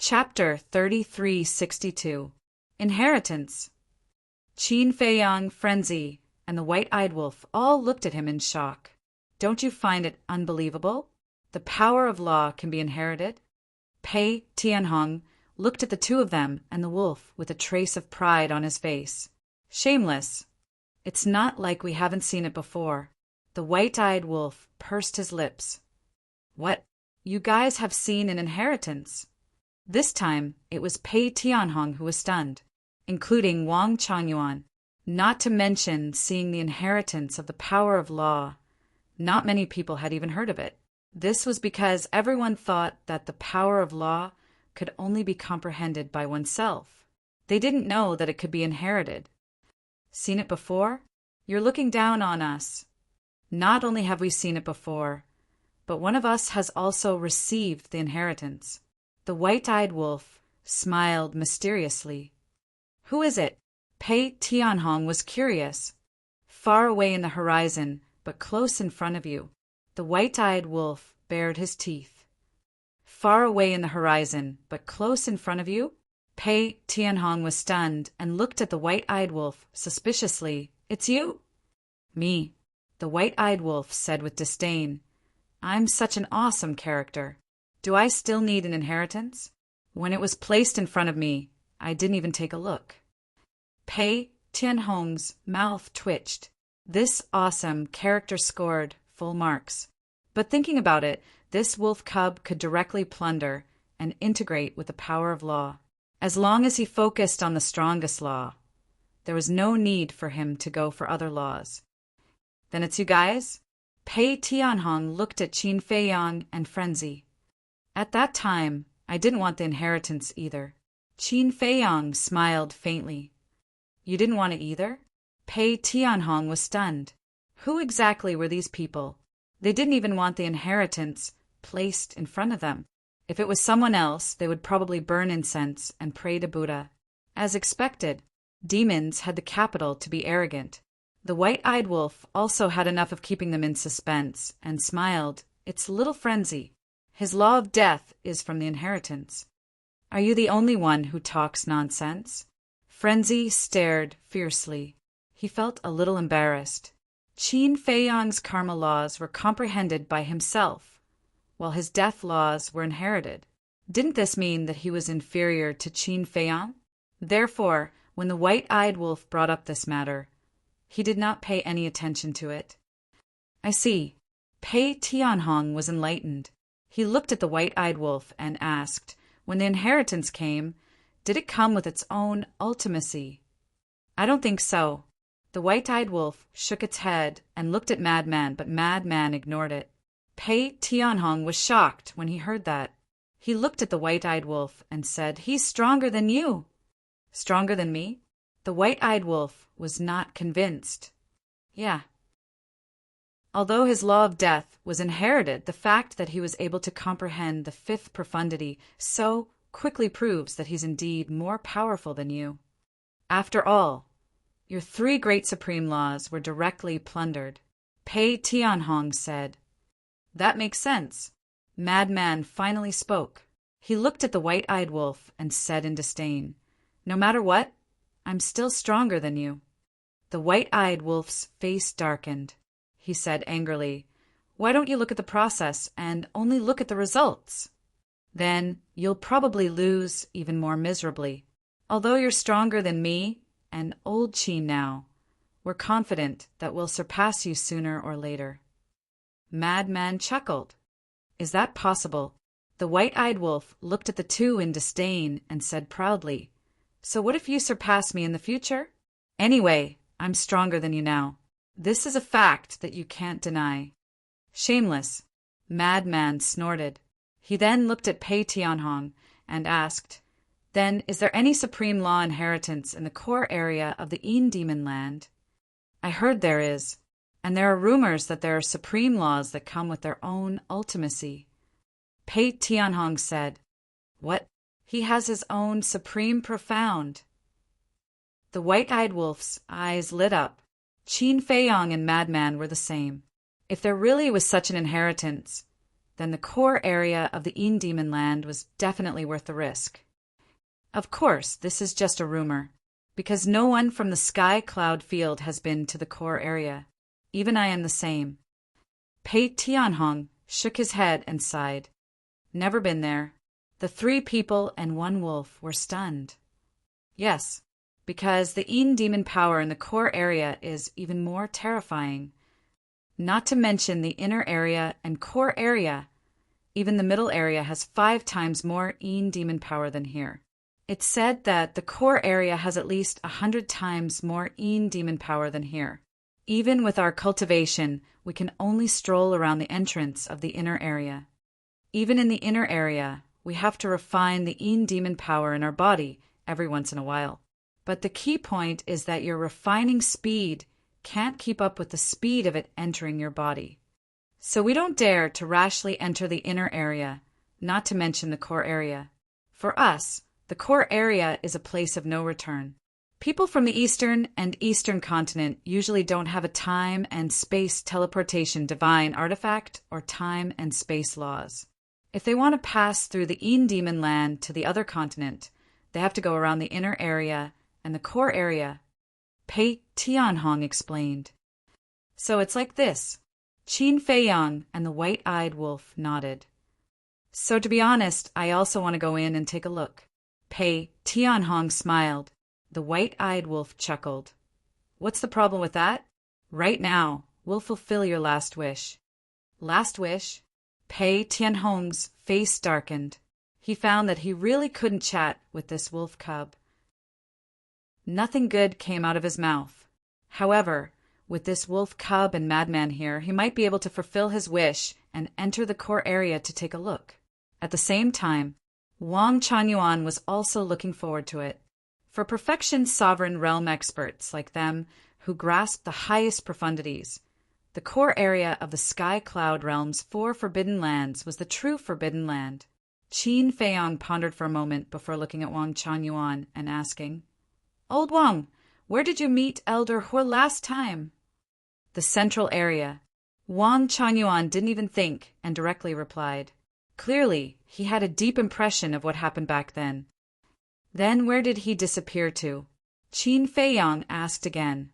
Chapter 3362 Inheritance. Qin Feiyang, Frenzy, and the White-Eyed Wolf all looked at him in shock. Don't you find it unbelievable? The power of law can be inherited? Pei Tianhong looked at the two of them and the wolf with a trace of pride on his face. Shameless. It's not like we haven't seen it before. The White-Eyed Wolf pursed his lips. What? You guys have seen an inheritance? This time, it was Pei Tianhong who was stunned, including Wang Changyuan, not to mention seeing the inheritance of the power of law. Not many people had even heard of it. This was because everyone thought that the power of law could only be comprehended by oneself. They didn't know that it could be inherited. Seen it before? You're looking down on us. Not only have we seen it before, but one of us has also received the inheritance. The White-Eyed Wolf smiled mysteriously. Who is it? Pei Tianhong was curious. Far away in the horizon, but close in front of you. The White-Eyed Wolf bared his teeth. Far away in the horizon, but close in front of you? Pei Tianhong was stunned and looked at the White-Eyed Wolf suspiciously. It's you? Me, the White-Eyed Wolf said with disdain. I'm such an awesome character. Do I still need an inheritance? When it was placed in front of me, I didn't even take a look. Pei Tianhong's mouth twitched. This awesome character scored full marks. But thinking about it, this wolf cub could directly plunder and integrate with the power of law. As long as he focused on the strongest law, there was no need for him to go for other laws. Then it's you guys? Pei Tianhong looked at Qin Feiyang and Frenzy. At that time, I didn't want the inheritance either. Qin Feiyang smiled faintly. You didn't want it either? Pei Tianhong was stunned. Who exactly were these people? They didn't even want the inheritance placed in front of them. If it was someone else, they would probably burn incense and pray to Buddha. As expected, demons had the capital to be arrogant. The White-Eyed Wolf also had enough of keeping them in suspense and smiled. It's little Frenzy. His law of death is from the inheritance. Are you the only one who talks nonsense? Frenzy stared fiercely. He felt a little embarrassed. Qin Feiyang's karma laws were comprehended by himself, while his death laws were inherited. Didn't this mean that he was inferior to Qin Feiyang? Therefore, when the White-Eyed Wolf brought up this matter, he did not pay any attention to it. I see. Pei Tianhong was enlightened. He looked at the White-Eyed Wolf and asked, when the inheritance came, did it come with its own ultimacy? I don't think so. The White-Eyed Wolf shook its head and looked at Madman, but Madman ignored it. Pei Tianhong was shocked when he heard that. He looked at the White-Eyed Wolf and said, He's stronger than you. Stronger than me? The White-Eyed Wolf was not convinced. Yeah. Although his law of death was inherited, the fact that he was able to comprehend the fifth profundity so quickly proves that he's indeed more powerful than you. After all, your three great supreme laws were directly plundered. Pei Tianhong said. That makes sense. Madman finally spoke. He looked at the White-Eyed Wolf and said in disdain, No matter what, I'm still stronger than you. The White-Eyed Wolf's face darkened. He said angrily, Why don't you look at the process and only look at the results? Then you'll probably lose even more miserably. Although you're stronger than me and old Qin now, we're confident that we'll surpass you sooner or later. Madman chuckled. Is that possible? The White-Eyed Wolf looked at the two in disdain and said proudly, So what if you surpass me in the future? Anyway, I'm stronger than you now. This is a fact that you can't deny. Shameless. Madman snorted. He then looked at Pei Tianhong and asked, Then is there any supreme law inheritance in the core area of the Demon Land? I heard there is, and there are rumors that there are supreme laws that come with their own ultimacy. Pei Tianhong said, What? He has his own supreme profound. The White-Eyed Wolf's eyes lit up. Qin Feiyang and Madman were the same. If there really was such an inheritance, then the core area of the Demon Land was definitely worth the risk. Of course, this is just a rumor, because no one from the Sky Cloud Field has been to the core area. Even I am the same. Pei Tianhong shook his head and sighed. Never been there. The 3 people and 1 wolf were stunned. Yes, because the demon power in the core area is even more terrifying. Not to mention the inner area and core area. Even the middle area has 5 times more demon power than here. It's said that the core area has at least 100 times more demon power than here. Even with our cultivation, we can only stroll around the entrance of the inner area. Even in the inner area, we have to refine the demon power in our body every once in a while. But the key point is that your refining speed can't keep up with the speed of it entering your body. So we don't dare to rashly enter the inner area, not to mention the core area. For us, the core area is a place of no return. People from the eastern and eastern continent usually don't have a time and space teleportation divine artifact or time and space laws. If they want to pass through the Demon Land to the other continent, they have to go around the inner area and the core area. Pei Tianhong explained. So it's like this. Qin Feiyang and the white-eyed wolf nodded. So to be honest, I also want to go in and take a look. Pei Tianhong smiled. The white-eyed wolf chuckled. What's the problem with that? Right now, we'll fulfill your last wish. Last wish? Pei Tianhong's face darkened. He found that he really couldn't chat with this wolf cub. Nothing good came out of his mouth. However, with this wolf cub and madman here, he might be able to fulfill his wish and enter the core area to take a look. At the same time, Wang Changyuan was also looking forward to it. For perfection sovereign realm experts like them who grasp the highest profundities, the core area of the Sky Cloud Realm's 4 forbidden lands was the true forbidden land. Qin Feiyang pondered for a moment before looking at Wang Changyuan and asking, Old Wang, where did you meet Elder Hua last time? The central area. Wang Changyuan didn't even think and directly replied. Clearly, he had a deep impression of what happened back then. Then where did he disappear to? Qin Feiyang asked again.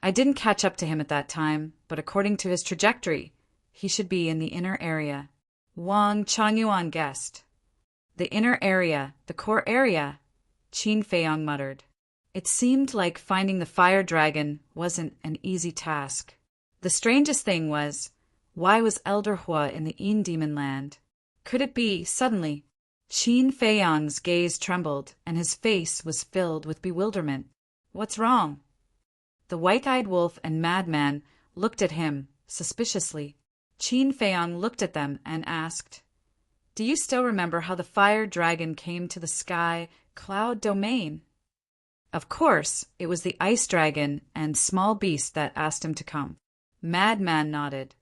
I didn't catch up to him at that time, but according to his trajectory, he should be in the inner area. Wang Changyuan guessed. The inner area, the core area, Qin Feiyang muttered. It seemed like finding the fire dragon wasn't an easy task. The strangest thing was, why was Elder Hua in the Demon Land? Could it be, suddenly, Qin Feiyang's gaze trembled and his face was filled with bewilderment. What's wrong? The white-eyed wolf and madman looked at him suspiciously. Qin Feiyang looked at them and asked, Do you still remember how the fire dragon came to the Sky Cloud Domain? Of course, it was the ice dragon and small beast that asked him to come. Madman nodded.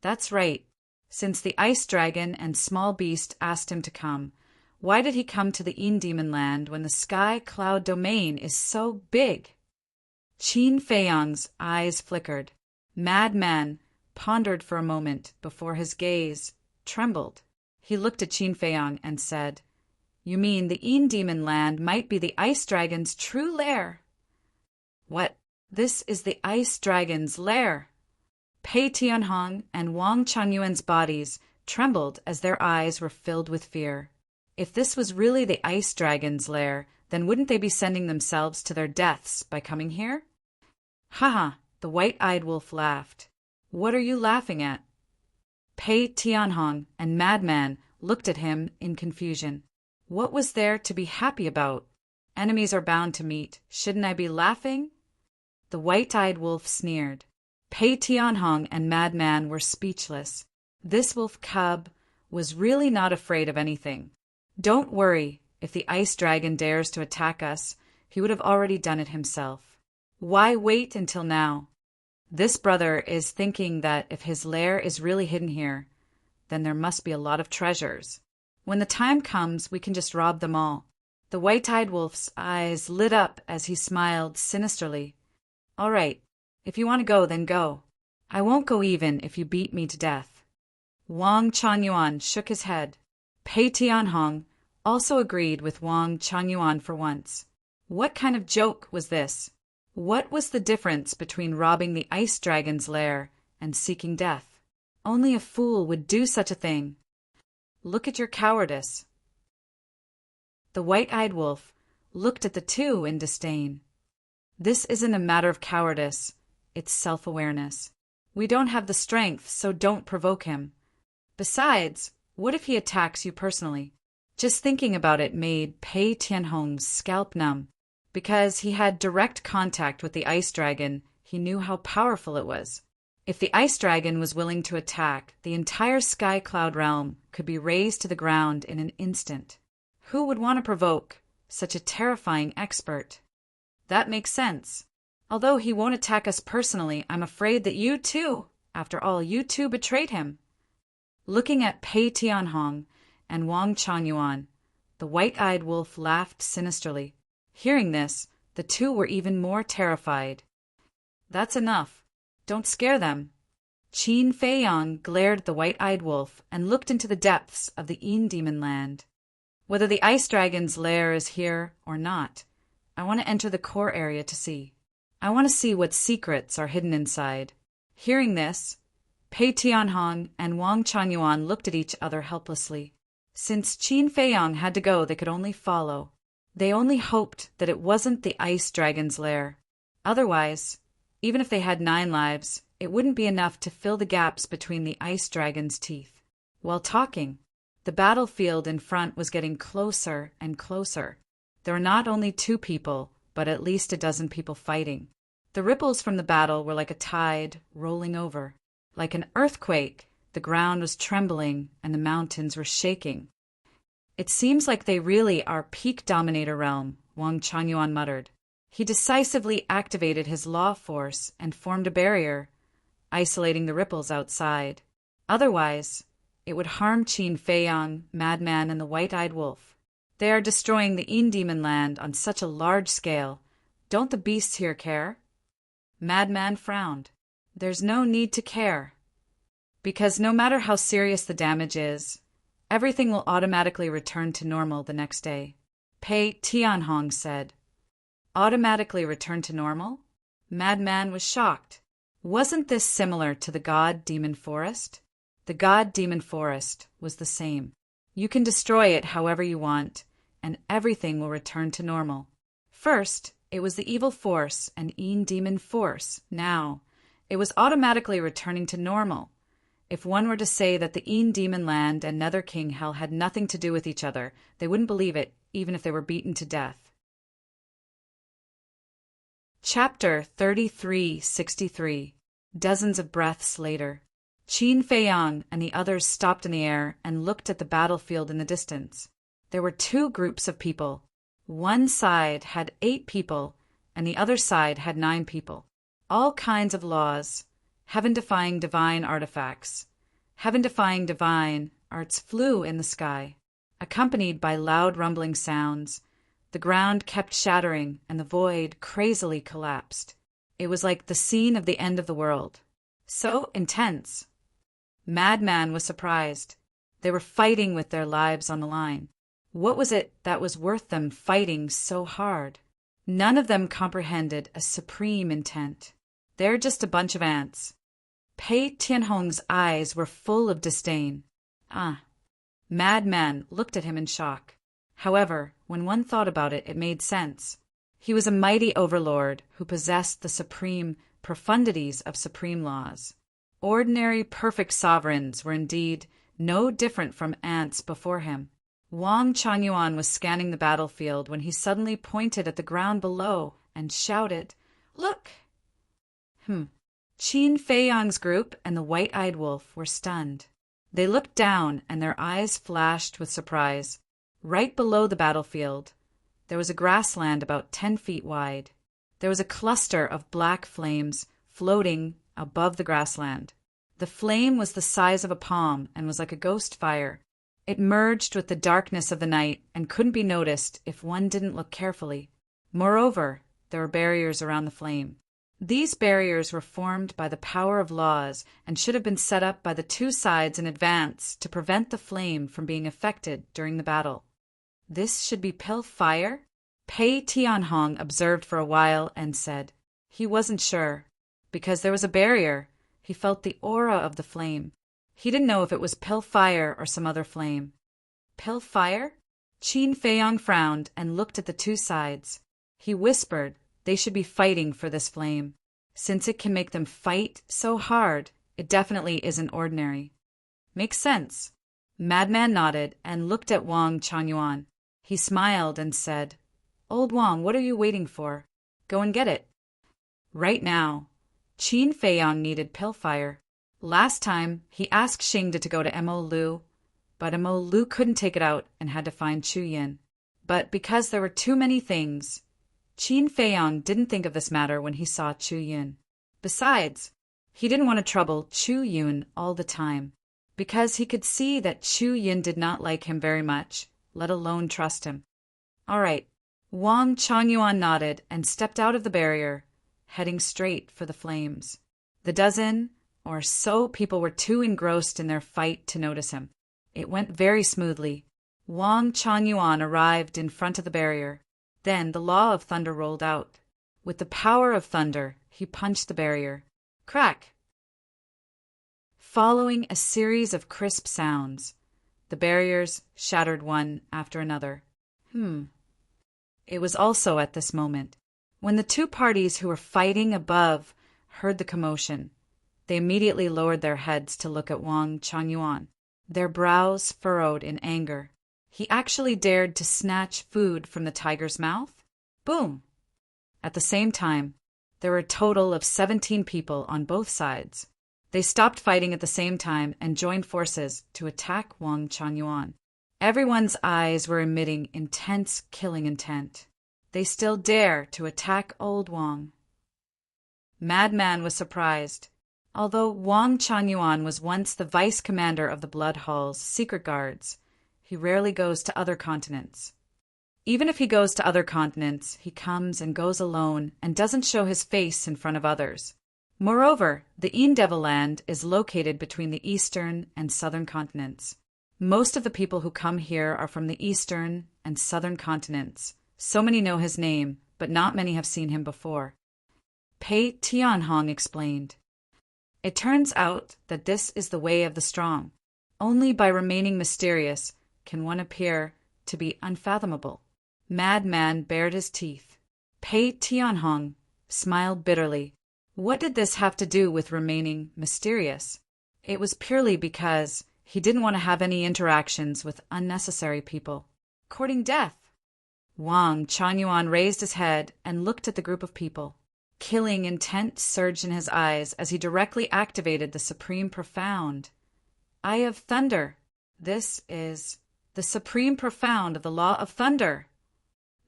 That's right. Since the ice dragon and small beast asked him to come, why did he come to the Demon Land when the Sky Cloud Domain is so big? Qin Feiyang's eyes flickered. Madman pondered for a moment before his gaze trembled. He looked at Qin Feiyang and said, You mean the Demon Land might be the ice dragon's true lair? What? This is the ice dragon's lair? Pei Tianhong and Wang Changyuan's bodies trembled as their eyes were filled with fear. If this was really the ice dragon's lair, then wouldn't they be sending themselves to their deaths by coming here? Ha! The white-eyed wolf laughed. What are you laughing at? Pei Tianhong and Madman looked at him in confusion. What was there to be happy about? Enemies are bound to meet. Shouldn't I be laughing? The white-eyed wolf sneered. Pei Tianhong and Madman were speechless. This wolf cub was really not afraid of anything. Don't worry, if the ice dragon dares to attack us, he would have already done it himself. Why wait until now? This brother is thinking that if his lair is really hidden here, then there must be a lot of treasures. When the time comes, we can just rob them all. The white-eyed wolf's eyes lit up as he smiled sinisterly. All right, if you want to go, then go. I won't go even if you beat me to death. Wang Changyuan shook his head. Pei Tianhong also agreed with Wang Changyuan for once. What kind of joke was this? What was the difference between robbing the ice dragon's lair and seeking death? Only a fool would do such a thing. Look at your cowardice. The white-eyed wolf looked at the two in disdain. This isn't a matter of cowardice, it's self-awareness. We don't have the strength, so don't provoke him. Besides, what if he attacks you personally? Just thinking about it made Pei Tianhong's scalp numb. Because he had direct contact with the ice dragon, he knew how powerful it was. If the ice dragon was willing to attack, the entire sky cloud realm could be razed to the ground in an instant. Who would want to provoke such a terrifying expert? That makes sense. Although he won't attack us personally, I'm afraid that you too, after all, you two betrayed him. Looking at Pei Tianhong and Wang Changyuan, the white-eyed wolf laughed sinisterly. Hearing this, the two were even more terrified. That's enough. Don't scare them. Qin Feiyang glared at the white-eyed wolf and looked into the depths of the Demon land. Whether the ice dragon's lair is here or not, I want to enter the core area to see. I want to see what secrets are hidden inside. Hearing this, Pei Tianhong and Wang Changyuan looked at each other helplessly. Since Qin Feiyang had to go, they could only follow. They only hoped that it wasn't the ice dragon's lair. Otherwise, even if they had 9 lives, it wouldn't be enough to fill the gaps between the ice dragon's teeth. While talking, the battlefield in front was getting closer and closer. There were not only 2 people, but at least a dozen people fighting. The ripples from the battle were like a tide rolling over. Like an earthquake, the ground was trembling and the mountains were shaking. It seems like they really are peak dominator realm, Wang Changyuan muttered. He decisively activated his law force and formed a barrier, isolating the ripples outside. Otherwise, it would harm Qin Feiyang, Madman, and the white-eyed wolf. They are destroying the Demon land on such a large scale. Don't the beasts here care? Madman frowned. There's no need to care. Because no matter how serious the damage is, everything will automatically return to normal the next day. Pei Tianhong said. Automatically return to normal? Madman was shocked. Wasn't this similar to the God-Demon Forest? The God-Demon Forest was the same. You can destroy it however you want, and everything will return to normal. First, it was the evil force and Demon Force. Now, it was automatically returning to normal. If one were to say that the Demon Land and Nether King Hell had nothing to do with each other, they wouldn't believe it, even if they were beaten to death. Chapter 3363. Dozens of breaths later. Qin Feiyang and the others stopped in the air and looked at the battlefield in the distance. There were 2 groups of people. One side had 8 people, and the other side had 9 people. All kinds of laws, heaven-defying divine artifacts. Heaven-defying divine arts flew in the sky. Accompanied by loud rumbling sounds, the ground kept shattering and the void crazily collapsed. It was like the scene of the end of the world. So intense. Madman was surprised. They were fighting with their lives on the line. What was it that was worth them fighting so hard? None of them comprehended a supreme intent. They're just a bunch of ants. Pei Tianhong's eyes were full of disdain. Madman looked at him in shock. However, when one thought about it, it made sense. He was a mighty overlord who possessed the supreme profundities of supreme laws. Ordinary, perfect sovereigns were indeed no different from ants before him. Wang Changyuan was scanning the battlefield when he suddenly pointed at the ground below and shouted, "Look!" Qin Feiyang's group and the white-eyed wolf were stunned. They looked down and their eyes flashed with surprise. Right below the battlefield, there was a grassland about 10 feet wide. There was a cluster of black flames floating above the grassland. The flame was the size of a palm and was like a ghost fire. It merged with the darkness of the night and couldn't be noticed if one didn't look carefully. Moreover, there were barriers around the flame. These barriers were formed by the power of laws and should have been set up by the two sides in advance to prevent the flame from being affected during the battle. This should be Pill fire? Pei Tianhong observed for a while and said he wasn't sure. Because there was a barrier, he felt the aura of the flame. He didn't know if it was Pill fire or some other flame. Pill fire? Qin Feiyang frowned and looked at the two sides. He whispered they should be fighting for this flame. Since it can make them fight so hard, it definitely isn't ordinary. Makes sense. Madman nodded and looked at Wang Changyuan. He smiled and said, Old Wang, what are you waiting for? Go and get it. Right now. Qin Feiyang needed Pill fire. Last time, he asked Xingde to go to Mo Lu, but Mo Lu couldn't take it out and had to find Chu Yin. But because there were too many things, Qin Feiyang didn't think of this matter when he saw Chu Yin. Besides, he didn't want to trouble Chu Yin all the time, because he could see that Chu Yin did not like him very much, let alone trust him. All right. Wang Changyuan nodded and stepped out of the barrier, heading straight for the flames. The dozen or so people were too engrossed in their fight to notice him. It went very smoothly. Wang Changyuan arrived in front of the barrier. Then the law of thunder rolled out. With the power of thunder, he punched the barrier. Crack! Following a series of crisp sounds, the barriers shattered one after another. It was also at this moment, when the two parties who were fighting above heard the commotion, they immediately lowered their heads to look at Wang Changyuan, their brows furrowed in anger. He actually dared to snatch food from the tiger's mouth? Boom! At the same time, there were a total of 17 people on both sides. They stopped fighting at the same time and joined forces to attack Wang Changyuan. Everyone's eyes were emitting intense killing intent. They still dare to attack old Wang. Madman was surprised. Although Wang Changyuan was once the vice commander of the Blood Hall's secret guards, he rarely goes to other continents. Even if he goes to other continents, he comes and goes alone and doesn't show his face in front of others. Moreover, the Indevil Land is located between the eastern and southern continents. Most of the people who come here are from the eastern and southern continents. So many know his name, but not many have seen him before. Pei Tianhong explained. It turns out that this is the way of the strong. Only by remaining mysterious can one appear to be unfathomable. Madman bared his teeth. Pei Tianhong smiled bitterly. What did this have to do with remaining mysterious? It was purely because he didn't want to have any interactions with unnecessary people. Courting death. Wang Changyuan raised his head and looked at the group of people. Killing intent surged in his eyes as he directly activated the Supreme Profound. Eye of Thunder. This is the Supreme Profound of the Law of Thunder.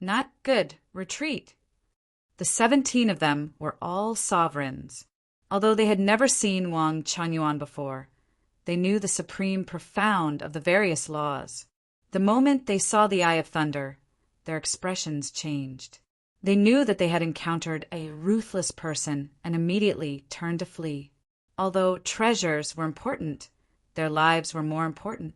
Not good. Retreat. The 17 of them were all sovereigns. Although they had never seen Wang Changyuan before, they knew the Supreme Profound of the various laws. The moment they saw the Eye of Thunder, their expressions changed. They knew that they had encountered a ruthless person and immediately turned to flee. Although treasures were important, their lives were more important.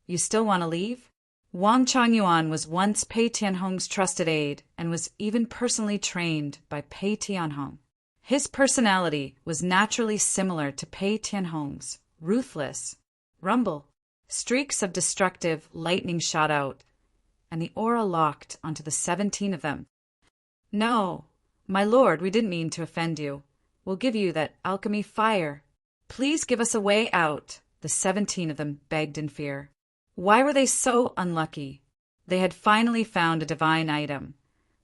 You still want to leave? Wang Changyuan was once Pei Tianhong's trusted aide and was even personally trained by Pei Tianhong. His personality was naturally similar to Pei Tianhong's, ruthless. Rumble. Streaks of destructive lightning shot out, and the aura locked onto the 17 of them. No, my lord, we didn't mean to offend you. We'll give you that alchemy fire. Please give us a way out, the 17 of them begged in fear. Why were they so unlucky? They had finally found a divine item,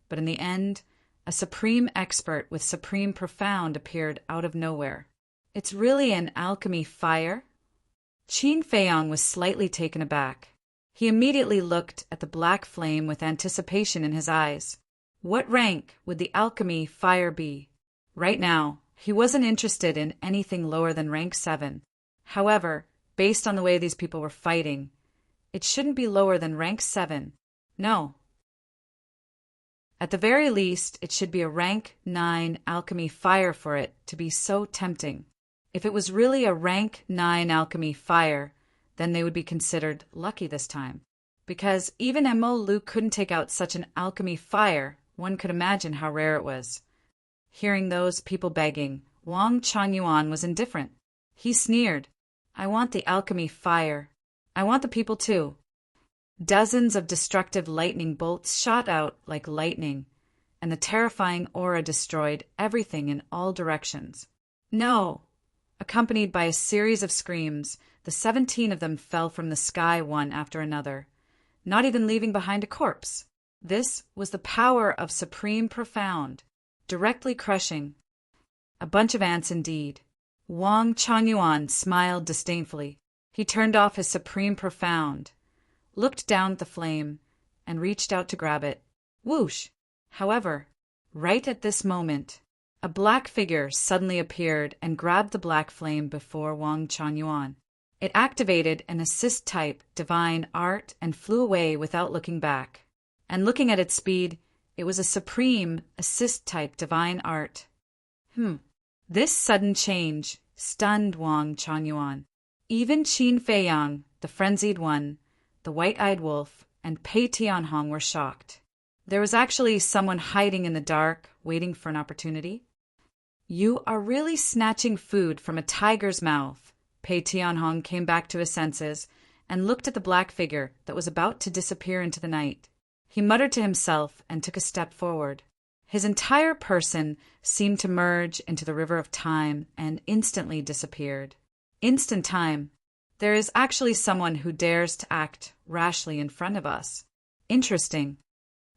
but in the end, a supreme expert with Supreme Profound appeared out of nowhere. It's really an alchemy fire? Qin Feiyang was slightly taken aback. He immediately looked at the black flame with anticipation in his eyes. What rank would the alchemy fire be? Right now, he wasn't interested in anything lower than rank 7. However, based on the way these people were fighting, it shouldn't be lower than rank 7. No. At the very least, it should be a rank 9 alchemy fire for it to be so tempting. If it was really a rank 9 alchemy fire, then they would be considered lucky this time. Because even Lu couldn't take out such an alchemy fire, one could imagine how rare it was. Hearing those people begging, Wang Changyuan was indifferent. He sneered, "I want the alchemy fire. I want the people too." Dozens of destructive lightning bolts shot out like lightning, and the terrifying aura destroyed everything in all directions. "No!" Accompanied by a series of screams, the 17 of them fell from the sky one after another, not even leaving behind a corpse. This was the power of Supreme Profound, directly crushing. A bunch of ants indeed. Wang Changyuan smiled disdainfully. He turned off his Supreme Profound, looked down at the flame, and reached out to grab it. Whoosh! However, right at this moment, a black figure suddenly appeared and grabbed the black flame before Wang Changyuan. It activated an assist-type divine art and flew away without looking back. And looking at its speed, it was a supreme assist-type divine art. This sudden change stunned Wang Changyuan. Even Qin Feiyang, the frenzied one, the white-eyed wolf, and Pei Tianhong were shocked. There was actually someone hiding in the dark, waiting for an opportunity. "You are really snatching food from a tiger's mouth." Pei Tianhong came back to his senses and looked at the black figure that was about to disappear into the night. He muttered to himself and took a step forward. His entire person seemed to merge into the river of time and instantly disappeared. Instant time. There is actually someone who dares to act rashly in front of us. Interesting.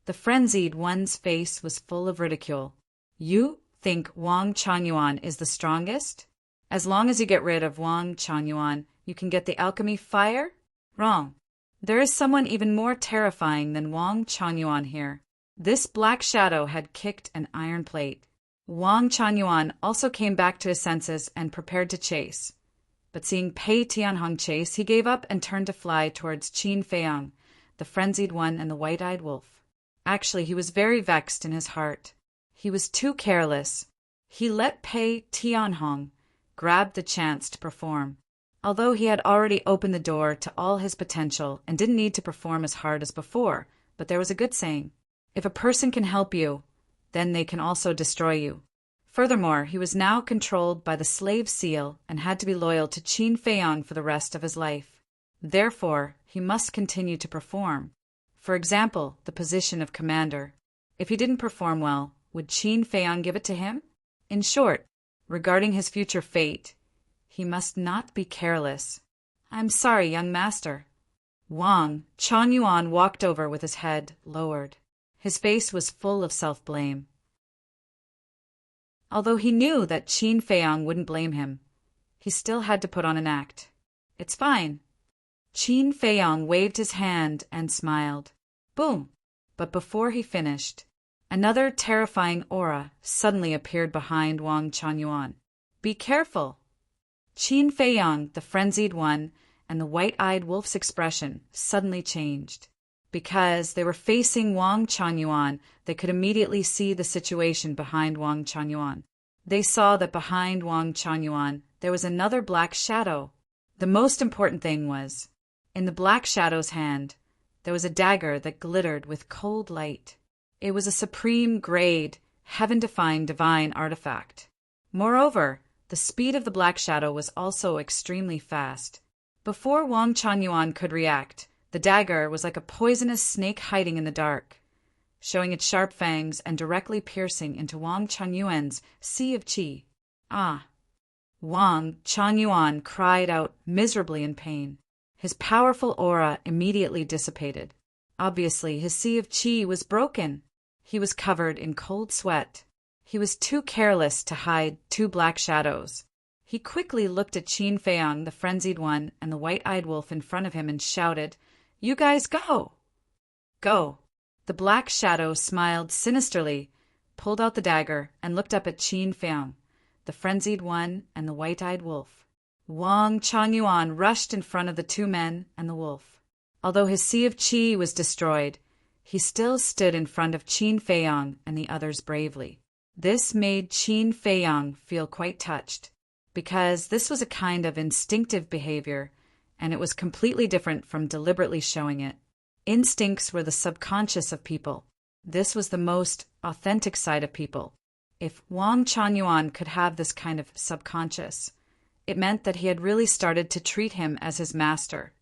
The frenzied one's face was full of ridicule. "You think Wang Changyuan is the strongest? As long as you get rid of Wang Changyuan, you can get the alchemy fire? Wrong. There is someone even more terrifying than Wang Changyuan here." This black shadow had kicked an iron plate. Wang Changyuan also came back to his senses and prepared to chase. But seeing Pei Tianhong chase, he gave up and turned to fly towards Qin Feiyang, the frenzied one and the white-eyed wolf. Actually, he was very vexed in his heart. He was too careless. He let Pei Tianhong grab the chance to perform. Although he had already opened the door to all his potential and didn't need to perform as hard as before, but there was a good saying, if a person can help you, then they can also destroy you. Furthermore, he was now controlled by the slave seal and had to be loyal to Qin Feiyang for the rest of his life. Therefore, he must continue to perform. For example, the position of commander. If he didn't perform well, would Qin Feiyang give it to him? In short, regarding his future fate, he must not be careless. "I'm sorry, young master." Wang Changyuan walked over with his head lowered. His face was full of self-blame. Although he knew that Qin Feiyang wouldn't blame him, he still had to put on an act. "It's fine." Qin Feiyang waved his hand and smiled. Boom! But before he finished, another terrifying aura suddenly appeared behind Wang Changyuan. "Be careful." Qin Feiyang, the frenzied one, and the white-eyed wolf's expression suddenly changed. Because they were facing Wang Changyuan, they could immediately see the situation behind Wang Changyuan. They saw that behind Wang Changyuan there was another black shadow. The most important thing was, in the black shadow's hand, there was a dagger that glittered with cold light. It was a supreme grade, heaven-defying divine artifact. Moreover, the speed of the black shadow was also extremely fast. Before Wang Changyuan could react, the dagger was like a poisonous snake hiding in the dark, showing its sharp fangs and directly piercing into Wang Changyuan's sea of qi. Ah! Wang Changyuan cried out miserably in pain. His powerful aura immediately dissipated. Obviously, his sea of qi was broken. He was covered in cold sweat. He was too careless to hide two black shadows. He quickly looked at Qin Feiyang, the frenzied one, and the white-eyed wolf in front of him and shouted, "You guys go!" "Go!" The black shadow smiled sinisterly, pulled out the dagger, and looked up at Qin Feiyang, the frenzied one, and the white-eyed wolf. Wang Changyuan rushed in front of the two men and the wolf. Although his sea of qi was destroyed, he still stood in front of Qin Feiyang and the others bravely. This made Qin Feiyang feel quite touched, because this was a kind of instinctive behavior, and it was completely different from deliberately showing it. Instincts were the subconscious of people. This was the most authentic side of people. If Wang Chunyuan could have this kind of subconscious, it meant that he had really started to treat him as his master.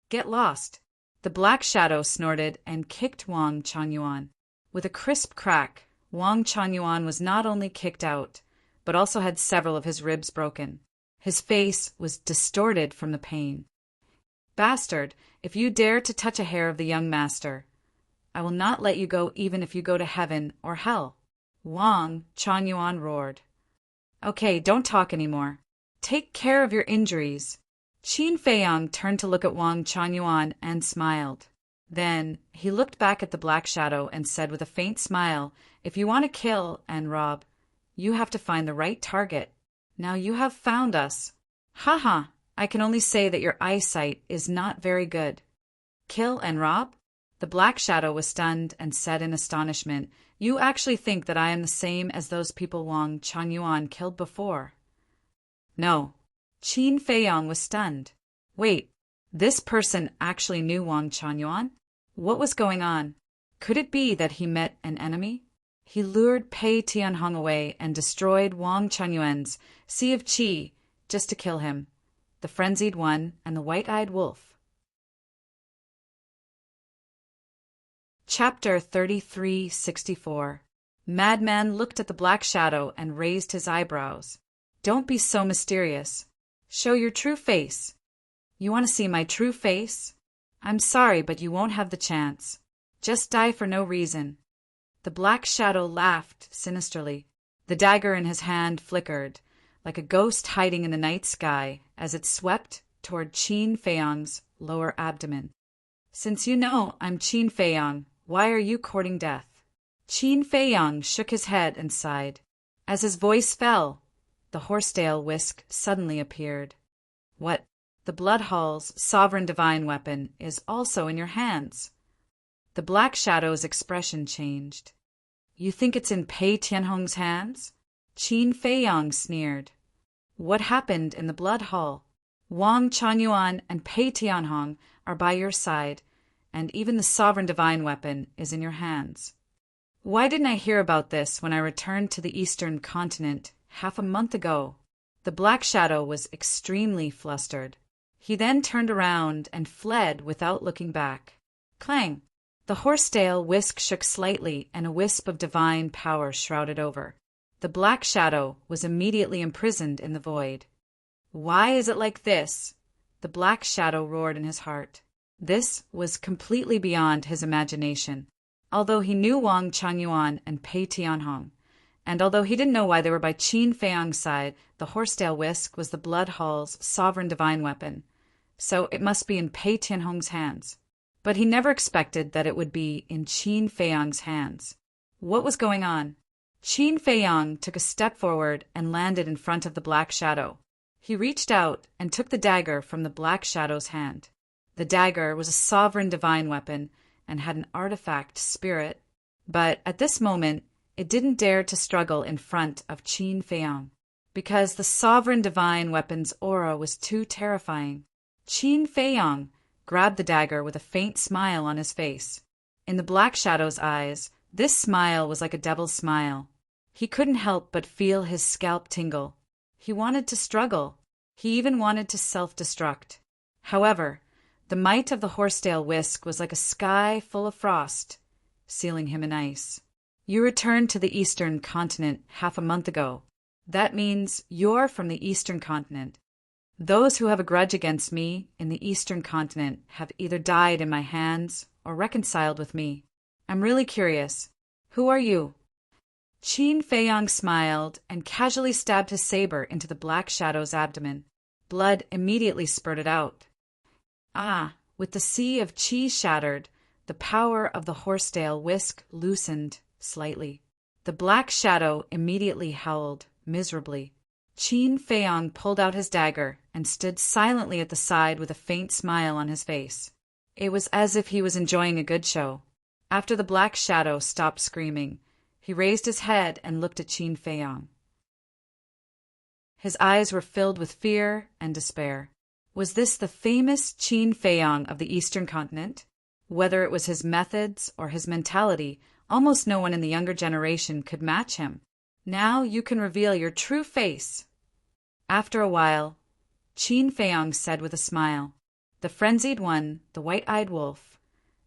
Get lost! The black shadow snorted and kicked Wang Chunyuan. With a crisp crack, Wang Chunyuan was not only kicked out, but also had several of his ribs broken. His face was distorted from the pain. Bastard, if you dare to touch a hair of the young master, I will not let you go even if you go to heaven or hell. Wang Chunyuan roared. Okay, don't talk anymore. Take care of your injuries. Qin Feiyang turned to look at Wang Chunyuan and smiled. Then he looked back at the black shadow and said with a faint smile, if you want to kill and rob, you have to find the right target. Now you have found us. Haha, I can only say that your eyesight is not very good. Kill and rob? The black shadow was stunned and said in astonishment, you actually think that I am the same as those people Wang Chunyuan killed before? No. Qin Feiyang was stunned. Wait, this person actually knew Wang Chunyuan? What was going on? Could it be that he met an enemy? He lured Pei Tianhong away and destroyed Wang Chunyuan's Sea of Qi just to kill him, the frenzied one and the white-eyed wolf. Chapter 3364. Madman looked at the black shadow and raised his eyebrows. Don't be so mysterious. Show your true face. You want to see my true face? I'm sorry, but you won't have the chance. Just die for no reason. The black shadow laughed sinisterly. The dagger in his hand flickered, like a ghost hiding in the night sky, as it swept toward Qin Feiyang's lower abdomen. Since you know I'm Qin Feiyang, why are you courting death? Qin Feiyang shook his head and sighed. As his voice fell, the horsetail whisk suddenly appeared. What? The Bloodhall's sovereign divine weapon is also in your hands. The black shadow's expression changed. You think it's in Pei Tianhong's hands? Qin Feiyang sneered. What happened in the Bloodhall? Wang Chunyuan and Pei Tianhong are by your side, and even the sovereign divine weapon is in your hands. Why didn't I hear about this when I returned to the eastern continent half a month ago? The black shadow was extremely flustered. He then turned around and fled without looking back. Clang! The horsetail whisk shook slightly and a wisp of divine power shrouded over. The black shadow was immediately imprisoned in the void. Why is it like this? The black shadow roared in his heart. This was completely beyond his imagination. Although he knew Wang Chunyuan and Pei Tianhong, and although he didn't know why they were by Qin Feiyang's side, the horsetail whisk was the Bloodhall's sovereign divine weapon, so it must be in Pei Tianhong's hands. But he never expected that it would be in Qin Feiyang's hands. What was going on? Qin Feiyang took a step forward and landed in front of the black shadow. He reached out and took the dagger from the black shadow's hand. The dagger was a sovereign divine weapon and had an artifact spirit, but at this moment it didn't dare to struggle in front of Qin Feiyang, because the sovereign divine weapon's aura was too terrifying. Qin Feiyang grabbed the dagger with a faint smile on his face. In the black shadow's eyes, this smile was like a devil's smile. He couldn't help but feel his scalp tingle. He wanted to struggle. He even wanted to self-destruct. However, the might of the horsetail whisk was like a sky full of frost, sealing him in ice. You returned to the eastern continent half a month ago. That means you're from the eastern continent. Those who have a grudge against me in the eastern continent have either died in my hands or reconciled with me. I'm really curious. Who are you? Qin Feiyang smiled and casually stabbed his saber into the black shadow's abdomen. Blood immediately spurted out. Ah, with the sea of qi shattered, the power of the horsetail whisk loosened slightly. The black shadow immediately howled miserably. Qin Feiyang pulled out his dagger and stood silently at the side with a faint smile on his face. It was as if he was enjoying a good show. After the black shadow stopped screaming, he raised his head and looked at Qin Feiyang. His eyes were filled with fear and despair. Was this the famous Qin Feiyang of the Eastern continent? Whether it was his methods or his mentality, almost no one in the younger generation could match him. Now you can reveal your true face. After a while, Qin Feiyang said with a smile, "The frenzied one, the white-eyed wolf,"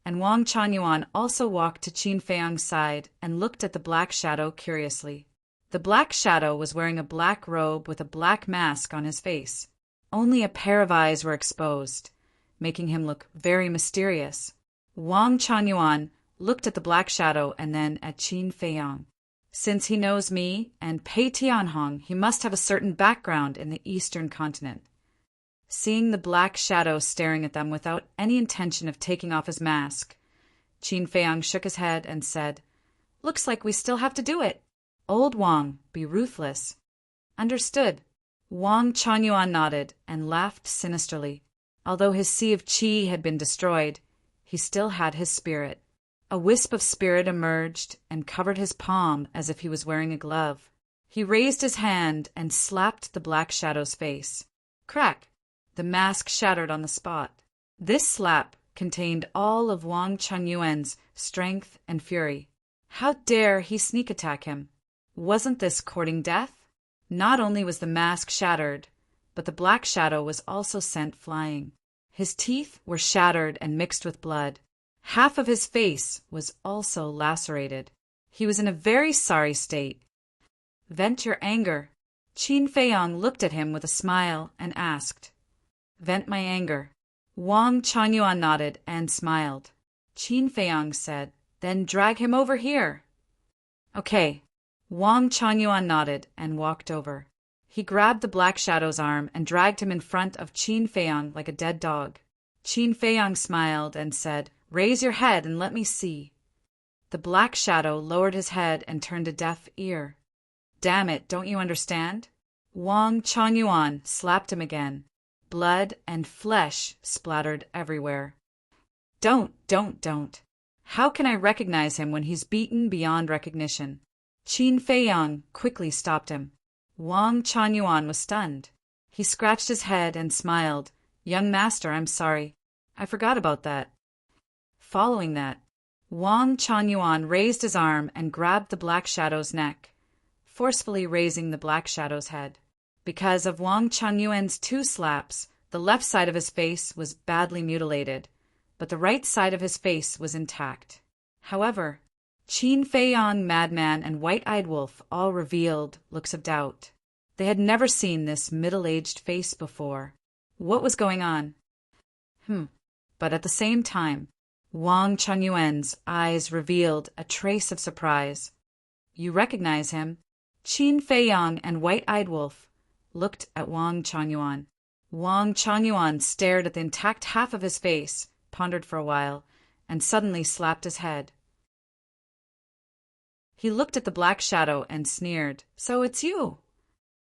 and Wang Chanyuan also walked to Qin Feiyang's side and looked at the black shadow curiously. The black shadow was wearing a black robe with a black mask on his face. Only a pair of eyes were exposed, making him look very mysterious. Wang Chanyuan looked at the black shadow and then at Qin Feiyang. Since he knows me and Pei Tianhong, he must have a certain background in the Eastern continent. Seeing the black shadow staring at them without any intention of taking off his mask, Qin Feiyang shook his head and said, "Looks like we still have to do it. Old Wang, be ruthless." "Understood." Wang Chanyuan nodded and laughed sinisterly. Although his sea of qi had been destroyed, he still had his spirit. A wisp of spirit emerged and covered his palm as if he was wearing a glove. He raised his hand and slapped the black shadow's face. Crack! The mask shattered on the spot. This slap contained all of Wang Chanyuan's strength and fury. How dare he sneak attack him? Wasn't this courting death? Not only was the mask shattered, but the black shadow was also sent flying. His teeth were shattered and mixed with blood. Half of his face was also lacerated. He was in a very sorry state. "Vent your anger." Qin Feiyang looked at him with a smile and asked, "Vent my anger." Wang Chanyuan nodded and smiled. Qin Feiyang said, "Then drag him over here." "Okay." Wang Chanyuan nodded and walked over. He grabbed the black shadow's arm and dragged him in front of Qin Feiyang like a dead dog. Qin Feiyang smiled and said, "Raise your head and let me see." The black shadow lowered his head and turned a deaf ear. "Damn it, don't you understand?" Wang Chanyuan slapped him again. Blood and flesh splattered everywhere. Don't. How can I recognize him when he's beaten beyond recognition?" Qin Feiyang quickly stopped him. Wang Chanyuan was stunned. He scratched his head and smiled. "Young master, I'm sorry. I forgot about that." Following that, Wang Chanyuan raised his arm and grabbed the black shadow's neck, forcefully raising the black shadow's head. Because of Wang Chanyuan's 2 slaps, the left side of his face was badly mutilated, but the right side of his face was intact. However, Qin Feiyang, Madman, and White-Eyed Wolf all revealed looks of doubt. They had never seen this middle-aged face before. What was going on? But at the same time, Wang Chanyuan's eyes revealed a trace of surprise. "You recognize him?" Qin Feiyang and White-Eyed Wolf looked at Wang Chanyuan. Wang Chanyuan stared at the intact half of his face, pondered for a while, and suddenly slapped his head. He looked at the black shadow and sneered. "So it's you."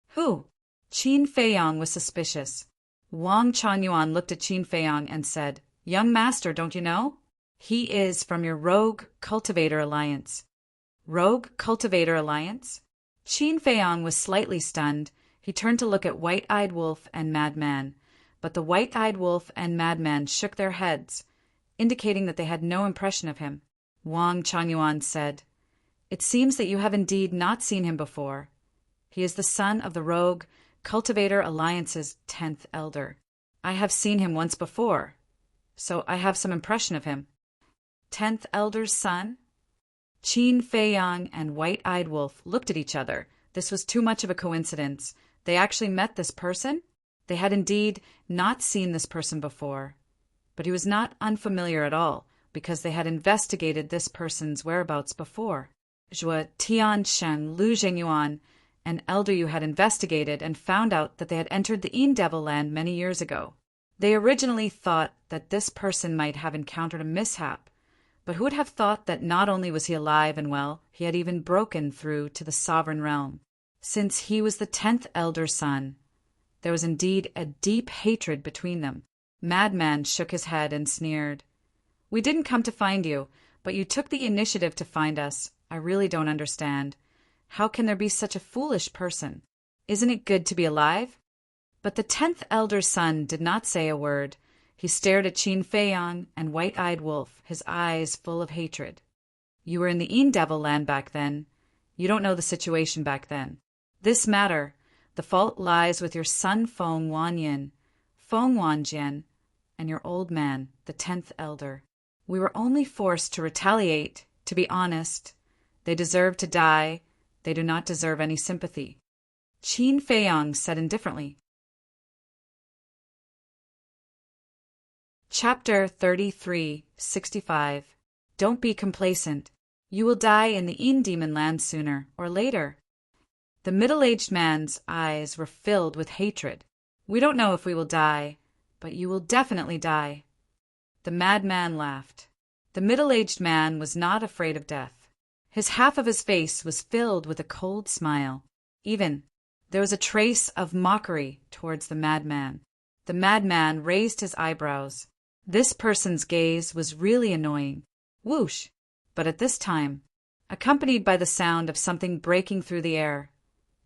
"Who?" Qin Feiyang was suspicious. Wang Chanyuan looked at Qin Feiyang and said, "Young master, don't you know? He is from your Rogue Cultivator Alliance." "Rogue Cultivator Alliance?" Qin Feiyang was slightly stunned. He turned to look at White-Eyed Wolf and Madman, but the White-Eyed Wolf and Madman shook their heads, indicating that they had no impression of him. Wang Chanyuan said, "It seems that you have indeed not seen him before. He is the son of the Rogue Cultivator Alliance's 10th elder. I have seen him once before, so I have some impression of him." 10th elder's son? Qin Feiyang and White-Eyed Wolf looked at each other. This was too much of a coincidence. They actually met this person? They had indeed not seen this person before. But he was not unfamiliar at all, because they had investigated this person's whereabouts before. Zhuo Tiansheng Lu Zhengyuan, an elder you had investigated and found out that they had entered the Yin Devil Land many years ago. They originally thought that this person might have encountered a mishap, but who would have thought that not only was he alive and well, he had even broken through to the sovereign realm. Since he was the 10th elder's son, there was indeed a deep hatred between them. Madman shook his head and sneered. "We didn't come to find you, But you took the initiative to find us. I really don't understand. How can there be such a foolish person? Isn't it good to be alive?" But the 10th elder son did not say a word. He stared at Qin Feiyang and White-Eyed Wolf, his eyes full of hatred. "You were in the Devil land back then. You don't know the situation back then. This matter, the fault lies with your son Feng Wanyin, Feng Wanjian, and your old man, the 10th elder. We were only forced to retaliate. To be honest, they deserve to die. They do not deserve any sympathy." Qin Feiyang said indifferently. Chapter 33:65. Don't be complacent. You will die in the Demon land sooner or later. The middle-aged man's eyes were filled with hatred. "We don't know if we will die, but you will definitely die." The madman laughed. The middle-aged man was not afraid of death. His half of his face was filled with a cold smile. Even there was a trace of mockery towards the madman. The madman raised his eyebrows. This person's gaze was really annoying. Whoosh! But at this time, accompanied by the sound of something breaking through the air,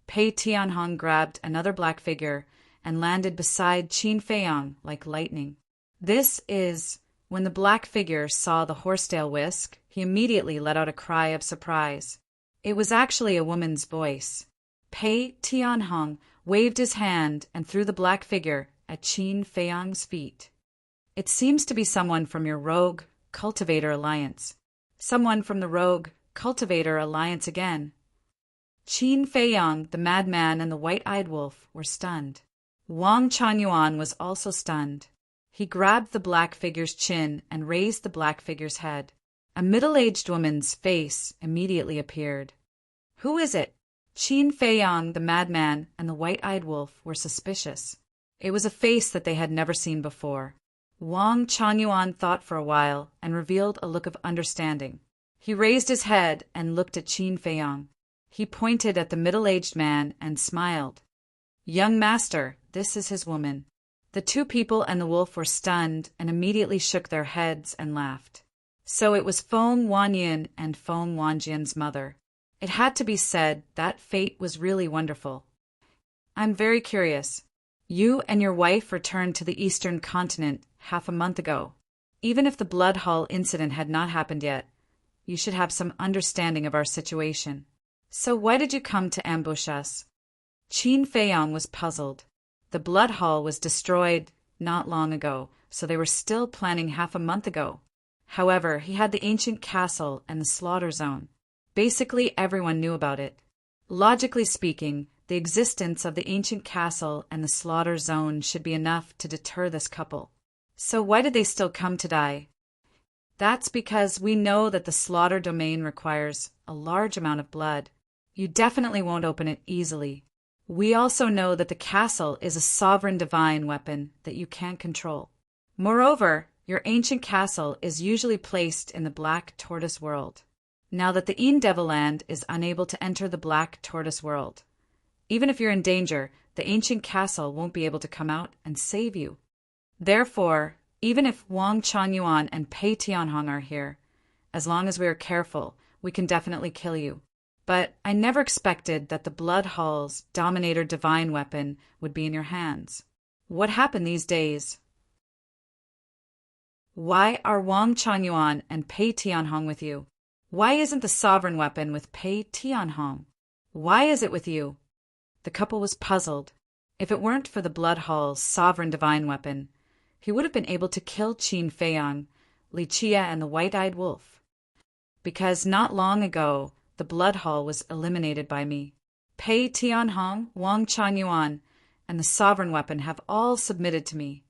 Pei Tianhong grabbed another black figure and landed beside Qin Feiyang like lightning. This is when the black figure saw the horsetail whisk, he immediately let out a cry of surprise. It was actually a woman's voice. Pei Tianhong waved his hand and threw the black figure at Qin Feiyang's feet. "It seems to be someone from your Rogue Cultivator Alliance." Someone from the Rogue Cultivator Alliance again. Qin Feiyang, the madman, and the White-Eyed Wolf were stunned. Wang Chunyuan was also stunned. He grabbed the black figure's chin and raised the black figure's head. A middle-aged woman's face immediately appeared. "Who is it?" Qin Feiyang, the madman, and the White-Eyed Wolf were suspicious. It was a face that they had never seen before. Wang Chunyuan thought for a while and revealed a look of understanding. He raised his head and looked at Qin Feiyang. He pointed at the middle-aged man and smiled. "Young master, this is his woman." The two people and the wolf were stunned and immediately shook their heads and laughed. So it was Feng Wanyin and Feng Wanjian's mother. It had to be said that fate was really wonderful. "I'm very curious. You and your wife returned to the Eastern continent half a month ago. Even if the Blood Hall incident had not happened yet, you should have some understanding of our situation. So why did you come to ambush us?" Qin Feiyang was puzzled. The Blood Hall was destroyed not long ago, so they were still planning half a month ago. However, he had the ancient castle and the slaughter zone. Basically, everyone knew about it. Logically speaking, the existence of the ancient castle and the slaughter zone should be enough to deter this couple. So why did they still come to die? That's because we know that the slaughter domain requires a large amount of blood. You definitely won't open it easily. We also know that the castle is a sovereign divine weapon that you can't control. Moreover, your ancient castle is usually placed in the Black Tortoise world. Now that the Devil land is unable to enter the Black Tortoise world, even if you're in danger, the ancient castle won't be able to come out and save you. Therefore, even if Wang Chunyuan and Pei Tianhong are here, as long as we are careful, we can definitely kill you. But I never expected that the Blood Hall's Dominator divine weapon would be in your hands. What happened these days? Why are Wang Chunyuan and Pei Tianhong with you? Why isn't the sovereign weapon with Pei Tianhong? Why is it with you? The couple was puzzled. If it weren't for the Blood Hall's sovereign divine weapon, he would have been able to kill Qin Feiyang, Li Chia, and the White-Eyed Wolf. Because not long ago, the Blood Hall was eliminated by me. Pei Tianhong, Wang Chunyuan, and the sovereign weapon have all submitted to me.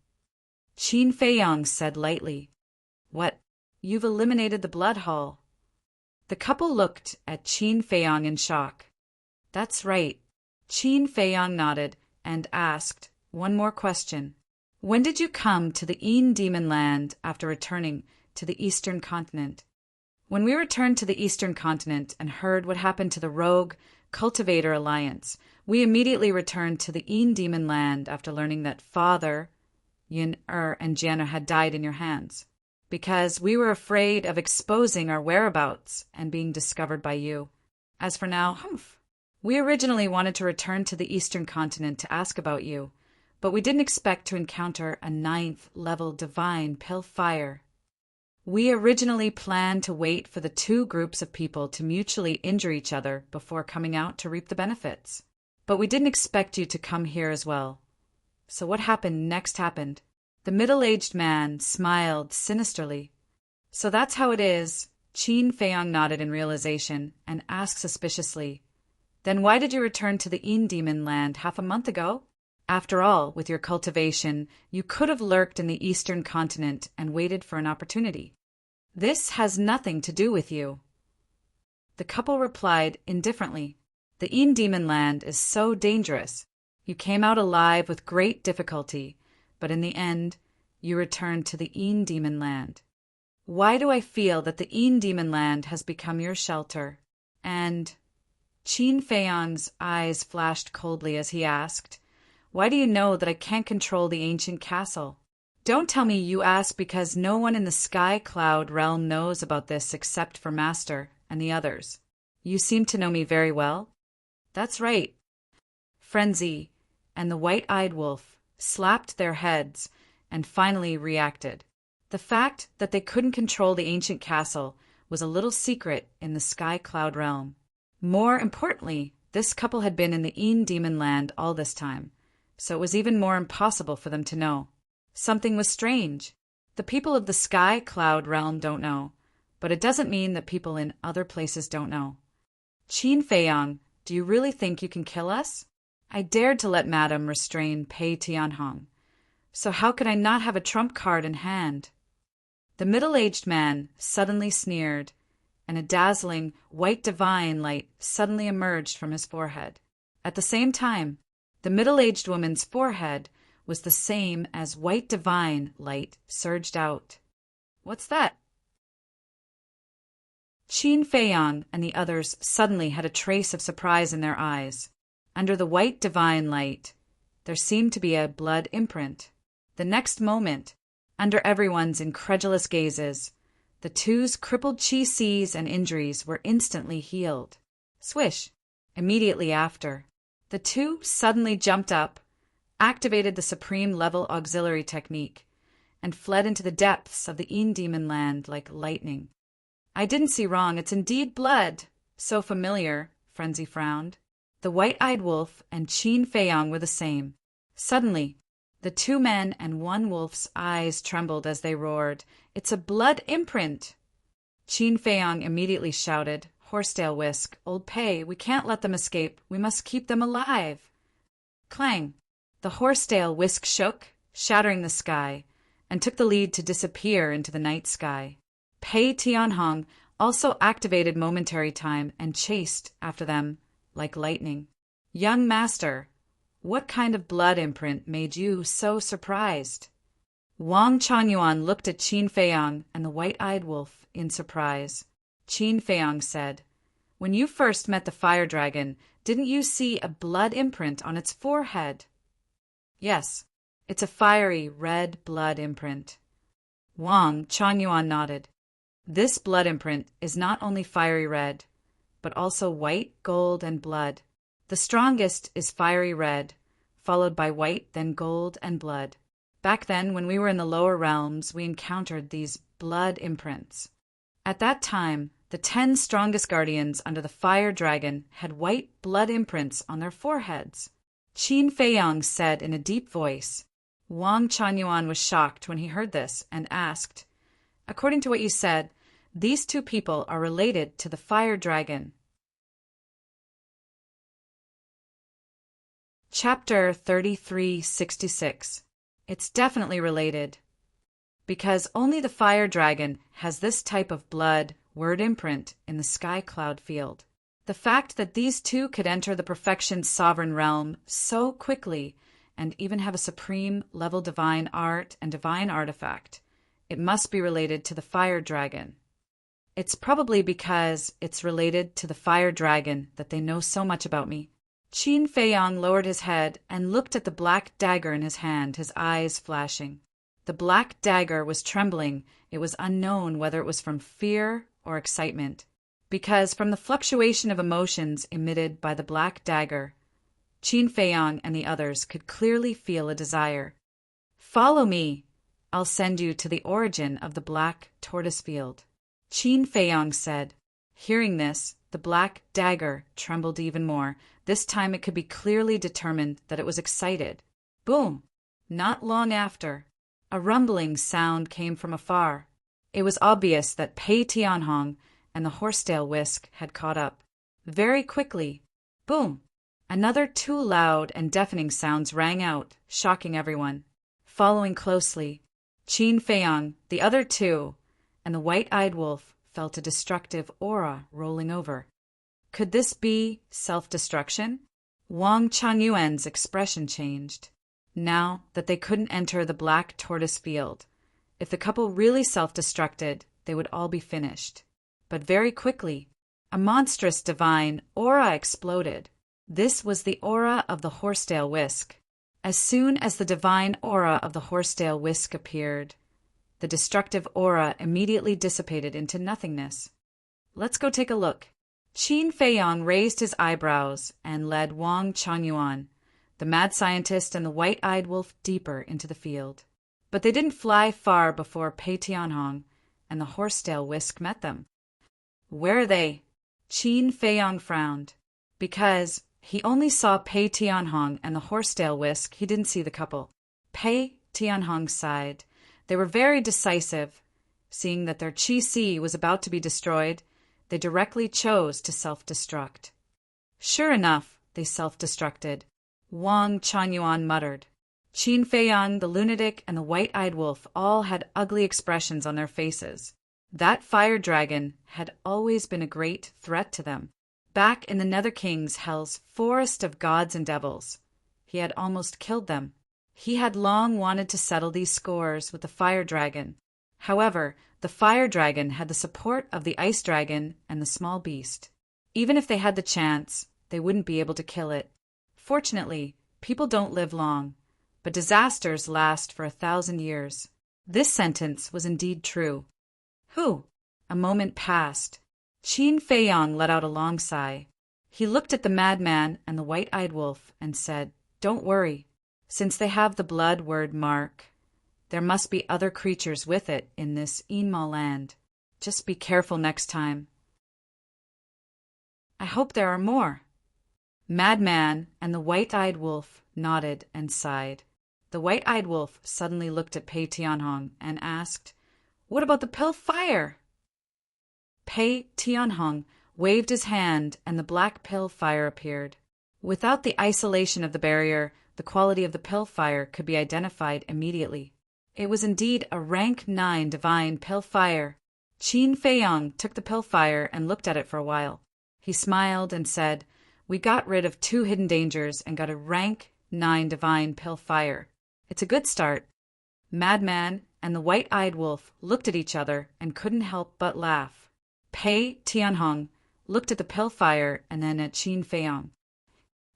Qin Feiyang said lightly, "What? You've eliminated the Blood Hall?" The couple looked at Qin Feiyang in shock. "That's right." Qin Feiyang nodded and asked one more question. "When did you come to the Demon land after returning to the Eastern continent?" "When we returned to the Eastern continent and heard what happened to the Rogue Cultivator Alliance, we immediately returned to the Demon land after learning that Father, Yin and Jianna had died in your hands." Because we were afraid of exposing our whereabouts and being discovered by you. As for now, humph. We originally wanted to return to the Eastern continent to ask about you, but we didn't expect to encounter a 9th-level divine Pilfire. We originally planned to wait for the two groups of people to mutually injure each other before coming out to reap the benefits. But we didn't expect you to come here as well. So what happened next happened. The middle-aged man smiled sinisterly. So that's how it is. Qin Feiyang nodded in realization and asked suspiciously, Then why did you return to the Demon land half a month ago? After all, with your cultivation, you could have lurked in the Eastern continent and waited for an opportunity. This has nothing to do with you. The couple replied indifferently. The Demon land is so dangerous. You came out alive with great difficulty, but in the end, you returned to the Demon land. Why do I feel that the Demon land has become your shelter? And Qin Feiyang's eyes flashed coldly as he asked, Why do you know that I can't control the ancient castle? Don't tell me you ask because no one in the Sky Cloud realm knows about this except for Master and the others. You seem to know me very well. That's right. Frenzy and the white-eyed wolf slapped their heads and finally reacted. The fact that they couldn't control the ancient castle was a little secret in the Sky Cloud realm. More importantly, this couple had been in the Demon land all this time, so it was even more impossible for them to know. Something was strange. The people of the Sky Cloud realm don't know, but it doesn't mean that people in other places don't know. Qin Feiyang, do you really think you can kill us? I dared to let Madame restrain Pei Tianhong, so how could I not have a trump card in hand? The middle-aged man suddenly sneered, and a dazzling white divine light suddenly emerged from his forehead. At the same time, the middle-aged woman's forehead was the same as white divine light surged out. What's that? Qin Feiyang and the others suddenly had a trace of surprise in their eyes. Under the white divine light, there seemed to be a blood imprint. The next moment, under everyone's incredulous gazes, the two's crippled chi seas and injuries were instantly healed. Swish! Immediately after, the two suddenly jumped up, activated the supreme level auxiliary technique, and fled into the depths of the Demon land like lightning. I didn't see wrong, it's indeed blood. So familiar, Frenzy frowned. The white-eyed wolf and Qin Feiyang were the same. Suddenly, the two men and one wolf's eyes trembled as they roared, It's a blood imprint! Qin Feiyang immediately shouted, Horsetail Whisk, Old Pei, we can't let them escape, we must keep them alive. Clang! The horsetail Whisk shook, shattering the sky, and took the lead to disappear into the night sky. Pei Tianhong also activated momentary time and chased after them like lightning. Young master, what kind of blood imprint made you so surprised? Wang Changyuan looked at Qin Feiyang and the white-eyed wolf in surprise. Qin Feiyang said, When you first met the fire dragon, didn't you see a blood imprint on its forehead? Yes, it's a fiery red blood imprint. Wang Changyuan nodded. This blood imprint is not only fiery red, but also white, gold, and blood. The strongest is fiery red, followed by white, then gold, and blood. Back then, when we were in the lower realms, we encountered these blood imprints. At that time, the 10 strongest guardians under the fire dragon had white blood imprints on their foreheads. Qin Feiyang said in a deep voice. Wang Changyuan was shocked when he heard this and asked, According to what you said, these two people are related to the fire dragon. Chapter 3366. It's definitely related. Because only the fire dragon has this type of blood word imprint in the sky cloud field. The fact that these two could enter the perfection sovereign realm so quickly and even have a supreme level divine art and divine artifact, it must be related to the fire dragon. It's probably because it's related to the fire dragon that they know so much about me. Qin Feiyang lowered his head and looked at the black dagger in his hand, his eyes flashing. The black dagger was trembling. It was unknown whether it was from fear or excitement, because from the fluctuation of emotions emitted by the black dagger, Qin Feiyang and the others could clearly feel a desire. "Follow me. I'll send you to the origin of the black tortoise field," Qin Feiyang said. Hearing this, the black dagger trembled even more. This time it could be clearly determined that it was excited. Boom! Not long after, a rumbling sound came from afar. It was obvious that Pei Tianhong and the horsetail whisk had caught up. Very quickly, boom! Another two loud and deafening sounds rang out, shocking everyone. Following closely, Qin Feiyang, the other two, and the white-eyed wolf felt a destructive aura rolling over. Could this be self-destruction? Wang Changyuan's expression changed. Now that they couldn't enter the black tortoise field, if the couple really self-destructed, they would all be finished. But very quickly, a monstrous divine aura exploded. This was the aura of the horsetail whisk. As soon as the divine aura of the horsetail whisk appeared, the destructive aura immediately dissipated into nothingness. "Let's go take a look." Qin Feiyang raised his eyebrows and led Wang Changyuan, the mad scientist and the white-eyed wolf, deeper into the field. But they didn't fly far before Pei Tianhong and the horsetail whisk met them. "Where are they?" Qin Feiyang frowned. Because he only saw Pei Tianhong and the horsetail whisk, he didn't see the couple. Pei Tianhong sighed. They were very decisive. Seeing that their Qi-Si was about to be destroyed, they directly chose to self-destruct. Sure enough, they self-destructed. Wang Changyuan muttered. Qin Feiyang, the lunatic, and the white-eyed wolf all had ugly expressions on their faces. That fire dragon had always been a great threat to them. Back in the Nether King's Hell's forest of gods and devils, he had almost killed them. He had long wanted to settle these scores with the fire dragon. However, the fire dragon had the support of the ice dragon and the small beast. Even if they had the chance, they wouldn't be able to kill it. Fortunately, people don't live long, but disasters last for 1,000 years. This sentence was indeed true. "Who?" A moment passed. Qin Feiyang let out a long sigh. He looked at the madman and the white-eyed wolf and said, "Don't worry. Since they have the blood word mark, there must be other creatures with it in this Inma land. Just be careful next time." "I hope there are more." Madman and the white-eyed wolf nodded and sighed. The white-eyed wolf suddenly looked at Pei Tianhong and asked, "What about the pill fire?" Pei Tianhong waved his hand and the black pill fire appeared. Without the isolation of the barrier, the quality of the pill fire could be identified immediately. It was indeed a rank 9 divine pill fire. Qin Feiyang took the pill fire and looked at it for a while. He smiled and said, "We got rid of 2 hidden dangers and got a rank 9 divine pill fire. It's a good start." Madman and the white-eyed wolf looked at each other and couldn't help but laugh. Pei Tianhong looked at the pill fire and then at Qin Feiyang.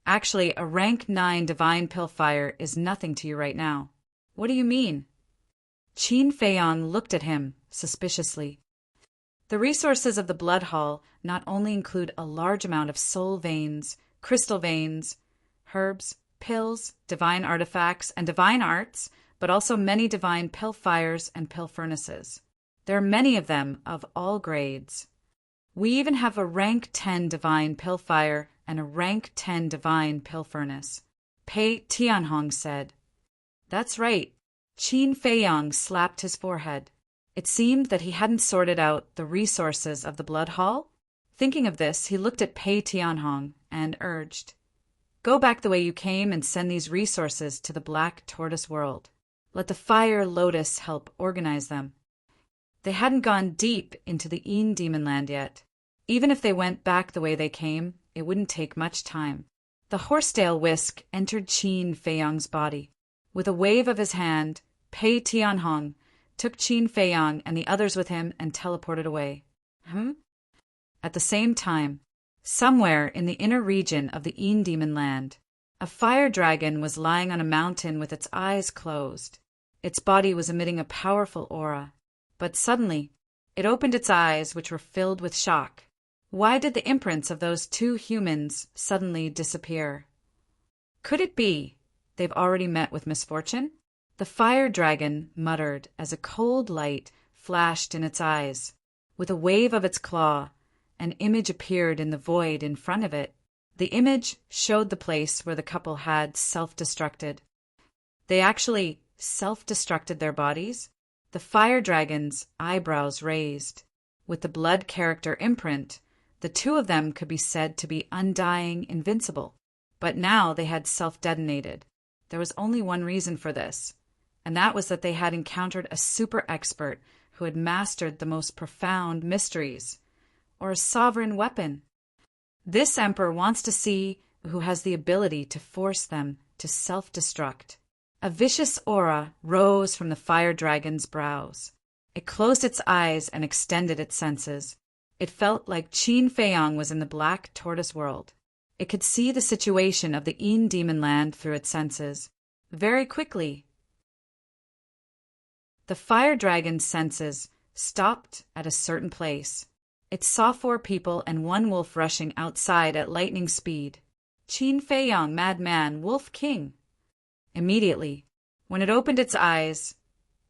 "Actually, a rank 9 divine pill fire is nothing to you right now." "What do you mean?" Qin Feiyang looked at him suspiciously. "The resources of the blood hall not only include a large amount of soul veins, crystal veins, herbs, pills, divine artifacts, and divine arts, but also many divine pill fires and pill furnaces. There are many of them of all grades. We even have a rank 10 divine pill fire and a rank 10 divine pill furnace," Pei Tianhong said. "That's right." Qin Feiyang slapped his forehead. It seemed that he hadn't sorted out the resources of the blood hall. Thinking of this, he looked at Pei Tianhong and urged, "Go back the way you came and send these resources to the Black Tortoise world. Let the Fire Lotus help organize them." They hadn't gone deep into the Een Demon Land yet. Even if they went back the way they came, it wouldn't take much time. The horsetail whisk entered Qin Feiyang's body. With a wave of his hand, Pei Tianhong took Qin Feiyang and the others with him and teleported away. At the same time, somewhere in the inner region of the Een Demon Land, a fire dragon was lying on a mountain with its eyes closed. Its body was emitting a powerful aura. But suddenly, it opened its eyes, which were filled with shock. Why did the imprints of those two humans suddenly disappear? Could it be they've already met with misfortune? The fire dragon muttered as a cold light flashed in its eyes. With a wave of its claw, an image appeared in the void in front of it. The image showed the place where the couple had self-destructed. They actually self-destructed their bodies? The fire dragon's eyebrows raised. With the blood character imprint, the two of them could be said to be undying, invincible. But now they had self-detonated. There was only one reason for this, and that was that they had encountered a super expert who had mastered the most profound mysteries, or a sovereign weapon. This emperor wants to see who has the ability to force them to self-destruct. A vicious aura rose from the fire dragon's brows. It closed its eyes and extended its senses. It felt like Qin Feiyang was in the black tortoise world. It could see the situation of the Demon Land through its senses. Very quickly, the fire dragon's senses stopped at a certain place. It saw 4 people and 1 wolf rushing outside at lightning speed. Qin Feiyang, madman, wolf king. Immediately, when it opened its eyes,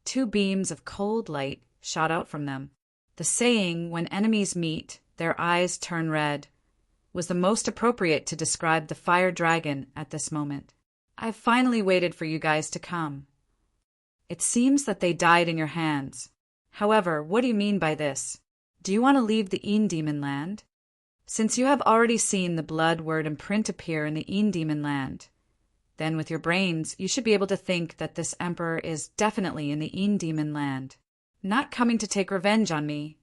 2 beams of cold light shot out from them. The saying, when enemies meet, their eyes turn red, was the most appropriate to describe the fire dragon at this moment. I've finally waited for you guys to come. It seems that they died in your hands. However, what do you mean by this? Do you want to leave the Demon Land? Since you have already seen the blood word imprint appear in the Demon Land, then with your brains, you should be able to think that this emperor is definitely in the Demon Land, not coming to take revenge on me.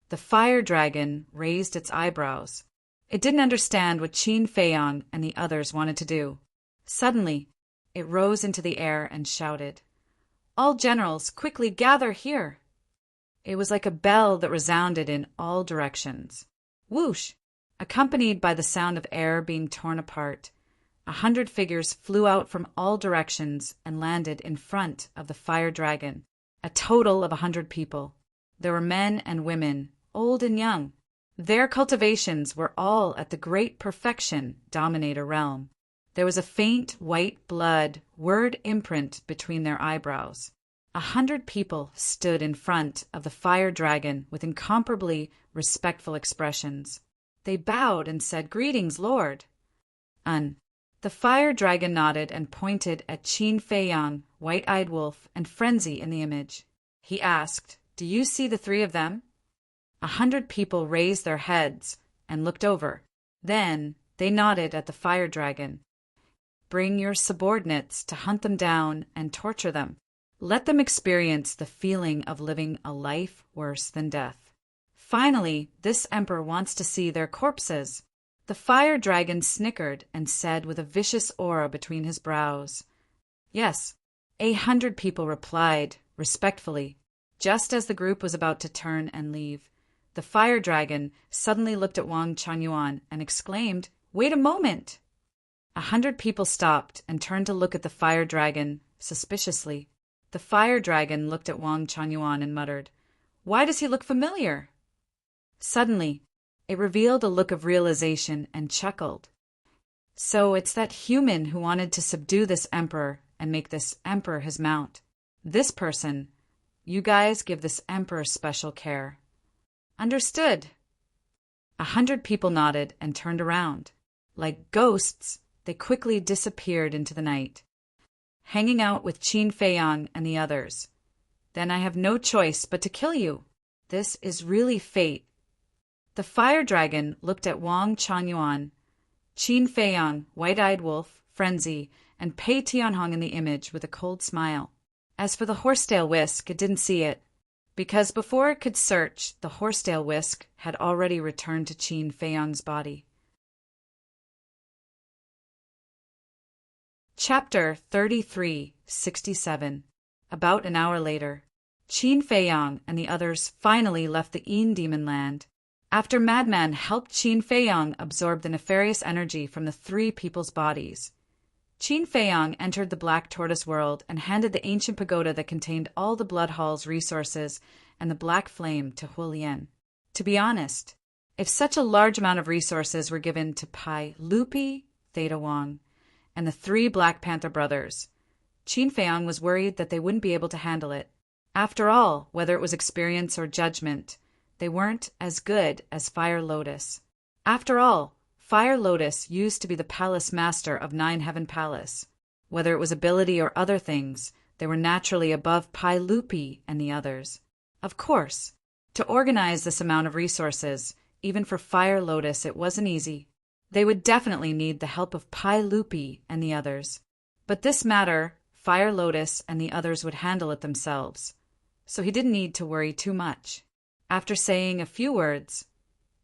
The fire dragon raised its eyebrows. It didn't understand what Qin Feiyang and the others wanted to do. Suddenly, it rose into the air and shouted, "All generals, quickly gather here!" It was like a bell that resounded in all directions. Whoosh! Accompanied by the sound of air being torn apart, 100 figures flew out from all directions and landed in front of the fire dragon. A total of 100 people. There were men and women, old and young. Their cultivations were all at the great perfection Dominator realm. There was a faint white blood word imprint between their eyebrows. 100 people stood in front of the fire dragon with incomparably respectful expressions. They bowed and said, "Greetings, Lord." The fire dragon nodded and pointed at Qin Feiyang, White-Eyed Wolf, and Frenzy in the image. He asked, "Do you see the 3 of them?" 100 people raised their heads and looked over. Then they nodded at the fire dragon. "Bring your subordinates to hunt them down and torture them. Let them experience the feeling of living a life worse than death. Finally, this emperor wants to see their corpses." The fire dragon snickered and said with a vicious aura between his brows, "Yes." 100 people replied respectfully. Just as the group was about to turn and leave, the fire dragon suddenly looked at Wang Chunyuan and exclaimed, "Wait a moment!" 100 people stopped and turned to look at the fire dragon suspiciously. The fire dragon looked at Wang Chunyuan and muttered, "Why does he look familiar?" Suddenly, it revealed a look of realization and chuckled. "So it's that human who wanted to subdue this emperor and make this emperor his mount. This person, you guys give this emperor special care." "Understood." 100 people nodded and turned around. Like ghosts, they quickly disappeared into the night, hanging out with Qin Feiyang and the others. "Then I have no choice but to kill you. This is really fate." The fire dragon looked at Wang Chunyuan, Qin Feiyang, White-Eyed Wolf, Frenzy, and Pei Tianhong in the image with a cold smile. As for the horsetail whisk, it didn't see it, because before it could search, the horsetail whisk had already returned to Qin Feiyang's body. Chapter 3367. About an hour later, Qin Feiyang and the others finally left the Demon Land. After Madman helped Qin Feiyang absorb the nefarious energy from the 3 people's bodies, Qin Feiyang entered the Black Tortoise world and handed the ancient pagoda that contained all the Blood Hall's resources and the Black Flame to Huolian. To be honest, if such a large amount of resources were given to Pai Lupi, Theta Wang, and the 3 Black Panther brothers, Qin Feiyang was worried that they wouldn't be able to handle it. After all, whether it was experience or judgment, they weren't as good as Fire Lotus. After all, Fire Lotus used to be the palace master of Nine Heaven Palace. Whether it was ability or other things, they were naturally above Pai Lupi and the others. Of course, to organize this amount of resources, even for Fire Lotus, it wasn't easy. They would definitely need the help of Pai Lupi and the others. But this matter, Fire Lotus and the others would handle it themselves, so he didn't need to worry too much. After saying a few words,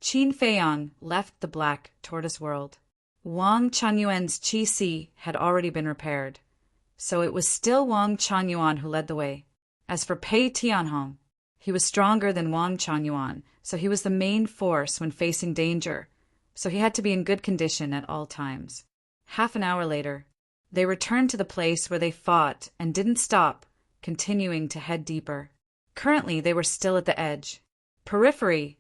Qin Feiyang left the Black Tortoise world. Wang Chunyuan's Qi Si had already been repaired, so it was still Wang Chunyuan who led the way. As for Pei Tianhong, he was stronger than Wang Chunyuan, so he was the main force when facing danger, so he had to be in good condition at all times. Half an hour later, they returned to the place where they fought and didn't stop, continuing to head deeper. Currently, they were still at the edge. Periphery,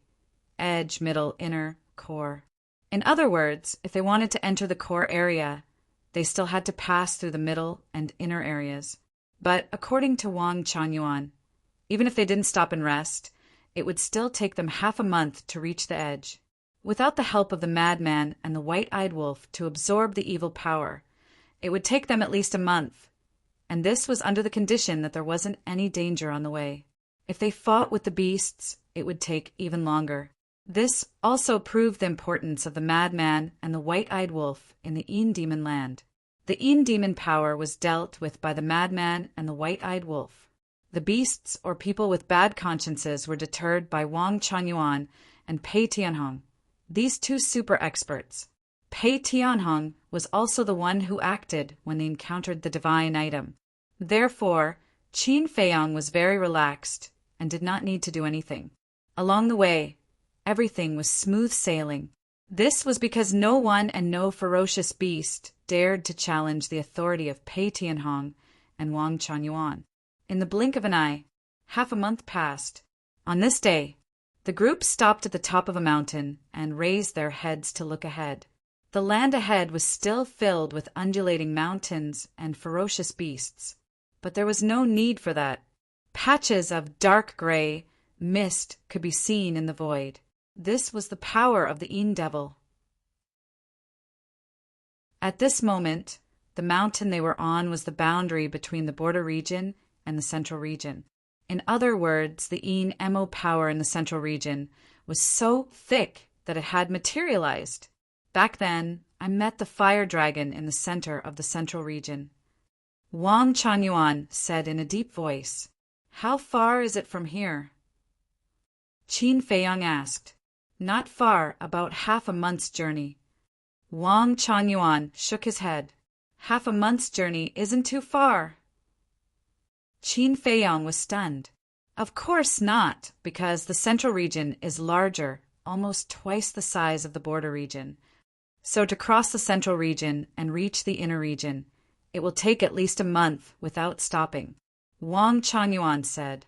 edge, middle, inner, core. In other words, if they wanted to enter the core area, they still had to pass through the middle and inner areas. But according to Wang Chunyuan, even if they didn't stop and rest, it would still take them half a month to reach the edge. Without the help of the madman and the white-eyed wolf to absorb the evil power, it would take them at least a month, and this was under the condition that there wasn't any danger on the way. If they fought with the beasts, it would take even longer. This also proved the importance of the madman and the white-eyed wolf in the Een Demon land. The Een Demon power was dealt with by the madman and the white-eyed wolf. The beasts or people with bad consciences were deterred by Wang Chunyuan and Pei Tianhong, these 2 super experts. Pei Tianhong was also the one who acted when they encountered the divine item. Therefore, Qin Feiyang was very relaxed and did not need to do anything. Along the way, everything was smooth sailing. This was because no one and no ferocious beast dared to challenge the authority of Pei Tianhong and Wang Chunyuan. In the blink of an eye, half a month passed. On this day, the group stopped at the top of a mountain and raised their heads to look ahead. The land ahead was still filled with undulating mountains and ferocious beasts, but there was no need for that. Patches of dark gray mist could be seen in the void. This was the power of the Een Devil. At this moment, the mountain they were on was the boundary between the border region and the central region. In other words, the Een Mo power in the central region was so thick that it had materialized. Back then, I met the fire dragon in the center of the central region. Wang Chunyuan said in a deep voice, "How far is it from here?" Qin Feiyang asked. "Not far, about half a month's journey." Wang Chunyuan shook his head. "Half a month's journey isn't too far." Qin Feiyang was stunned. Of course not, because the central region is larger, almost twice the size of the border region. So to cross the central region and reach the inner region, it will take at least a month without stopping. Wang Chunyuan said.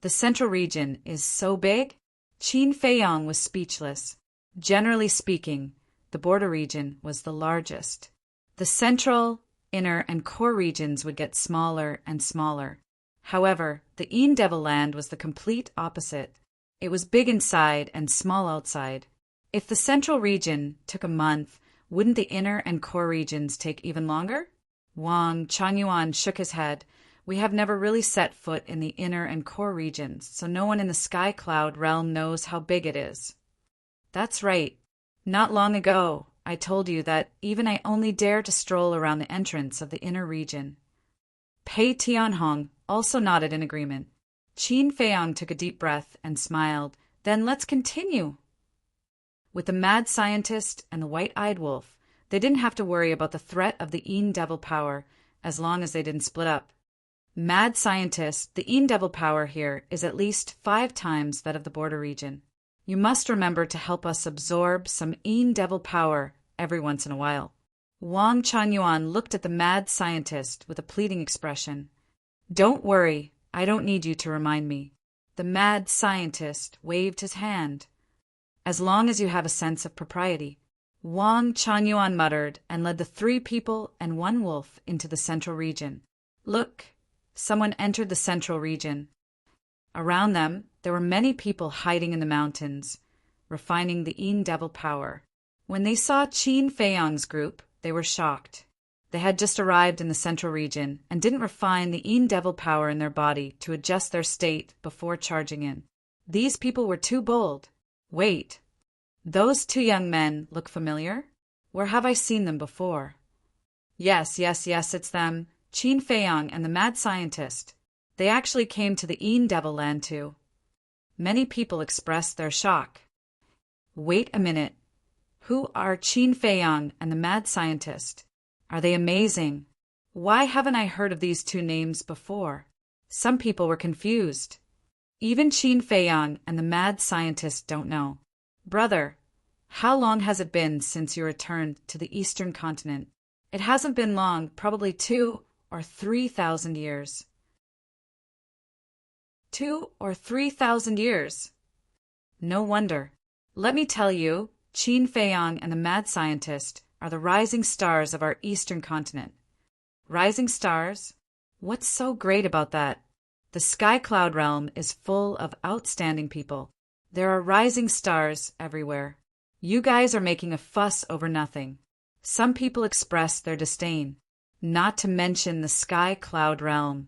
The central region is so big? Qin Feiyang was speechless. Generally speaking, the border region was the largest. The central, inner, and core regions would get smaller and smaller. However, the Een Devil land was the complete opposite. It was big inside and small outside. If the central region took a month, wouldn't the inner and core regions take even longer? Wang Chunyuan shook his head. We have never really set foot in the inner and core regions, so no one in the Sky Cloud realm knows how big it is. That's right. Not long ago, I told you that even I only dare to stroll around the entrance of the inner region. Pei Tianhong also nodded in agreement. Qin Feiyang took a deep breath and smiled. Then let's continue. With the mad scientist and the white-eyed wolf, they didn't have to worry about the threat of the Een Devil power as long as they didn't split up. Mad scientist, the Een Devil power here is at least 5 times that of the border region. You must remember to help us absorb some Een Devil power every once in a while. Wang Chunyuan looked at the mad scientist with a pleading expression. Don't worry, I don't need you to remind me. The mad scientist waved his hand. As long as you have a sense of propriety. Wang Chunyuan muttered and led the 3 people and 1 wolf into the central region. Look, someone entered the central region. Around them, there were many people hiding in the mountains, refining the Yin Devil power. When they saw Qin Feiyang's group, they were shocked. They had just arrived in the central region and didn't refine the Yin Devil power in their body to adjust their state before charging in. These people were too bold. Wait, those 2 young men look familiar? Where have I seen them before? Yes, it's them, Qin Feiyang and the mad scientist. They actually came to the Yin Devil land too. Many people expressed their shock. Wait a minute. Who are Qin Feiyang and the mad scientist? Are they amazing? Why haven't I heard of these 2 names before? Some people were confused. Even Qin Feiyang and the mad scientist don't know. Brother, how long has it been since you returned to the Eastern continent? It hasn't been long, probably 2 or 3,000 years. 2 or 3,000 years. No wonder. Let me tell you, Qin Feiyang and the mad scientist are the rising stars of our Eastern continent. Rising stars? What's so great about that? The sky cloud realm is full of outstanding people. There are rising stars everywhere. You guys are making a fuss over nothing. Some people express their disdain. Not to mention the sky cloud realm.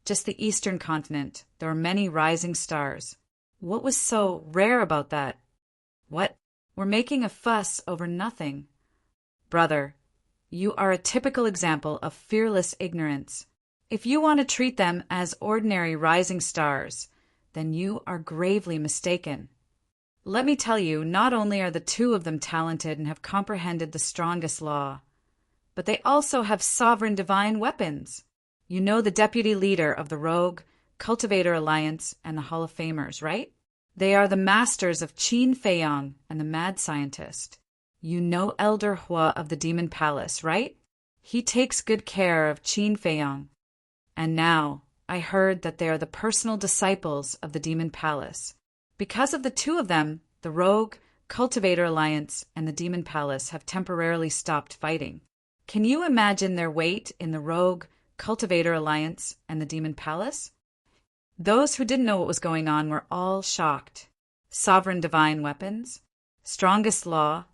Just the Eastern continent, there are many rising stars. What was so rare about that? What? We're making a fuss over nothing. Brother, you are a typical example of fearless ignorance. If you want to treat them as ordinary rising stars, then you are gravely mistaken. Let me tell you, not only are the 2 of them talented and have comprehended the strongest law, but they also have sovereign divine weapons. You know the deputy leader of the Rogue, Cultivator Alliance, and the Hall of Famers, right? They are the masters of Qin Feiyang and the mad scientist. You know Elder Hua of the Demon Palace, right? He takes good care of Qin Feiyang. And now, I heard that they are the personal disciples of the Demon Palace. Because of the 2 of them, the Rogue, Cultivator Alliance, and the Demon Palace have temporarily stopped fighting. Can you imagine their weight in the Rogue, Cultivator Alliance, and the Demon Palace? Those who didn't know what was going on were all shocked. Sovereign divine weapons, strongest law,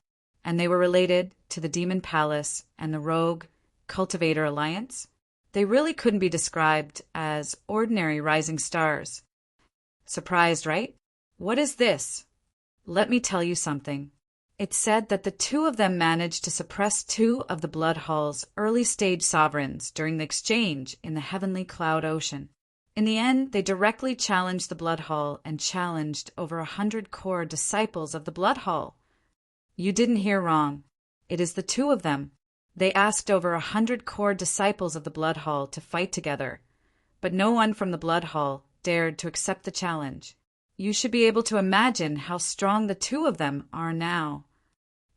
and they were related to the Demon Palace and the Rogue, Cultivator Alliance. They really couldn't be described as ordinary rising stars. Surprised, right? What is this? Let me tell you something. It's said that the 2 of them managed to suppress 2 of the Blood Hall's early-stage sovereigns during the exchange in the heavenly cloud ocean. In the end, they directly challenged the Blood Hall and challenged over 100 core disciples of the Blood Hall. You didn't hear wrong. It is the 2 of them. They asked over 100 core disciples of the Blood Hall to fight together, but no one from the Blood Hall dared to accept the challenge. You should be able to imagine how strong the 2 of them are now.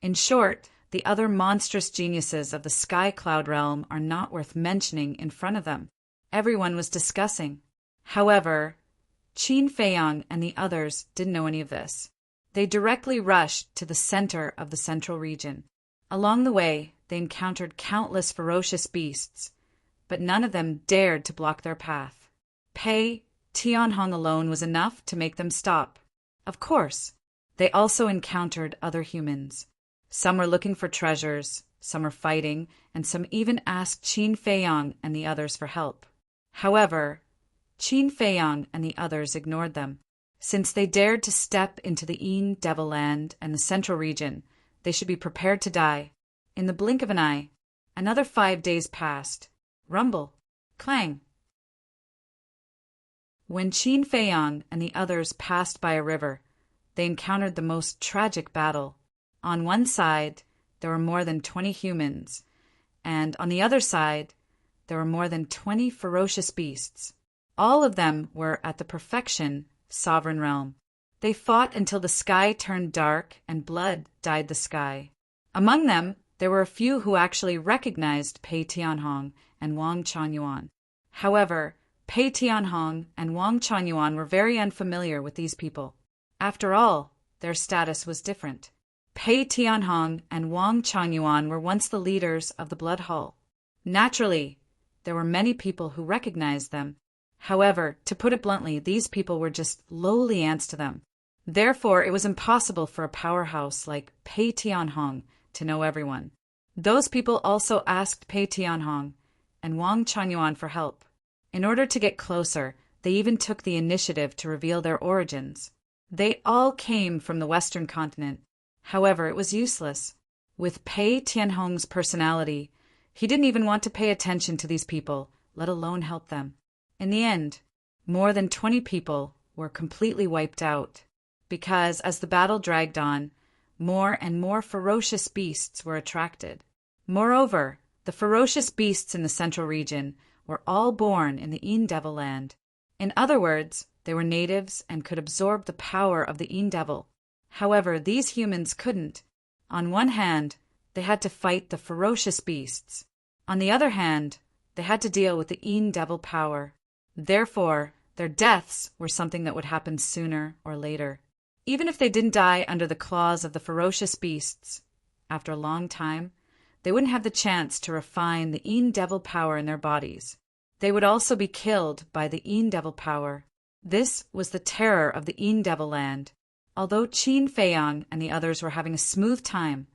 In short, the other monstrous geniuses of the Sky Cloud realm are not worth mentioning in front of them. Everyone was discussing. However, Qin Feiyang and the others didn't know any of this. They directly rushed to the center of the central region. Along the way, they encountered countless ferocious beasts, but none of them dared to block their path. Pei Tianhong alone was enough to make them stop. Of course, they also encountered other humans. Some were looking for treasures, some were fighting, and some even asked Qin Feiyang and the others for help. However, Qin Feiyang and the others ignored them. Since they dared to step into the Yin Devil Land and the central region, they should be prepared to die. In the blink of an eye, another 5 days passed. Rumble. Clang. When Qin Feiyang and the others passed by a river, they encountered the most tragic battle. On one side, there were more than 20 humans, and on the other side, there were more than 20 ferocious beasts. All of them were at the perfection sovereign realm. They fought until the sky turned dark and blood dyed the sky. Among them, there were a few who actually recognized Pei Tianhong and Wang Changyuan. However, Pei Tianhong and Wang Changyuan were very unfamiliar with these people. After all, their status was different. Pei Tianhong and Wang Changyuan were once the leaders of the Blood Hall. Naturally, there were many people who recognized them. However, to put it bluntly, these people were just lowly ants to them. Therefore, it was impossible for a powerhouse like Pei Tianhong to know everyone. Those people also asked Pei Tianhong and Wang Changyuan for help. In order to get closer, they even took the initiative to reveal their origins. They all came from the Western continent. However, it was useless. With Pei Tianhong's personality, he didn't even want to pay attention to these people, let alone help them. In the end, more than 20 people were completely wiped out, because as the battle dragged on, more and more ferocious beasts were attracted. Moreover, the ferocious beasts in the central region were all born in the Devil land. In other words, they were natives and could absorb the power of the Devil. However, these humans couldn't. On one hand, they had to fight the ferocious beasts. On the other hand, they had to deal with the Devil power. Therefore, their deaths were something that would happen sooner or later. Even if they didn't die under the claws of the ferocious beasts, after a long time, they wouldn't have the chance to refine the Devil power in their bodies. They would also be killed by the Devil power. This was the terror of the Devil land. Although Qin Feiyang and the others were having a smooth time,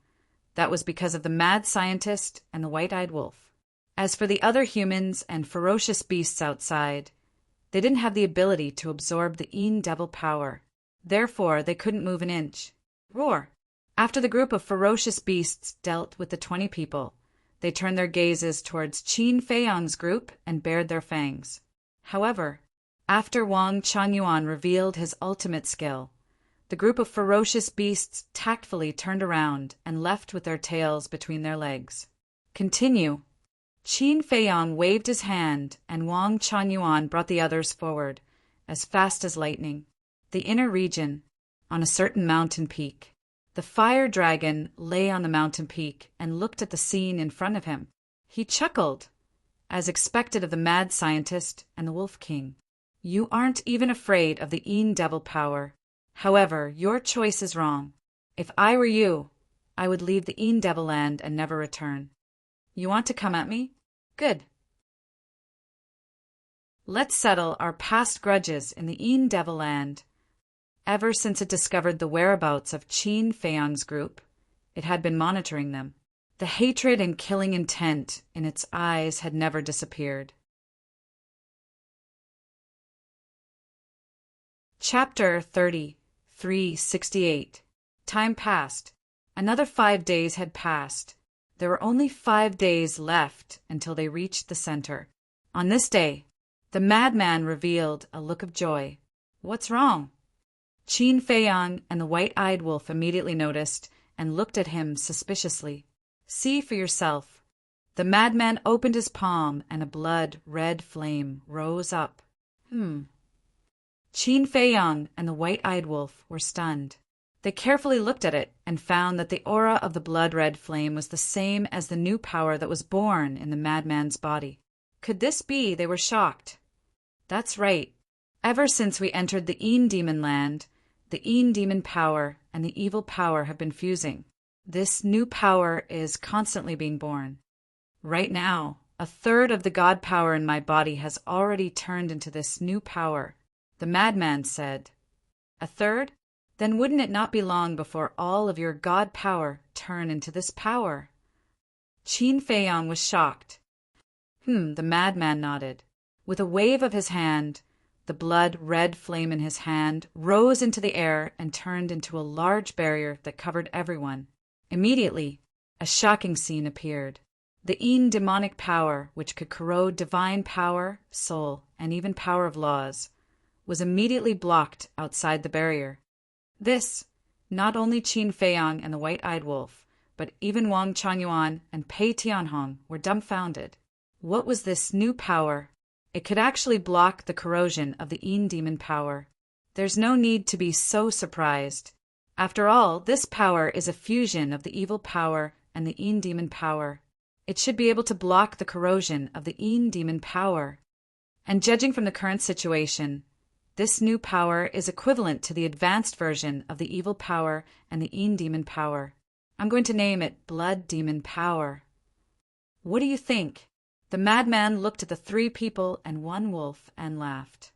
that was because of the mad scientist and the white-eyed wolf. As for the other humans and ferocious beasts outside, they didn't have the ability to absorb the Devil power. Therefore, they couldn't move an inch. Roar! After the group of ferocious beasts dealt with the 20 people, they turned their gazes towards Qin Feiyang's group and bared their fangs. However, after Wang Changyuan revealed his ultimate skill, the group of ferocious beasts tactfully turned around and left with their tails between their legs. Continue. Qin Feiyang waved his hand, and Wang Changyuan brought the others forward, as fast as lightning. The inner region, on a certain mountain peak. The fire dragon lay on the mountain peak and looked at the scene in front of him. He chuckled, as expected of the mad scientist and the Wolf King. You aren't even afraid of the Devil power. However, your choice is wrong. If I were you, I would leave the Devil land and never return. You want to come at me? Good. Let's settle our past grudges in the Devil land. Ever since it discovered the whereabouts of Qin Feiyang's group, it had been monitoring them. The hatred and killing intent in its eyes had never disappeared. Chapter 3368. Time passed. Another 5 days had passed. There were only 5 days left until they reached the center. On this day, the madman revealed a look of joy. What's wrong? Qin Feiyang and the white-eyed wolf immediately noticed and looked at him suspiciously. See for yourself. The madman opened his palm and a blood-red flame rose up. Qin Feiyang and the white-eyed wolf were stunned. They carefully looked at it and found that the aura of the blood-red flame was the same as the new power that was born in the madman's body. Could this be? They were shocked. That's right. Ever since we entered the Demon land, the Demon power and the evil power have been fusing. This new power is constantly being born. Right now, a third of the God power in my body has already turned into this new power. The madman said. A third? Then wouldn't it not be long before all of your God power turn into this power? Qin Feiyang was shocked. The madman nodded. With a wave of his hand, the blood-red flame in his hand rose into the air and turned into a large barrier that covered everyone. Immediately, a shocking scene appeared. The demonic power, which could corrode divine power, soul, and even power of laws, was immediately blocked outside the barrier. This, not only Qin Feiyang and the white-eyed wolf, but even Wang Changyuan and Pei Tianhong were dumbfounded. What was this new power? It could actually block the corrosion of the demon power. There's no need to be so surprised. After all, this power is a fusion of the evil power and the Een demon power. It should be able to block the corrosion of the Een demon power. And judging from the current situation, this new power is equivalent to the advanced version of the evil power and the Een demon power. I'm going to name it Blood Demon Power. What do you think? The madman looked at the 3 people and 1 wolf and laughed.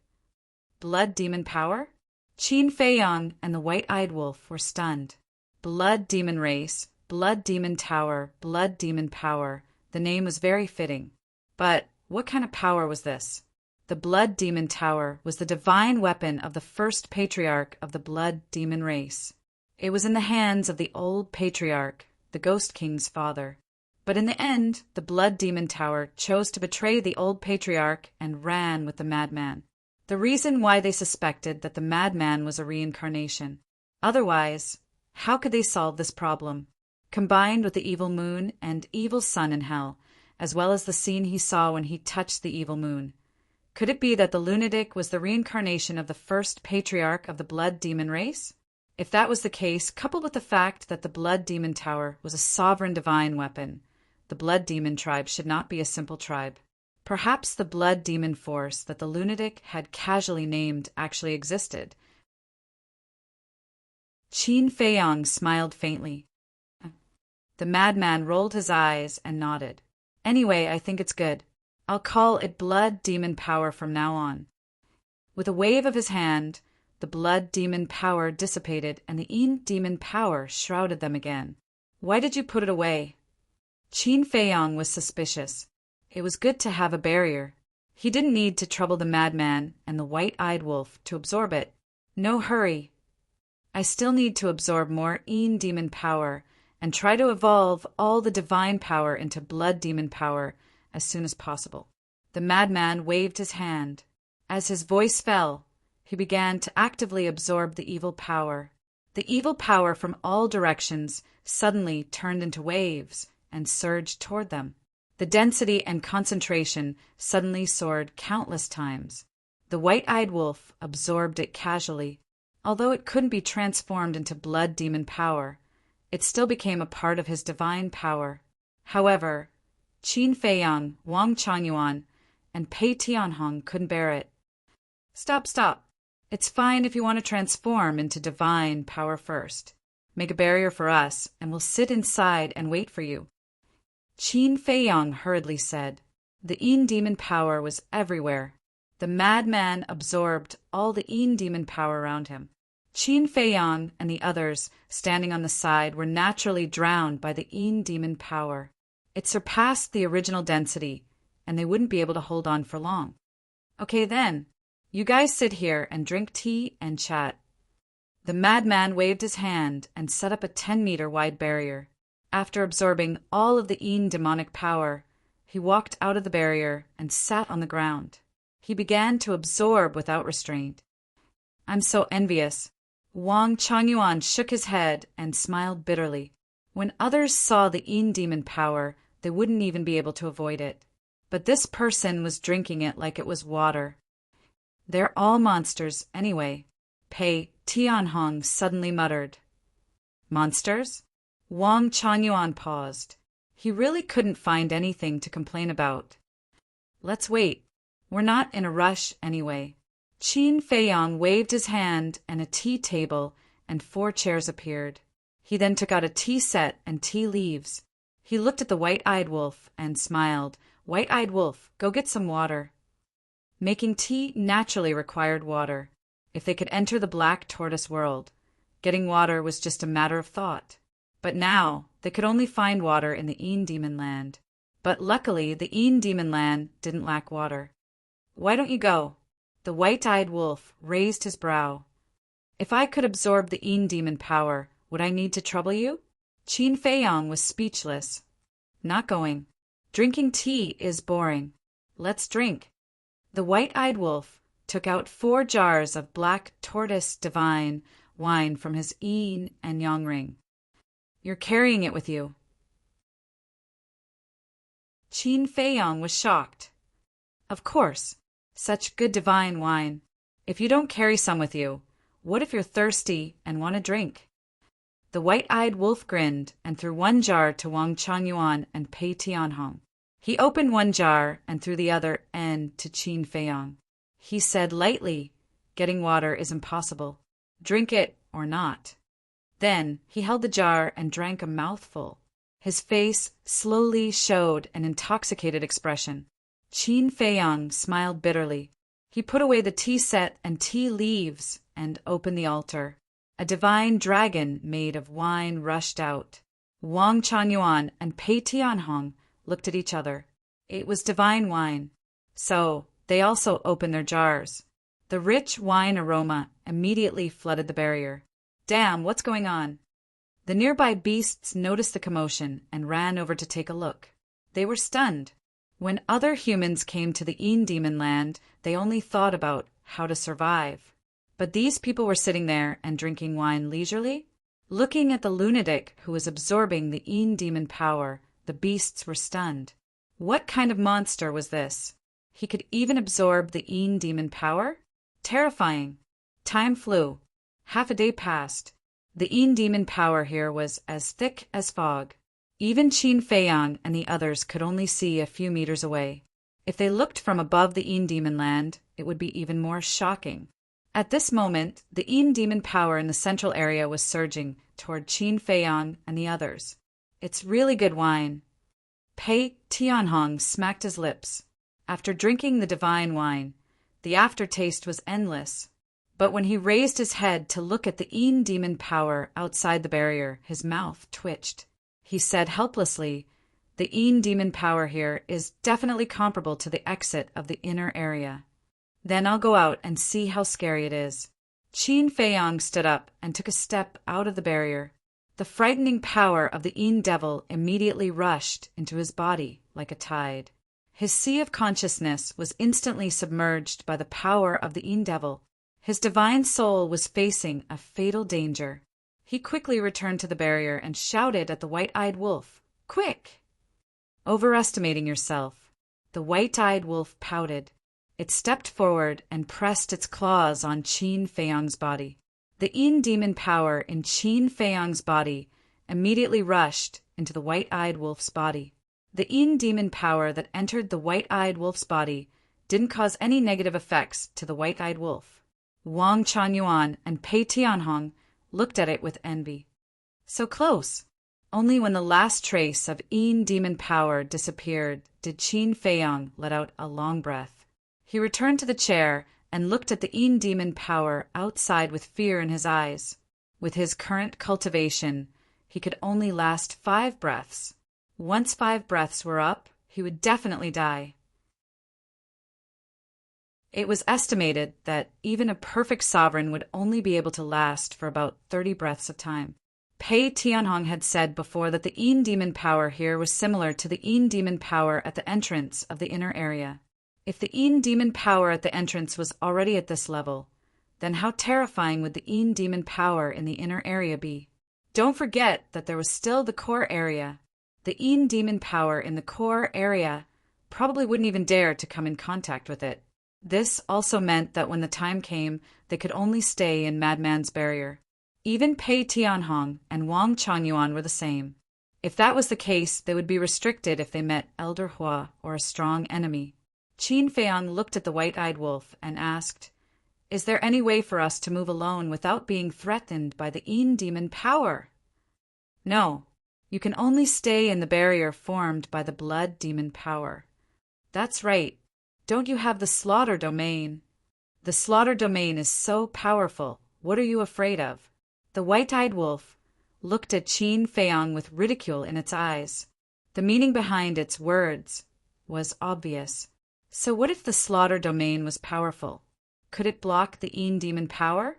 Blood Demon Power? Qin Feiyang and the white-eyed wolf were stunned. Blood Demon Race, Blood Demon Tower, Blood Demon Power. The name was very fitting. But what kind of power was this? The Blood Demon Tower was the divine weapon of the first patriarch of the Blood Demon race. It was in the hands of the old patriarch, the Ghost King's father. But in the end, the Blood Demon Tower chose to betray the old patriarch and ran with the madman. The reason why they suspected that the madman was a reincarnation. Otherwise, how could they solve this problem? Combined with the evil moon and evil sun in hell, as well as the scene he saw when he touched the evil moon. Could it be that the lunatic was the reincarnation of the first patriarch of the Blood Demon race? If that was the case, coupled with the fact that the Blood Demon Tower was a sovereign divine weapon, the Blood Demon tribe should not be a simple tribe. Perhaps the Blood Demon force that the lunatic had casually named actually existed. Qin Feiyang smiled faintly. The madman rolled his eyes and nodded. Anyway, I think it's good. I'll call it Blood Demon Power from now on. With a wave of his hand, the Blood Demon Power dissipated and the Een Demon Power shrouded them again. Why did you put it away? Qin Feiyang was suspicious. It was good to have a barrier. He didn't need to trouble the madman and the white-eyed wolf to absorb it. No hurry. I still need to absorb more Een Demon Power and try to evolve all the divine power into Blood Demon Power as soon as possible. The madman waved his hand. As his voice fell, he began to actively absorb the evil power. The evil power from all directions suddenly turned into waves and surged toward them. The density and concentration suddenly soared countless times. The white-eyed wolf absorbed it casually. Although it couldn't be transformed into Blood Demon Power, it still became a part of his divine power. However, Qin Feiyang, Wang Changyuan, and Pei Tianhong couldn't bear it. Stop. It's fine if you want to transform into divine power first. Make a barrier for us, and we'll sit inside and wait for you. Qin Feiyang hurriedly said. The Een Demon Power was everywhere. The madman absorbed all the Een Demon Power around him. Qin Feiyang and the others standing on the side were naturally drowned by the Een Demon Power. It surpassed the original density, and they wouldn't be able to hold on for long. Okay then, you guys sit here and drink tea and chat. The madman waved his hand and set up a 10-meter wide barrier. After absorbing all of the Een demonic power, he walked out of the barrier and sat on the ground. He began to absorb without restraint. I'm so envious. Wang Changyuan shook his head and smiled bitterly. When others saw the Een demon power, they wouldn't even be able to avoid it. But this person was drinking it like it was water. They're all monsters anyway, Pei Tianhong suddenly muttered. Monsters? Wang Changyuan paused. He really couldn't find anything to complain about. Let's wait. We're not in a rush anyway. Qin Feiyang waved his hand and a tea table and 4 chairs appeared. He then took out a tea set and tea leaves. He looked at the white-eyed wolf and smiled. White-eyed wolf, go get some water. Making tea naturally required water. If they could enter the black tortoise world, getting water was just a matter of thought. But now they could only find water in the Een Demon Land. But luckily the Een Demon Land didn't lack water. Why don't you go? The white-eyed wolf raised his brow. If I could absorb the Een Demon power, would I need to trouble you? Qin Feiyang was speechless. Not going. Drinking tea is boring. Let's drink. The white-eyed wolf took out 4 jars of black tortoise divine wine from his Een and Yang ring. You're carrying it with you. Qin Feiyang was shocked. Of course, such good divine wine. If you don't carry some with you, what if you're thirsty and want a drink? The white-eyed wolf grinned and threw one jar to Wang Changyuan and Pei Tianhong. He opened one jar and threw the other end to Qin Feiyang. He said lightly, "Getting water is impossible. Drink it or not." Then he held the jar and drank a mouthful. His face slowly showed an intoxicated expression. Qin Feiyang smiled bitterly. He put away the tea set and tea leaves and opened the altar. A divine dragon made of wine rushed out. Wang Changyuan and Pei Tianhong looked at each other. It was divine wine. So they also opened their jars. The rich wine aroma immediately flooded the barrier. Damn, what's going on? The nearby beasts noticed the commotion and ran over to take a look. They were stunned. When other humans came to the Demon Land, they only thought about how to survive. But these people were sitting there and drinking wine leisurely. Looking at the lunatic who was absorbing the demon power, the beasts were stunned. What kind of monster was this? He could even absorb the demon power? Terrifying. Time flew. Half a day passed. The demon power here was as thick as fog. Even Qin Feiyang and the others could only see a few meters away. If they looked from above the Demon Land, it would be even more shocking. At this moment, the demon power in the central area was surging toward Qin Feiyang and the others. It's really good wine. Pei Tianhong smacked his lips. After drinking the divine wine, the aftertaste was endless. But when he raised his head to look at the demon power outside the barrier, his mouth twitched. He said helplessly, "The demon power here is definitely comparable to the exit of the inner area. Then I'll go out and see how scary it is." Qin Feiyang stood up and took a step out of the barrier. The frightening power of the devil immediately rushed into his body like a tide. His sea of consciousness was instantly submerged by the power of the devil. His divine soul was facing a fatal danger. He quickly returned to the barrier and shouted at the white-eyed wolf, "Quick!" Overestimating yourself. The white-eyed wolf pouted. It stepped forward and pressed its claws on Qin Feiyang's body. The demon power in Qin Feiyang's body immediately rushed into the white-eyed wolf's body. The demon power that entered the white-eyed wolf's body didn't cause any negative effects to the white-eyed wolf. Wang Changyuan and Pei Tianhong looked at it with envy. So close! Only when the last trace of demon power disappeared did Qin Feiyang let out a long breath. He returned to the chair and looked at the demon power outside with fear in his eyes. With his current cultivation, he could only last 5 breaths. Once 5 breaths were up, he would definitely die. It was estimated that even a perfect sovereign would only be able to last for about 30 breaths of time. Pei Tianhong had said before that the demon power here was similar to the demon power at the entrance of the inner area. If the demon power at the entrance was already at this level, then how terrifying would the demon power in the inner area be? Don't forget that there was still the core area. The demon power in the core area probably wouldn't even dare to come in contact with it. This also meant that when the time came, they could only stay in Madman's barrier. Even Pei Tianhong and Wang Changyuan were the same. If that was the case, they would be restricted if they met Elder Hua or a strong enemy. Qin Feiyang looked at the white-eyed wolf and asked, "Is there any way for us to move alone without being threatened by the demon power?" "No. You can only stay in the barrier formed by the blood demon power." "That's right. Don't you have the slaughter domain?" "The slaughter domain is so powerful. What are you afraid of?" The white-eyed wolf looked at Qin Feiyang with ridicule in its eyes. The meaning behind its words was obvious. So what if the slaughter domain was powerful? Could it block the demon power?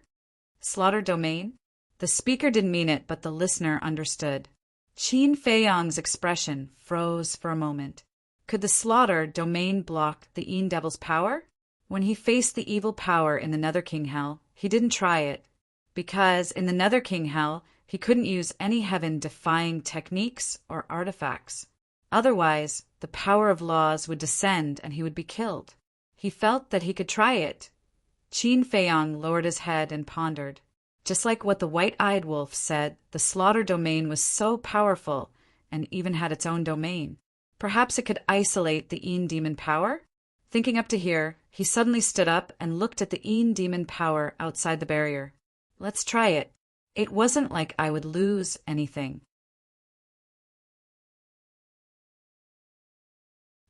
Slaughter domain? The speaker didn't mean it, but the listener understood. Qin Feiyang's expression froze for a moment. Could the slaughter domain block the devil's power? When he faced the evil power in the Nether King Hell, he didn't try it, because in the Nether King Hell, he couldn't use any heaven-defying techniques or artifacts. Otherwise, the power of laws would descend and he would be killed. He felt that he could try it. Qin Feiyang lowered his head and pondered. Just like what the white-eyed wolf said, the slaughter domain was so powerful and even had its own domain. Perhaps it could isolate the Een demon power? Thinking up to here, he suddenly stood up and looked at the Een demon power outside the barrier. Let's try it. It wasn't like I would lose anything.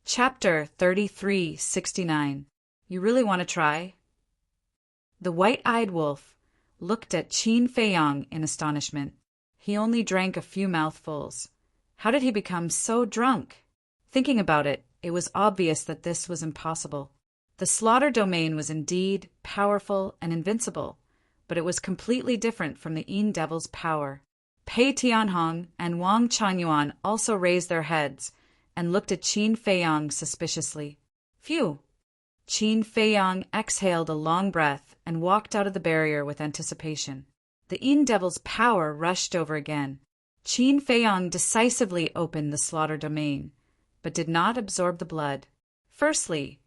Chapter 3369. You really want to try? The white-eyed wolf looked at Qin Feiyang in astonishment. He only drank a few mouthfuls. How did he become so drunk? Thinking about it, it was obvious that this was impossible. The slaughter domain was indeed powerful and invincible, but it was completely different from the Een Devil's power. Pei Tianhong and Wang Changyuan also raised their heads and looked at Qin Feiyang suspiciously. Phew! Qin Feiyang exhaled a long breath and walked out of the barrier with anticipation. The Een Devil's power rushed over again. Qin Feiyang decisively opened the slaughter domain, but did not absorb the blood. Firstly,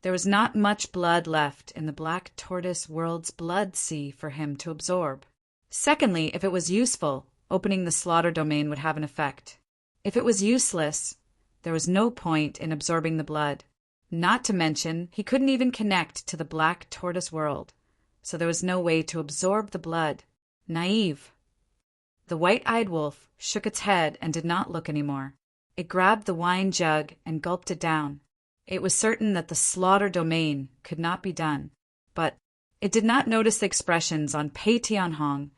there was not much blood left in the black tortoise world's blood sea for him to absorb. Secondly, if it was useful, opening the slaughter domain would have an effect. If it was useless, there was no point in absorbing the blood. Not to mention, he couldn't even connect to the black tortoise world, so there was no way to absorb the blood. Naive. The white-eyed wolf shook its head and did not look anymore. It grabbed the wine jug and gulped it down. It was certain that the slaughter domain could not be done, but it did not notice the expressions on Pei Tianhong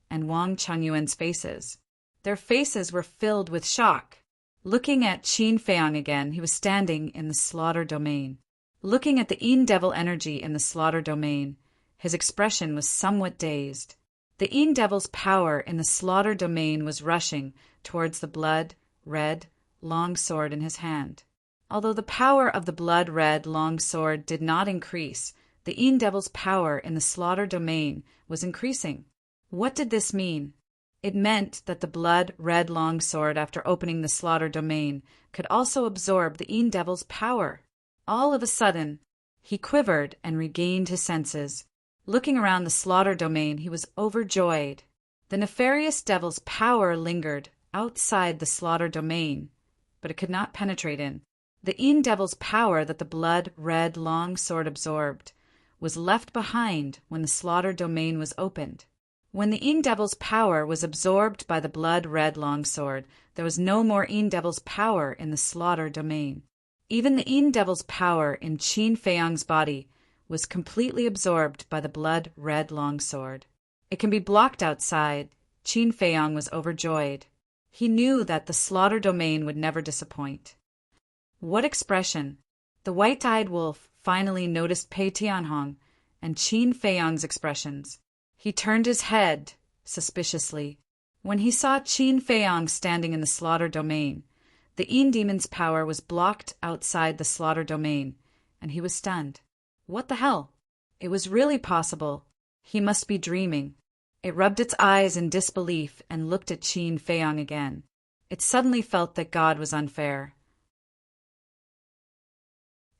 and Wang Changyuan's faces. Their faces were filled with shock. Looking at Qin Feiyang again, he was standing in the slaughter domain. Looking at the Een Devil energy in the slaughter domain, his expression was somewhat dazed. The Een Devil's power in the slaughter domain was rushing towards the blood-red long sword in his hand. Although the power of the blood-red long sword did not increase, the Een Devil's power in the slaughter domain was increasing. What did this mean? It meant that the blood-red longsword, after opening the slaughter domain, could also absorb the Een Devil's power. All of a sudden, he quivered and regained his senses. Looking around the slaughter domain, he was overjoyed. The nefarious devil's power lingered outside the slaughter domain, but it could not penetrate in. The Een Devil's power that the blood-red longsword absorbed was left behind when the slaughter domain was opened. When the Een Devil's power was absorbed by the blood-red longsword, there was no more Een Devil's power in the slaughter domain. Even the Een Devil's power in Qin Feiyang's body was completely absorbed by the blood-red longsword. It can be blocked outside. Qin Feiyang was overjoyed. He knew that the slaughter domain would never disappoint. What expression! The white-eyed wolf finally noticed Pei Tianhong and Qin Feiyang's expressions. He turned his head suspiciously. When he saw Qin Feiyang standing in the slaughter domain, the Een Demon's power was blocked outside the slaughter domain, and he was stunned. What the hell? It was really possible. He must be dreaming. It rubbed its eyes in disbelief and looked at Qin Feiyang again. It suddenly felt that God was unfair.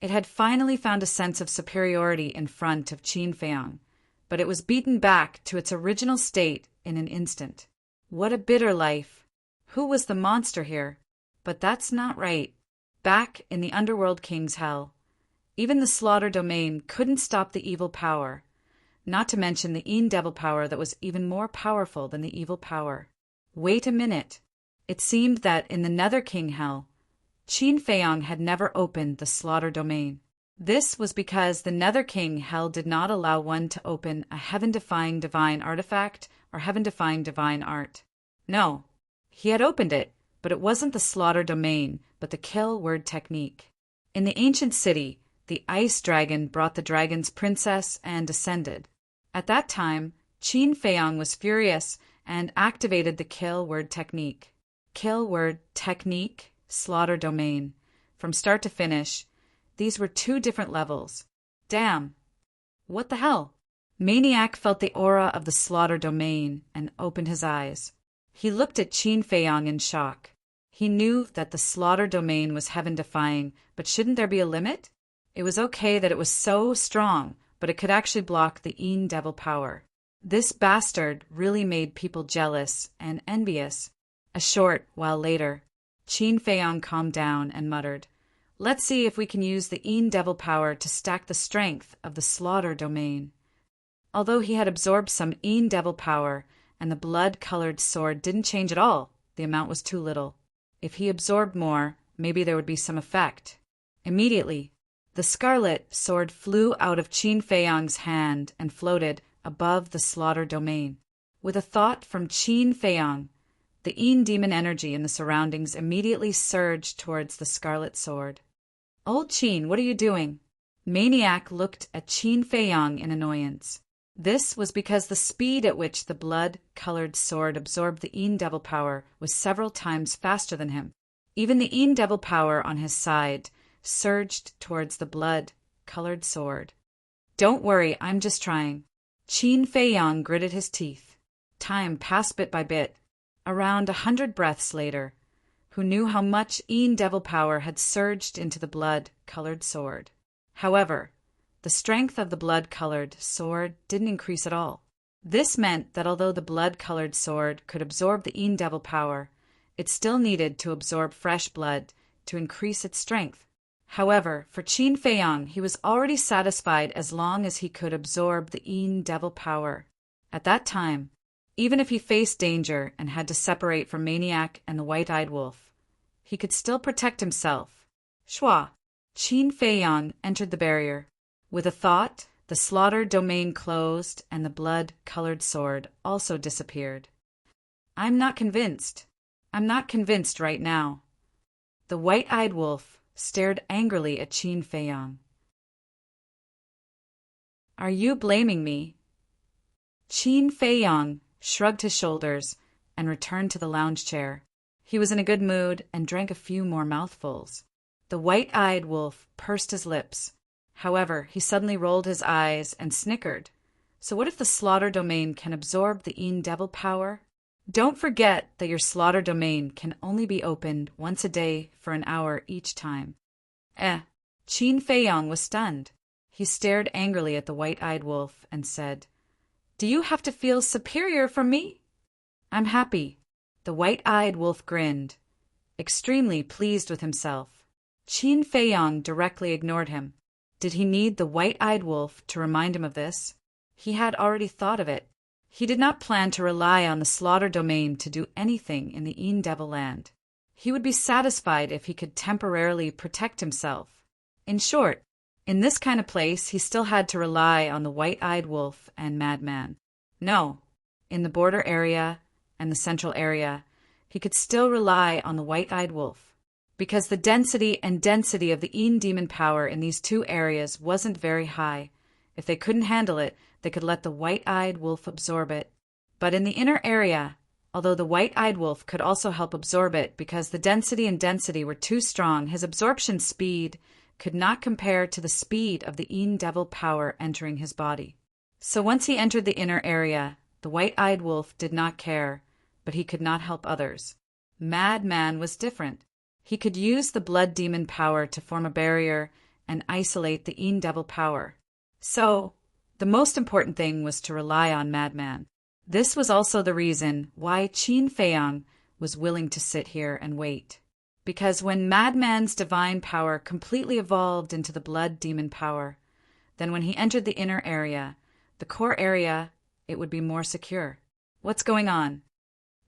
It had finally found a sense of superiority in front of Qin Feiyang, but it was beaten back to its original state in an instant. What a bitter life! Who was the monster here? But that's not right. Back in the Underworld King's hell, even the slaughter domain couldn't stop the evil power, not to mention the Een Devil power that was even more powerful than the evil power. Wait a minute. It seemed that in the Nether King hell, Qin Feiyang had never opened the slaughter domain. This was because the Nether King hell did not allow one to open a heaven-defying divine artifact or heaven-defying divine art. No, he had opened it, but it wasn't the slaughter domain, but the kill word technique. In the ancient city, the ice dragon brought the dragon's princess and descended. At that time, Qin Feiyang was furious and activated the kill word technique. Kill word technique, slaughter domain. From start to finish, these were two different levels. Damn. What the hell? Maniac felt the aura of the slaughter domain and opened his eyes. He looked at Qin Feiyang in shock. He knew that the slaughter domain was heaven-defying, but shouldn't there be a limit? It was okay that it was so strong, but it could actually block the Een Devil power. This bastard really made people jealous and envious. A short while later, Qin Feiyang calmed down and muttered, "Let's see if we can use the Een Devil power to stack the strength of the slaughter domain." Although he had absorbed some Een Devil power, and the blood-colored sword didn't change at all, the amount was too little. If he absorbed more, maybe there would be some effect. Immediately, the scarlet sword flew out of Qin Feiyang's hand and floated above the slaughter domain. With a thought from Qin Feiyang, the Een demon energy in the surroundings immediately surged towards the scarlet sword. "Old Qin, what are you doing?" Maniac looked at Qin Feiyang in annoyance. This was because the speed at which the blood-colored sword absorbed the Een Devil power was several times faster than him. Even the Een Devil power on his side surged towards the blood-colored sword. "Don't worry, I'm just trying." Qin Feiyang gritted his teeth. Time passed bit by bit. Around 100 breaths later, who knew how much Een Devil power had surged into the blood-colored sword. However, the strength of the blood-colored sword didn't increase at all. This meant that although the blood-colored sword could absorb the Een Devil power, it still needed to absorb fresh blood to increase its strength. However, for Qin Feiyang, he was already satisfied as long as he could absorb the Een Devil power. At that time, even if he faced danger and had to separate from Maniac and the White-Eyed Wolf, he could still protect himself. Shua! Qin Feiyang entered the barrier. With a thought, the slaughter domain closed and the blood-colored sword also disappeared. I'm not convinced right now." The White-Eyed Wolf stared angrily at Qin Feiyang. "Are you blaming me?" Qin Feiyang shrugged his shoulders and returned to the lounge chair. He was in a good mood and drank a few more mouthfuls. The White-Eyed Wolf pursed his lips. However, he suddenly rolled his eyes and snickered. "So what if the slaughter domain can absorb the Een Devil power? Don't forget that your slaughter domain can only be opened once a day for an hour each time." Qin Feiyang was stunned. He stared angrily at the White-Eyed Wolf and said, "Do you have to feel superior from me?" "I'm happy." The White-Eyed Wolf grinned, extremely pleased with himself. Qin Feiyang directly ignored him. Did he need the White-Eyed Wolf to remind him of this? He had already thought of it. He did not plan to rely on the slaughter domain to do anything in the Een Devil land. He would be satisfied if he could temporarily protect himself. In short, in this kind of place, he still had to rely on the White-Eyed Wolf and Madman. No, in the border area and the central area, he could still rely on the White-Eyed Wolf, because the density of the Een demon power in these two areas wasn't very high. If they couldn't handle it, they could let the White-Eyed Wolf absorb it. But in the inner area, although the White-Eyed Wolf could also help absorb it because the density were too strong, his absorption speed could not compare to the speed of the Een Devil power entering his body. So once he entered the inner area, the White-Eyed Wolf did not care, but he could not help others. Madman was different. He could use the blood demon power to form a barrier and isolate the Een Devil power. So, the most important thing was to rely on Madman. This was also the reason why Qin Feiyang was willing to sit here and wait. Because when Madman's divine power completely evolved into the blood demon power, then when he entered the inner area, the core area, it would be more secure. What's going on?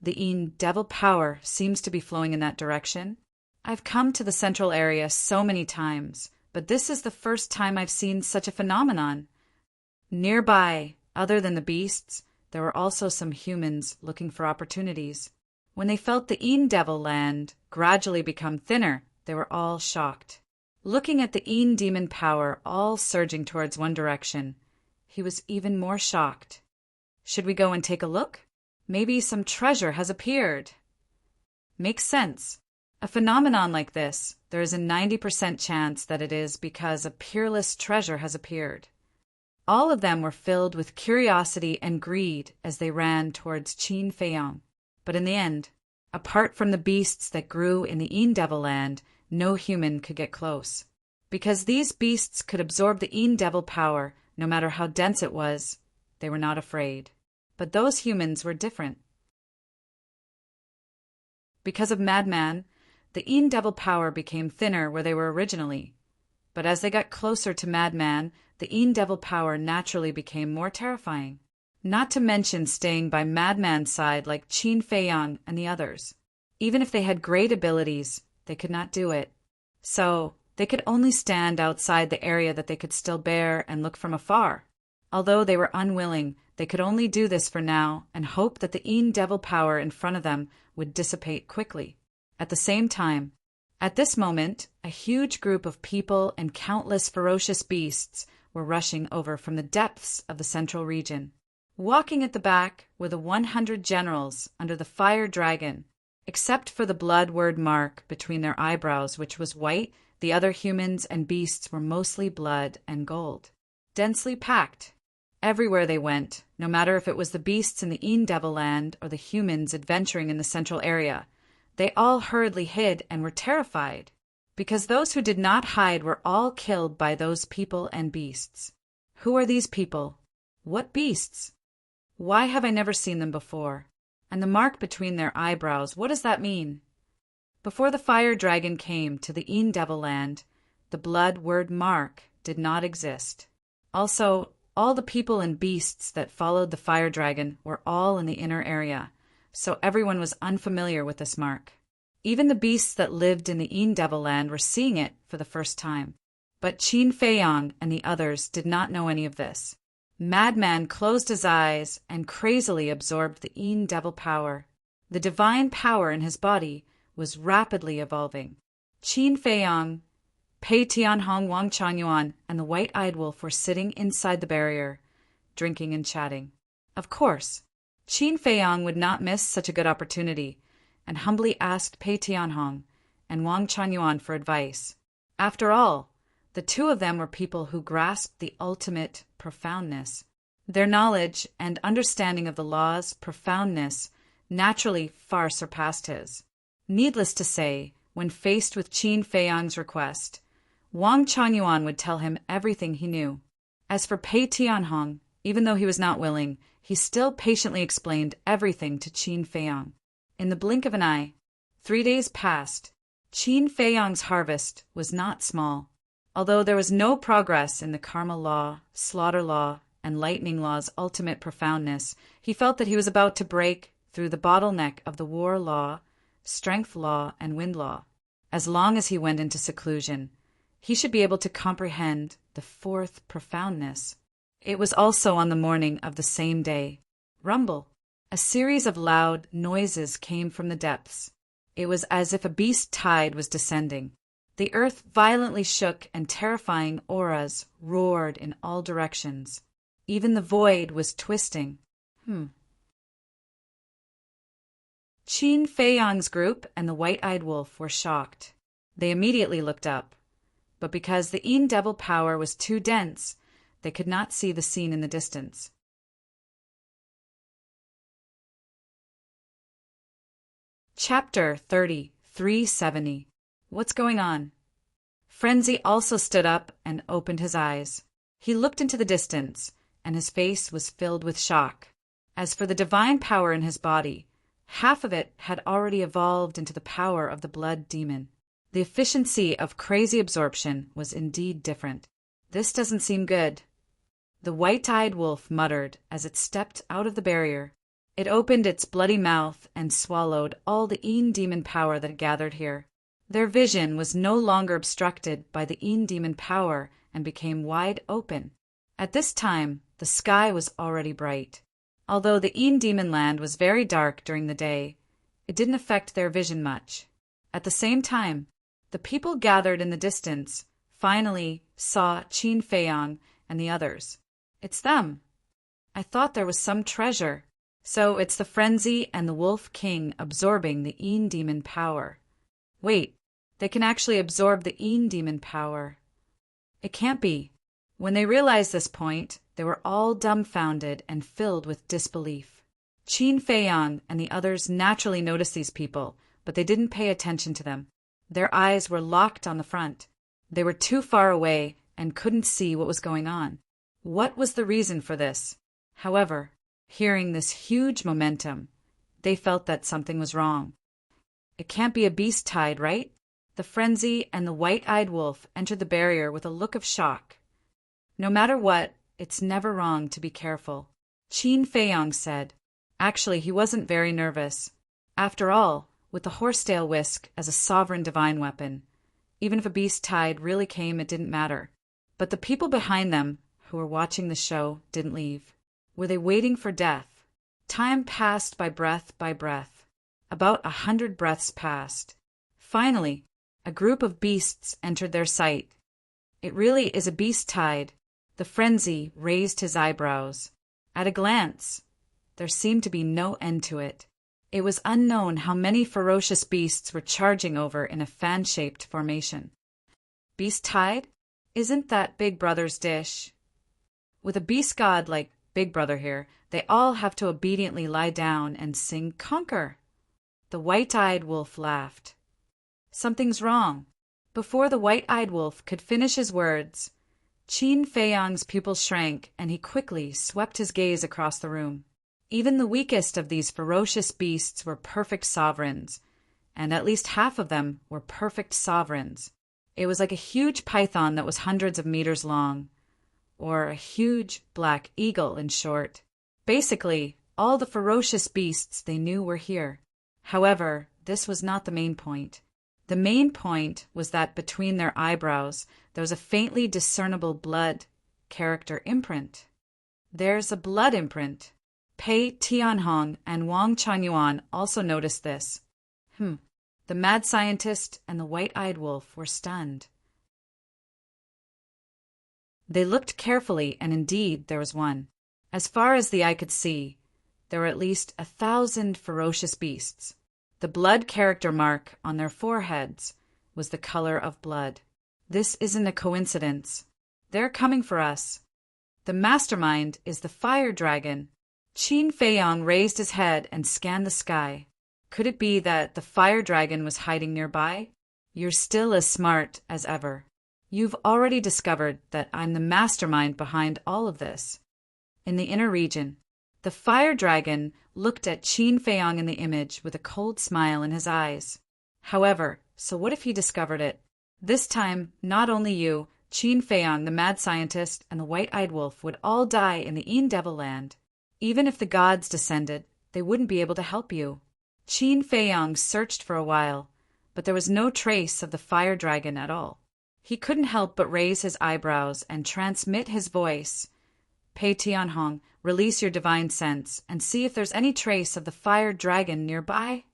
The Een Devil power seems to be flowing in that direction. I've come to the central area so many times, but this is the first time I've seen such a phenomenon. Nearby, other than the beasts, there were also some humans looking for opportunities. When they felt the Een Devil land gradually become thinner, they were all shocked. Looking at the Een demon power all surging towards one direction, he was even more shocked. Should we go and take a look? Maybe some treasure has appeared. Makes sense. A phenomenon like this, there is a 90% chance that it is because a peerless treasure has appeared. All of them were filled with curiosity and greed as they ran towards Qin Feiyang. But in the end, apart from the beasts that grew in the Een Devil land, no human could get close. Because these beasts could absorb the Een Devil power, no matter how dense it was, they were not afraid. But those humans were different. Because of Madman, the Een Devil power became thinner where they were originally. But as they got closer to Madman, the Een Devil power naturally became more terrifying. Not to mention staying by Madman's side like Qin Feiyang and the others. Even if they had great abilities, they could not do it. So, they could only stand outside the area that they could still bear and look from afar. Although they were unwilling, they could only do this for now and hope that the Een Devil power in front of them would dissipate quickly. At the same time, at this moment, a huge group of people and countless ferocious beasts were rushing over from the depths of the central region. Walking at the back were the 100 generals under the fire dragon. Except for the blood word mark between their eyebrows, which was white, the other humans and beasts were mostly blood and gold. Densely packed. Everywhere they went, no matter if it was the beasts in the Een Devil land or the humans adventuring in the central area, they all hurriedly hid and were terrified, because those who did not hide were all killed by those people and beasts. Who are these people? What beasts? Why have I never seen them before? And the mark between their eyebrows, what does that mean? Before the fire dragon came to the Een Devil land, the blood word mark did not exist. Also, all the people and beasts that followed the fire dragon were all in the inner area, so everyone was unfamiliar with this mark. Even the beasts that lived in the Een Devil land were seeing it for the first time. But Qin Feiyang and the others did not know any of this. Madman closed his eyes and crazily absorbed the Een Devil power. The divine power in his body was rapidly evolving. Qin Feiyang, Pei Tianhong, Wang Changyuan, and the white-eyed wolf were sitting inside the barrier, drinking and chatting. Of course, Qin Feiyang would not miss such a good opportunity, and humbly asked Pei Tianhong and Wang Changyuan for advice. After all, the two of them were people who grasped the ultimate profoundness. Their knowledge and understanding of the law's profoundness naturally far surpassed his. Needless to say, when faced with Qin Feiyang's request, Wang Changyuan would tell him everything he knew. As for Pei Tianhong, even though he was not willing, he still patiently explained everything to Qin Feiyang. In the blink of an eye, 3 days passed. Qin Feiyang's harvest was not small. Although there was no progress in the karma law, slaughter law, and lightning law's ultimate profoundness, he felt that he was about to break through the bottleneck of the war law, strength law, and wind law. As long as he went into seclusion, he should be able to comprehend the fourth profoundness. It was also on the morning of the same day. Rumble. A series of loud noises came from the depths. It was as if a beast tide was descending. The earth violently shook and terrifying auras roared in all directions. Even the void was twisting. Qin Feiyang's group and the white-eyed wolf were shocked. They immediately looked up. But because the Een Devil power was too dense, they could not see the scene in the distance. Chapter 30, 370. What's going on? Frenzy also stood up and opened his eyes. He looked into the distance, and his face was filled with shock. As for the divine power in his body, half of it had already evolved into the power of the blood demon. The efficiency of crazy absorption was indeed different. This doesn't seem good. The white-eyed wolf muttered as it stepped out of the barrier. It opened its bloody mouth and swallowed all the Een demon power that gathered here. Their vision was no longer obstructed by the Een demon power and became wide open. At this time, the sky was already bright. Although the Een demon land was very dark during the day, it didn't affect their vision much. At the same time, the people gathered in the distance finally saw Qin Feiyang and the others. It's them. I thought there was some treasure. So it's the frenzy and the Wolf King absorbing the Een demon power. Wait, they can actually absorb the Een demon power. It can't be. When they realized this point, they were all dumbfounded and filled with disbelief. Qin Feiyang and the others naturally noticed these people, but they didn't pay attention to them. Their eyes were locked on the front. They were too far away and couldn't see what was going on. What was the reason for this? However, Hearing this huge momentum, they felt that something was wrong. It can't be a beast tide, right? The frenzy and the white-eyed wolf entered the barrier with a look of shock. No matter what, it's never wrong to be careful, Qin Feiyong said. Actually, he wasn't very nervous. After all, with the horsetail whisk as a sovereign divine weapon, even if a beast tide really came, it didn't matter. But the people behind them, who were watching the show, didn't leave. Were they waiting for death? Time passed by breath. About 100 breaths passed. Finally, a group of beasts entered their sight. It really is a beast tide. The frenzy raised his eyebrows. At a glance, there seemed to be no end to it. It was unknown how many ferocious beasts were charging over in a fan-shaped formation. Beast tide? Isn't that Big Brother's dish? With a beast god like Big Brother here, they all have to obediently lie down and sing Conquer. The white-eyed wolf laughed. Something's wrong. Before the white-eyed wolf could finish his words, Qin Feiyong's pupils shrank and he quickly swept his gaze across the room. Even the weakest of these ferocious beasts were perfect sovereigns, and at least half of them were perfect sovereigns. It was like a huge python that was hundreds of meters long, or a huge black eagle in short. Basically, all the ferocious beasts they knew were here. However, this was not the main point. The main point was that between their eyebrows there was a faintly discernible blood character imprint. There's a blood imprint. Pei Tianhong and Wang Changyuan also noticed this. The mad scientist and the white-eyed wolf were stunned. They looked carefully, and indeed there was one. As far as the eye could see, there were at least 1,000 ferocious beasts. The blood character mark on their foreheads was the color of blood. This isn't a coincidence. They're coming for us. The mastermind is the fire dragon. Qin Feiyong raised his head and scanned the sky. Could it be that the fire dragon was hiding nearby? You're still as smart as ever. You've already discovered that I'm the mastermind behind all of this. In the inner region, the fire dragon looked at Qin Feiyong in the image with a cold smile in his eyes. However, so what if he discovered it? This time, not only you, Qin Feiyong, the mad scientist, and the white-eyed wolf would all die in the Een Devil Land. Even if the gods descended, they wouldn't be able to help you. Qin Feiyong searched for a while, but there was no trace of the fire dragon at all. He couldn't help but raise his eyebrows and transmit his voice. Pei Tianhong, release your divine sense and see if there's any trace of the fire dragon nearby.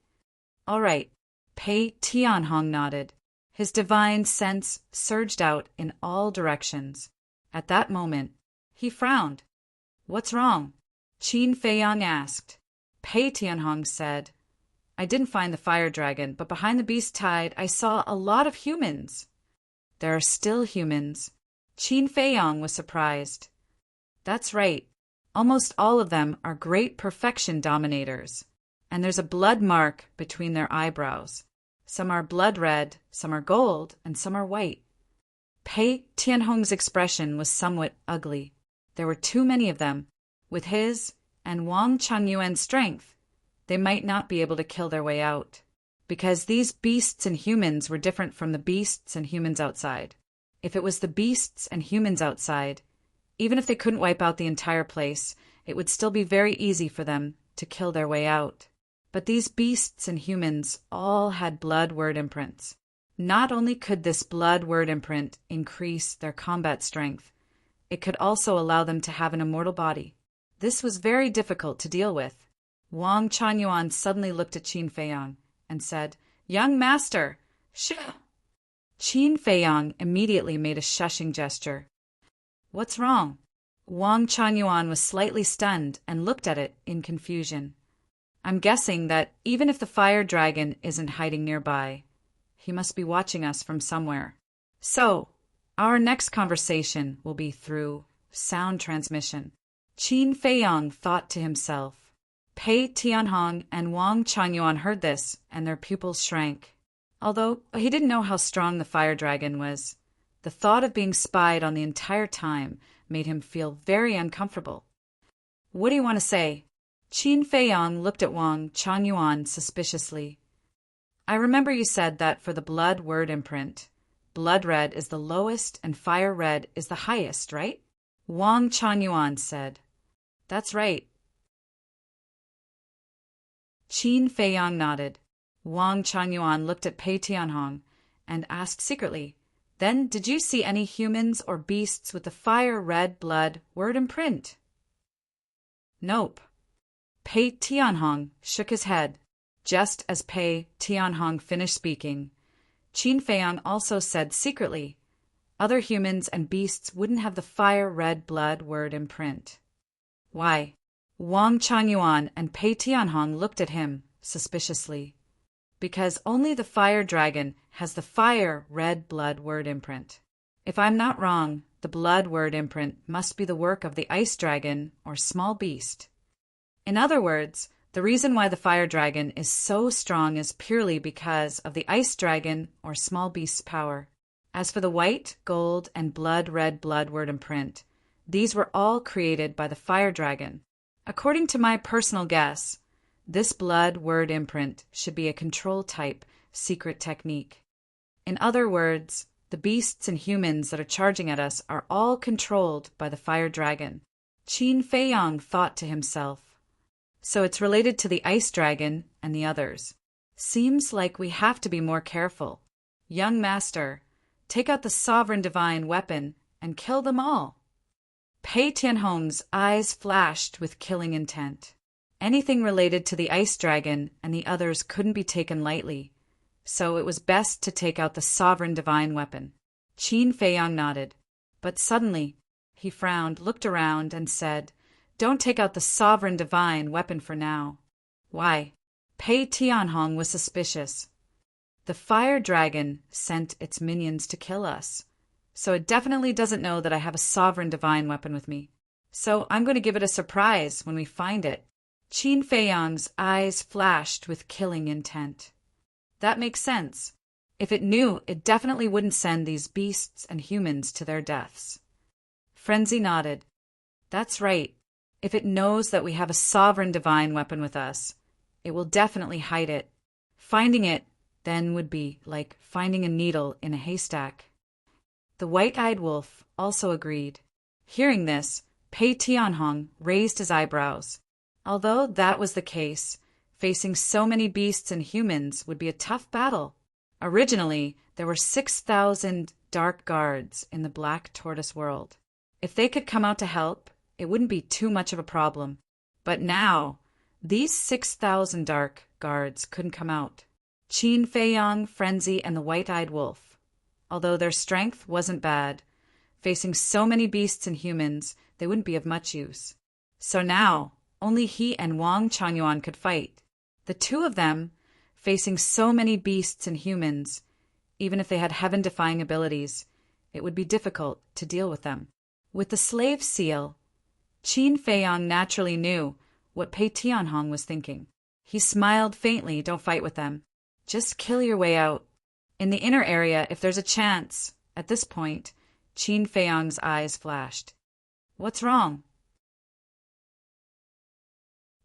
All right. Pei Tianhong nodded. His divine sense surged out in all directions. At that moment, he frowned. What's wrong? Qin Feiyong asked. Pei Tianhong said, I didn't find the fire dragon, but behind the beast tide I saw a lot of humans. There are still humans. Qin Feiyong was surprised. That's right. Almost all of them are great perfection dominators. And there's a blood mark between their eyebrows. Some are blood red, some are gold, and some are white. Pei Tianhong's expression was somewhat ugly. There were too many of them. With his and Wang Changyuan's strength, they might not be able to kill their way out. Because these beasts and humans were different from the beasts and humans outside. If it was the beasts and humans outside, even if they couldn't wipe out the entire place, it would still be very easy for them to kill their way out. But these beasts and humans all had blood word imprints. Not only could this blood word imprint increase their combat strength, it could also allow them to have an immortal body. This was very difficult to deal with. Wang Changyuan suddenly looked at Qin Feiyong and said, Young master, shh! Qin Feiyong immediately made a shushing gesture. What's wrong? Wang Changyuan was slightly stunned and looked at it in confusion. I'm guessing that even if the fire dragon isn't hiding nearby, he must be watching us from somewhere. So, our next conversation will be through sound transmission. Qin Feiyong thought to himself. Pei Tianhong and Wang Changyuan heard this, and their pupils shrank. Although he didn't know how strong the fire dragon was, the thought of being spied on the entire time made him feel very uncomfortable. What do you want to say? Qin Feiyang looked at Wang Changyuan suspiciously. I remember you said that for the blood word imprint, blood red is the lowest and fire red is the highest, right? Wang Changyuan said. That's right. Qin Feiyang nodded. Wang Changyuan looked at Pei Tianhong and asked secretly, Then did you see any humans or beasts with the fire red blood word imprint? Nope. Pei Tianhong shook his head. Just as Pei Tianhong finished speaking, Qin Feiyang also said secretly, other humans and beasts wouldn't have the fire red blood word imprint. Why? Wang Changyuan and Pei Tianhong looked at him suspiciously. Because only the fire dragon has the fire red blood word imprint. If I'm not wrong, the blood word imprint must be the work of the ice dragon or small beast. In other words, the reason why the fire dragon is so strong is purely because of the ice dragon or small beast's power. As for the white, gold, and blood red blood word imprint, these were all created by the fire dragon. According to my personal guess, this blood word imprint should be a control type secret technique. In other words, the beasts and humans that are charging at us are all controlled by the fire dragon. Qin Feiyang thought to himself. So it's related to the ice dragon and the others. Seems like we have to be more careful. Young master, take out the sovereign divine weapon and kill them all. Pei Tianhong's eyes flashed with killing intent. Anything related to the ice dragon and the others couldn't be taken lightly, so it was best to take out the sovereign divine weapon. Qin Feiyang nodded, but suddenly he frowned, looked around, and said, Don't take out the sovereign divine weapon for now. Why? Pei Tianhong was suspicious. The fire dragon sent its minions to kill us, so it definitely doesn't know that I have a sovereign divine weapon with me. So I'm going to give it a surprise when we find it. Qin Feiyang's eyes flashed with killing intent. That makes sense. If it knew, it definitely wouldn't send these beasts and humans to their deaths. Frenzy nodded. That's right. If it knows that we have a sovereign divine weapon with us, it will definitely hide it. Finding it then would be like finding a needle in a haystack. The white-eyed wolf also agreed. Hearing this, Pei Tianhong raised his eyebrows. Although that was the case, facing so many beasts and humans would be a tough battle. Originally, there were 6,000 dark guards in the Black Tortoise world. If they could come out to help, it wouldn't be too much of a problem. But now, these 6,000 dark guards couldn't come out. Qin Feiyang, Frenzy, and the white-eyed wolf. Although their strength wasn't bad, facing so many beasts and humans, they wouldn't be of much use. So now, only he and Wang Changyuan could fight. The two of them, facing so many beasts and humans, even if they had heaven-defying abilities, it would be difficult to deal with them. With the slave seal, Qin Feiyang naturally knew what Pei Tianhong was thinking. He smiled faintly. Don't fight with them. Just kill your way out. In the inner area, if there's a chance. At this point, Qin Feiyang's eyes flashed. What's wrong?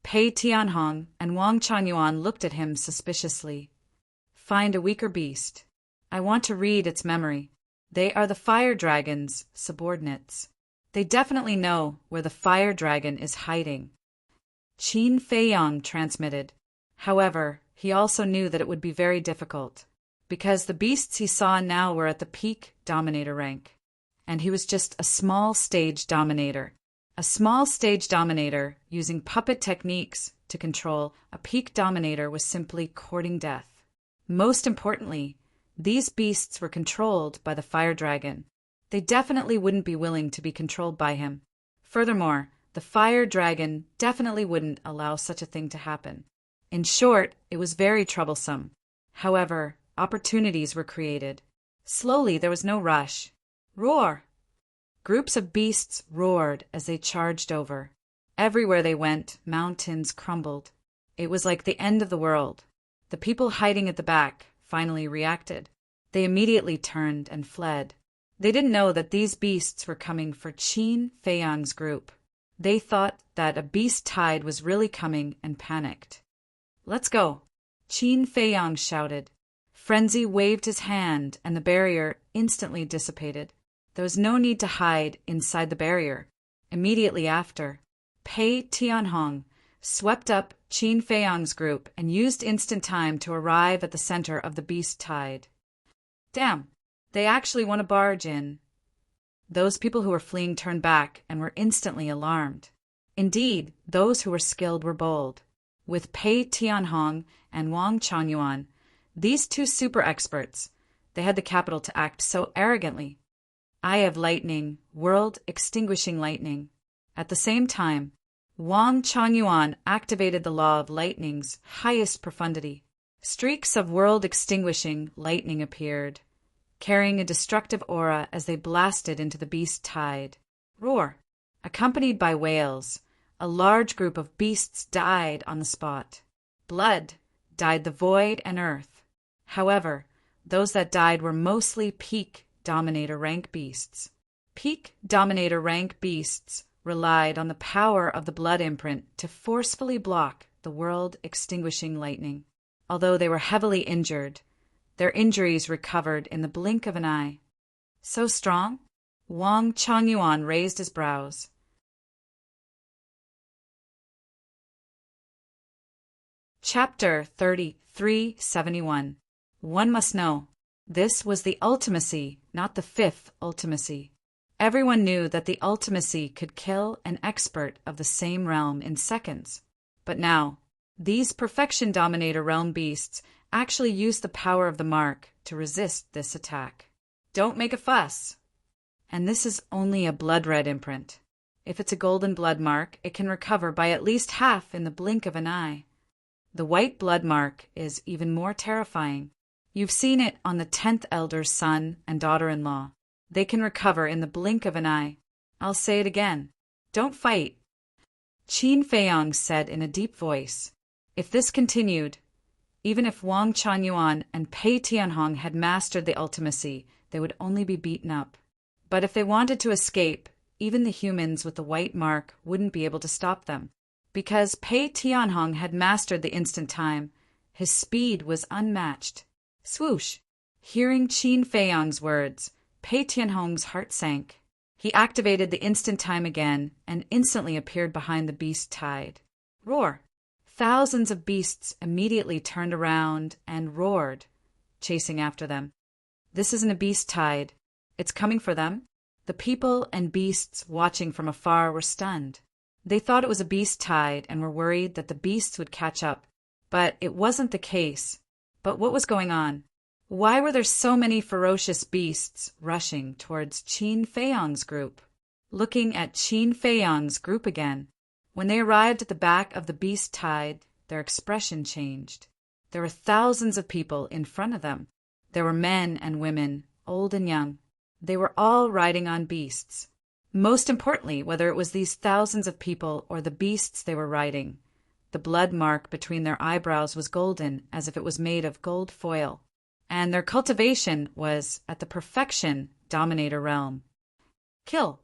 Pei Tianhong and Wang Changyuan looked at him suspiciously. Find a weaker beast. I want to read its memory. They are the fire dragon's subordinates. They definitely know where the fire dragon is hiding. Qin Feiyang transmitted. However, he also knew that it would be very difficult, because the beasts he saw now were at the peak dominator rank, and he was just a small stage dominator. A small stage dominator using puppet techniques to control a peak dominator was simply courting death. Most importantly, these beasts were controlled by the fire dragon. They definitely wouldn't be willing to be controlled by him. Furthermore, the fire dragon definitely wouldn't allow such a thing to happen. In short, it was very troublesome. However, opportunities were created. Slowly, there was no rush. Roar! Groups of beasts roared as they charged over. Everywhere they went, mountains crumbled. It was like the end of the world. The people hiding at the back finally reacted. They immediately turned and fled. They didn't know that these beasts were coming for Qin Feiyang's group. They thought that a beast tide was really coming and panicked. "Let's go," Qin Feiyang shouted. Frenzy waved his hand, and the barrier instantly dissipated. There was no need to hide inside the barrier. Immediately after, Pei Tianhong swept up Qin Feiyang's group and used instant time to arrive at the center of the beast tide. Damn, they actually want to barge in. Those people who were fleeing turned back and were instantly alarmed. Indeed, those who were skilled were bold. With Pei Tianhong and Wang Changyuan, these two super experts, they had the capital to act so arrogantly. Eye of lightning, world-extinguishing lightning. At the same time, Wang Changyuan activated the law of lightning's highest profundity. Streaks of world-extinguishing lightning appeared, carrying a destructive aura as they blasted into the beast tide. Roar! Accompanied by wails, a large group of beasts died on the spot. Blood dyed the void and earth. However, those that died were mostly peak Dominator rank beasts. Peak Dominator rank beasts relied on the power of the blood imprint to forcefully block the world-extinguishing lightning. Although they were heavily injured, their injuries recovered in the blink of an eye. So strong? Wang Changyuan raised his brows. Chapter 3371. One must know. This was the ultimacy, not the fifth ultimacy. Everyone knew that the ultimacy could kill an expert of the same realm in seconds. But now, these Perfection Dominator realm beasts actually used the power of the mark to resist this attack. Don't make a fuss. And this is only a blood red imprint. If it's a golden blood mark, it can recover by at least half in the blink of an eye. The white blood mark is even more terrifying. You've seen it on the 10th Elder's son and daughter-in-law. They can recover in the blink of an eye. I'll say it again. Don't fight. Qin Feiyang said in a deep voice. If this continued, even if Wang Changyuan and Pei Tianhong had mastered the ultimacy, they would only be beaten up. But if they wanted to escape, even the humans with the white mark wouldn't be able to stop them. Because Pei Tianhong had mastered the instant time, his speed was unmatched. Swoosh! Hearing Qin Feiyang's words, Pei Tianhong's heart sank. He activated the instant time again and instantly appeared behind the beast tide. Roar! Thousands of beasts immediately turned around and roared, chasing after them. This isn't a beast tide. It's coming for them. The people and beasts watching from afar were stunned. They thought it was a beast tide and were worried that the beasts would catch up. But it wasn't the case. But what was going on? Why were there so many ferocious beasts rushing towards Qin Feiyang's group? Looking at Qin Feiyang's group again, when they arrived at the back of the beast tide, their expression changed. There were thousands of people in front of them. There were men and women, old and young. They were all riding on beasts. Most importantly, whether it was these thousands of people or the beasts they were riding, the blood mark between their eyebrows was golden, as if it was made of gold foil. And their cultivation was at the Perfection Dominator realm. Kill!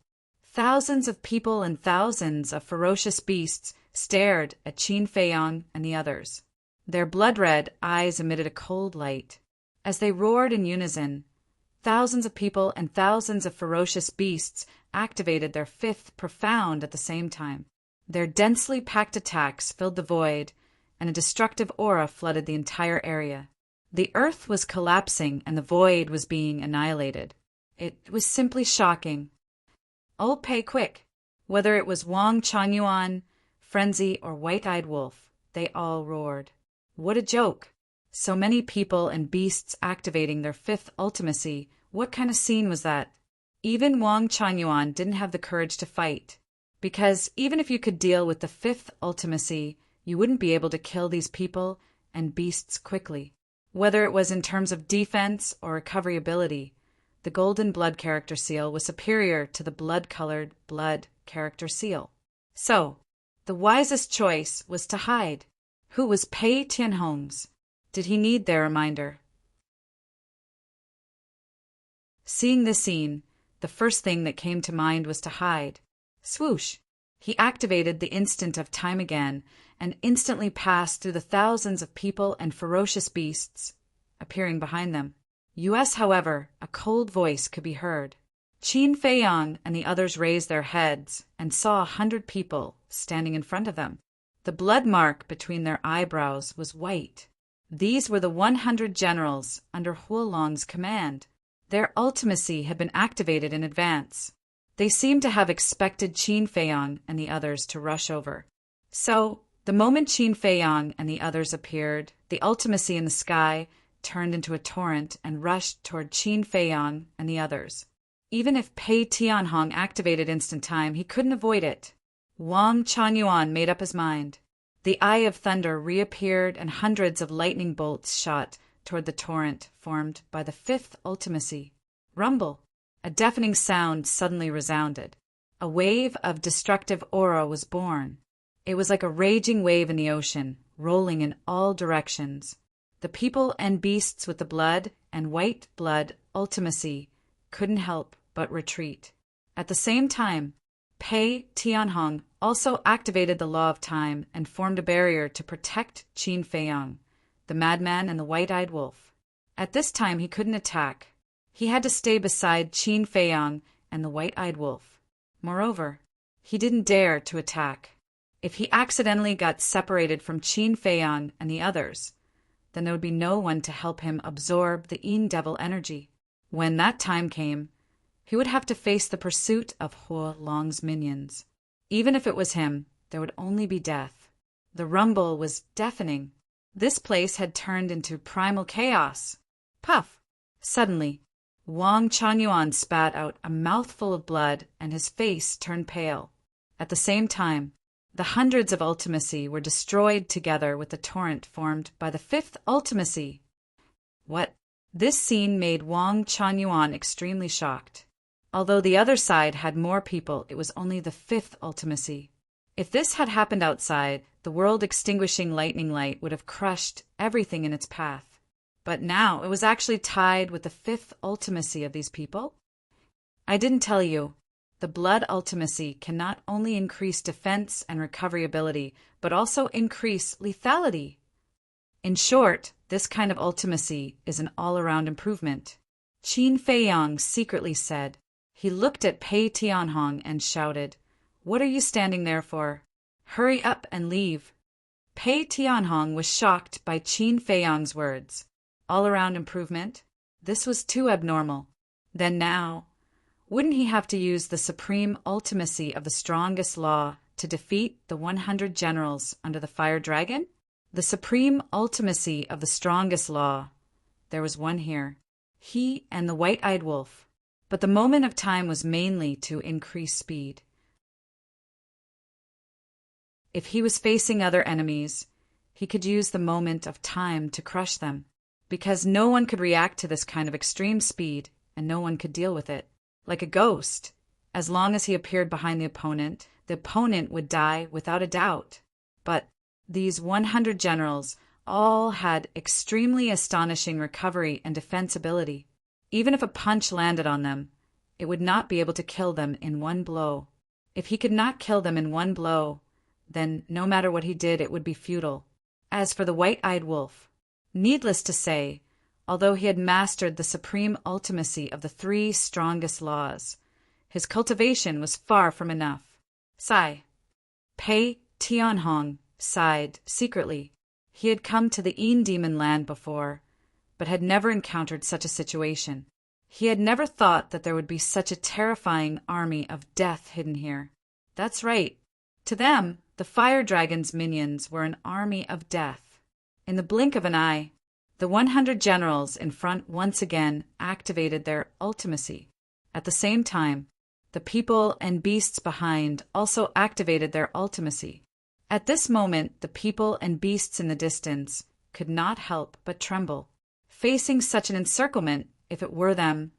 Thousands of people and thousands of ferocious beasts stared at Qin Feiyang and the others. Their blood-red eyes emitted a cold light. As they roared in unison, thousands of people and thousands of ferocious beasts activated their fifth profound at the same time. Their densely packed attacks filled the void, and a destructive aura flooded the entire area. The earth was collapsing and the void was being annihilated. It was simply shocking. Oh, pay quick! Whether it was Wang Changyuan, Frenzy, or White-Eyed Wolf, they all roared. What a joke! So many people and beasts activating their fifth ultimacy. What kind of scene was that? Even Wang Changyuan didn't have the courage to fight. Because even if you could deal with the fifth ultimacy, you wouldn't be able to kill these people and beasts quickly. Whether it was in terms of defense or recovery ability, the golden blood character seal was superior to the blood-colored blood character seal. So, the wisest choice was to hide. Who was Pei Tianhong's? Did he need their reminder? Seeing this scene, the first thing that came to mind was to hide. Swoosh! He activated the instant of time again and instantly passed through the thousands of people and ferocious beasts, appearing behind them. However, a cold voice could be heard. Qin Feiyang and the others raised their heads and saw 100 people standing in front of them. The blood mark between their eyebrows was white. These were the 100 generals under Huolong's command. Their ultimacy had been activated in advance. They seemed to have expected Qin Feiyang and the others to rush over. So, the moment Qin Feiyang and the others appeared, the ultimacy in the sky turned into a torrent and rushed toward Qin Feiyang and the others. Even if Pei Tianhong activated instant time, he couldn't avoid it. Wang Changyuan made up his mind. The Eye of Thunder reappeared and hundreds of lightning bolts shot toward the torrent formed by the fifth ultimacy. Rumble! A deafening sound suddenly resounded. A wave of destructive aura was born. It was like a raging wave in the ocean, rolling in all directions. The people and beasts with the blood and white blood ultimacy couldn't help but retreat. At the same time, Pei Tianhong also activated the law of time and formed a barrier to protect Qin Feiyang, the madman and the white-eyed wolf. At this time he couldn't attack. He had to stay beside Qin Feiyang and the white-eyed wolf. Moreover, he didn't dare to attack. If he accidentally got separated from Qin Feiyang and the others, then there would be no one to help him absorb the Yin Devil energy. When that time came, he would have to face the pursuit of Huolong's minions. Even if it was him, there would only be death. The rumble was deafening. This place had turned into primal chaos. Puff! Suddenly, Wang Changyuan spat out a mouthful of blood and his face turned pale. At the same time, the hundreds of ultimacy were destroyed together with the torrent formed by the fifth ultimacy. What? This scene made Wang Changyuan extremely shocked. Although the other side had more people, it was only the fifth ultimacy. If this had happened outside, the world-extinguishing lightning light would have crushed everything in its path. But now it was actually tied with the fifth ultimacy of these people. I didn't tell you. The blood ultimacy can not only increase defense and recovery ability, but also increase lethality. In short, this kind of ultimacy is an all-around improvement. Qin Feiyang secretly said. He looked at Pei Tianhong and shouted, "What are you standing there for? Hurry up and leave." Pei Tianhong was shocked by Qin Feiyang's words. All-around improvement? This was too abnormal. Then now, wouldn't he have to use the supreme ultimacy of the strongest law to defeat the 100 generals under the fire dragon? The supreme ultimacy of the strongest law. There was one here. He and the white-eyed wolf. But the moment of time was mainly to increase speed. If he was facing other enemies, he could use the moment of time to crush them. Because no one could react to this kind of extreme speed, and no one could deal with it. Like a ghost, as long as he appeared behind the opponent would die without a doubt. But these 100 generals all had extremely astonishing recovery and defense ability. Even if a punch landed on them, it would not be able to kill them in one blow. If he could not kill them in one blow, then no matter what he did, it would be futile. As for the white-eyed wolf, needless to say, although he had mastered the supreme ultimacy of the 3 strongest laws, his cultivation was far from enough. Sigh. Pei Tianhong sighed secretly. He had come to the Yin Demon land before, but had never encountered such a situation. He had never thought that there would be such a terrifying army of death hidden here. That's right. To them, the fire dragon's minions were an army of death. In the blink of an eye, the 100 generals in front once again activated their ultimacy. At the same time, the people and beasts behind also activated their ultimacy. At this moment, the people and beasts in the distance could not help but tremble. Facing such an encirclement, if it were them,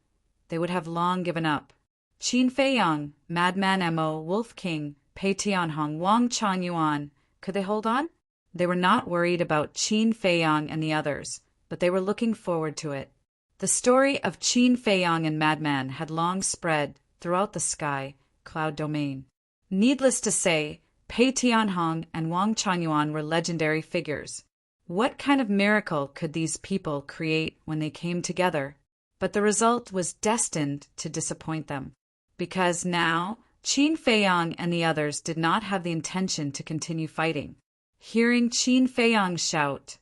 they would have long given up. Qin Feiyang, Madman Mo, Wolf King, Pei Tianhong, Wang Changyuan, could they hold on? They were not worried about Qin Feiyang and the others, but they were looking forward to it. The story of Qin Feiyang and Madman had long spread throughout the sky cloud domain. Needless to say, Pei Tianhong and Wang Changyuan were legendary figures. What kind of miracle could these people create when they came together? But the result was destined to disappoint them. Because now, Qin Feiyang and the others did not have the intention to continue fighting. Hearing Qin Feiyang shout,